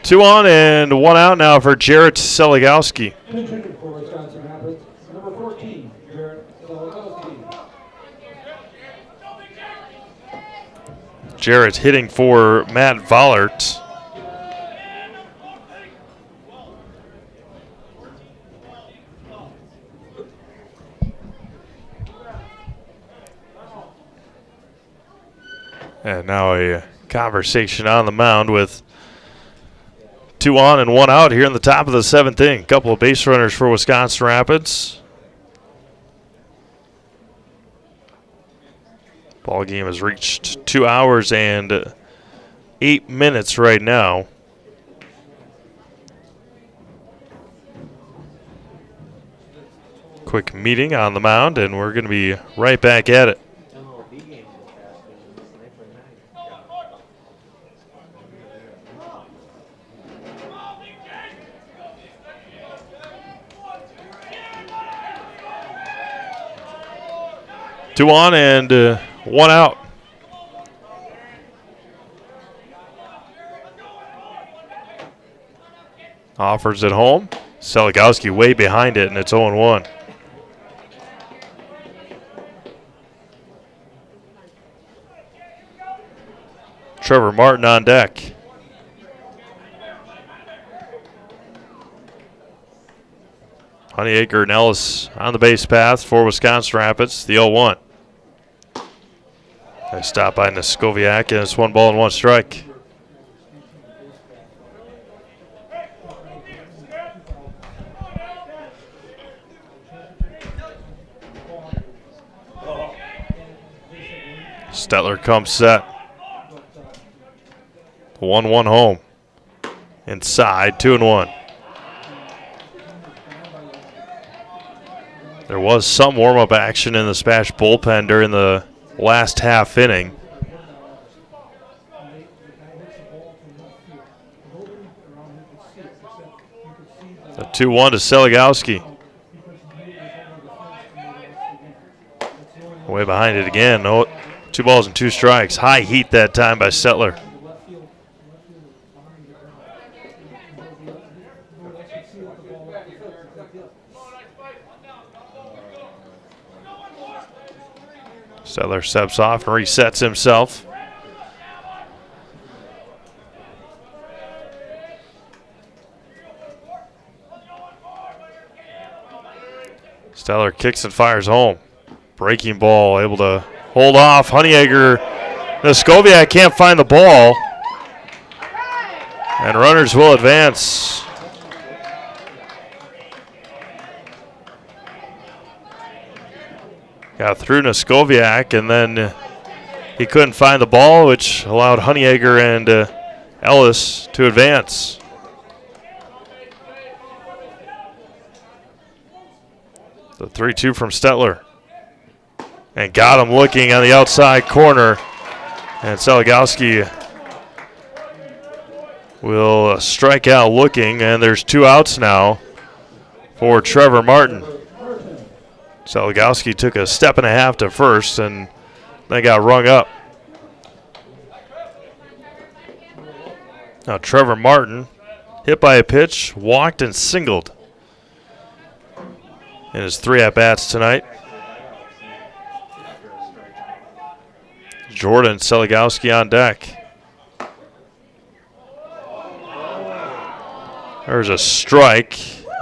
Two on and one out now for Jarrett Seligowski. Jarrett hitting for Matt Vollert. And now a conversation on the mound with 2 on and 1 out here in the top of the 7th inning. Couple of base runners for Wisconsin Rapids. Ball game has reached 2 hours and 8 minutes right now. Quick meeting on the mound, and we're going to be right back at it. Two on and 1 out. Offers at home. Seligowski way behind it, and it's 0-1. Trevor Martin on deck. Honeyacre and Ellis on the base path for Wisconsin Rapids, the 0-1. Nice stop by Neskoviak, and it's 1 ball and 1 strike. Stetler comes set. 1-1 home. Inside, 2-1. There was some warm-up action in the SPASH bullpen during the last half inning. The 2-1 to Seligowski. Way behind it again. No, 2 balls and 2 strikes. High heat that time by Stetler. Stetler steps off and resets himself. Stetler kicks and fires home. Breaking ball, able to hold off. Honeyacre, Neskoviak can't find the ball. And runners will advance. Got through Neskoviak, and then he couldn't find the ball, which allowed Honeyacre and Ellis to advance. The 3-2 from Stetler. And got him looking on the outside corner. And Seligowski will strike out looking, and there's 2 outs now for Trevor Martin. Seligowski took a step and a half to first and then got rung up. Now Trevor Martin hit by a pitch, walked and singled in his 3 at-bats tonight. Jordan Seligowski on deck. There's a strike.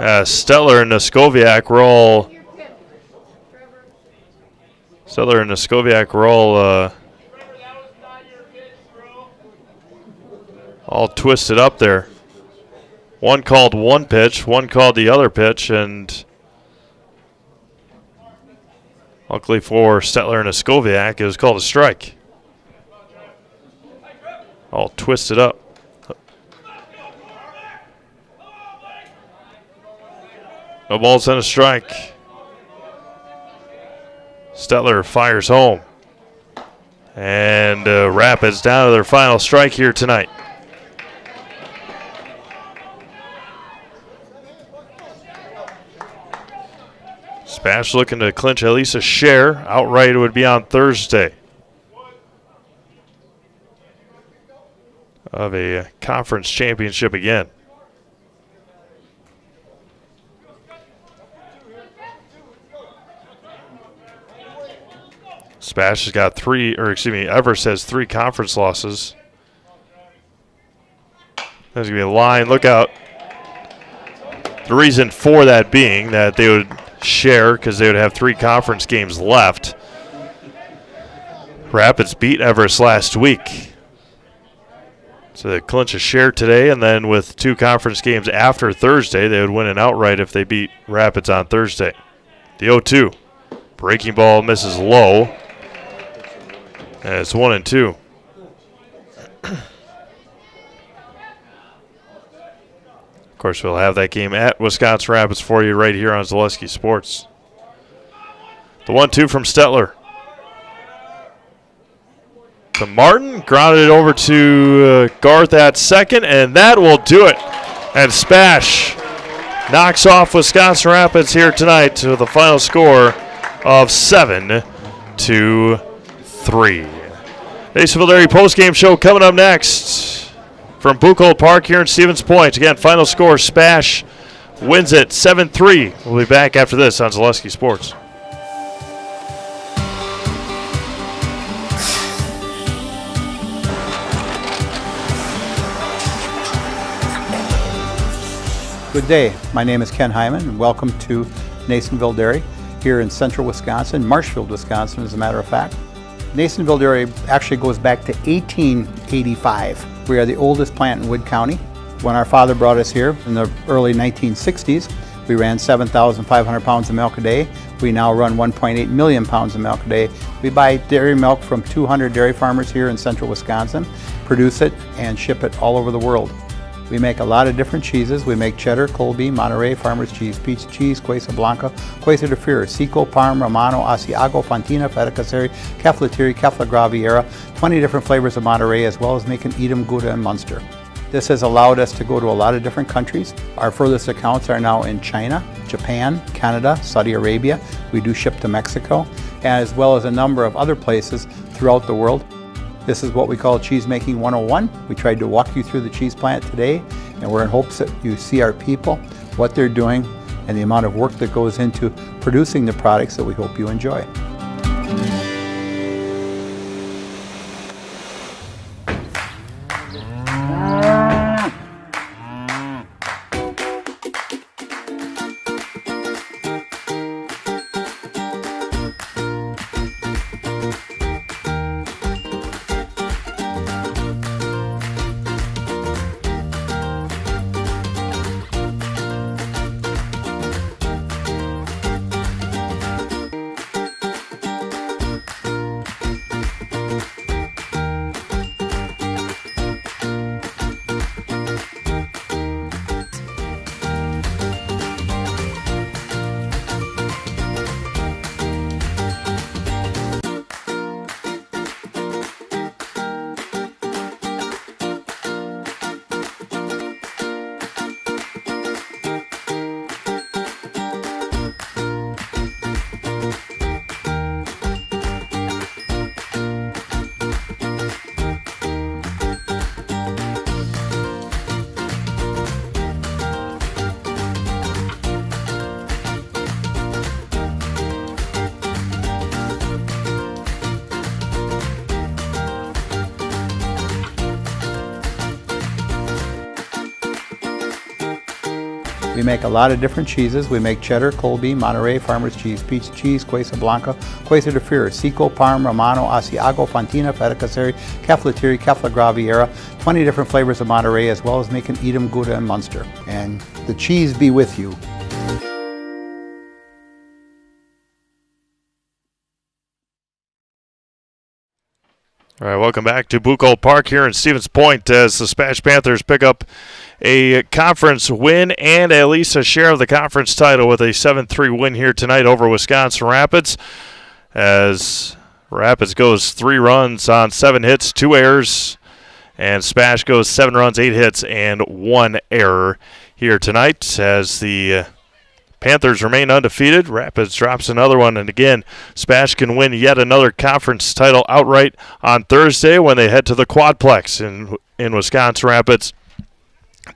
Stetler and Neskoviak were all twisted up there. One called one pitch, one called the other pitch, and luckily for Stetler and Neskoviak, it was called a strike. All twisted up. No balls and a strike. Stetler fires home. And Rapids down to their final strike here tonight. SPASH looking to clinch at least a share. Outright it would be on Thursday of a conference championship again. SPASH has got Everest has 3 conference losses. There's going to be a line. Look out. The reason for that being that they would share because they would have 3 conference games left. Rapids beat Everest last week. So they clinch a share today, and then with 2 conference games after Thursday, they would win an outright if they beat Rapids on Thursday. The 0-2. Breaking ball misses low. And it's 1-2. Of course, we'll have that game at Wisconsin Rapids for you right here on Zaleski Sports. The 1-2 from Stetler. To Martin, grounded it over to Garth at second, and that will do it. And SPASH knocks off Wisconsin Rapids here tonight with a final score of 7-3. Nationville Dairy postgame show coming up next from Buchholz Park here in Stevens Point. Again, final score, SPASH wins it 7-3. We'll be back after this on Zaleski Sports. Good day. My name is Ken Hyman, and welcome to Nasonville Dairy here in central Wisconsin, Marshfield, Wisconsin, as a matter of fact. Nasonville Dairy actually goes back to 1885. We are the oldest plant in Wood County. When our father brought us here in the early 1960s, we ran 7,500 pounds of milk a day. We now run 1.8 million pounds of milk a day. We buy dairy milk from 200 dairy farmers here in central Wisconsin, produce it, and ship it all over the world. We make a lot of different cheeses. We make cheddar, Colby, Monterey, Farmer's Cheese, Peach Cheese, Quesa Blanca, Quesa de Freer, Seco, Parm, Romano, Asiago, Fontina, Feta Caseri, Caflatiri, Cafla Graviera, 20 different flavors of Monterey, as well as making Edam, Gouda, and Munster. This has allowed us to go to a lot of different countries. Our furthest accounts are now in China, Japan, Canada, Saudi Arabia. We do ship to Mexico, as well as a number of other places throughout the world. This is what we call Cheese Making 101. We tried to walk you through the cheese plant today, and we're in hopes that you see our people, what they're doing, and the amount of work that goes into producing the products that we hope you enjoy. We make a lot of different cheeses. We make cheddar, Colby, Monterey, Farmer's Cheese, Peach Cheese, Quesa Blanca, Quesa de Freer, Seco, Parm, Romano, Asiago, Fontina, Feta Caseri, Caflatiri, Cafla Graviera, 20 different flavors of Monterey, as well as making Edam, Gouda, and Munster. And the cheese be with you. All right, welcome back to Buchholz Park here in Stevens Point as the SPASH Panthers pick up a conference win and at least a share of the conference title with a 7-3 win here tonight over Wisconsin Rapids, as Rapids goes 3 runs on 7 hits, 2 errors, and SPASH goes 7 runs, 8 hits, and 1 error here tonight as the Panthers remain undefeated. Rapids drops another one, and again, SPASH can win yet another conference title outright on Thursday when they head to the Quadplex in Wisconsin Rapids.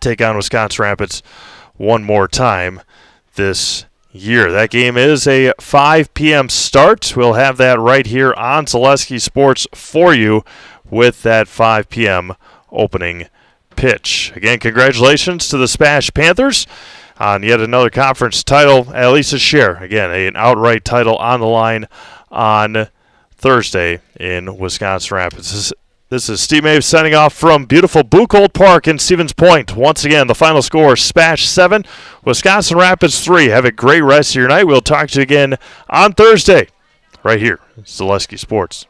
Take on Wisconsin Rapids one more time this year. That game is a 5 p.m. start. We'll have that right here on Zaleski Sports for you with that 5 p.m. opening pitch. Again, congratulations to the SPASH Panthers on yet another conference title, at least a share. Again, an outright title on the line on Thursday in Wisconsin Rapids. This is Steve Maves signing off from beautiful Buchholz Park in Stevens Point. Once again, the final score, SPASH 7, Wisconsin Rapids 3. Have a great rest of your night. We'll talk to you again on Thursday right here, Zaleski Sports.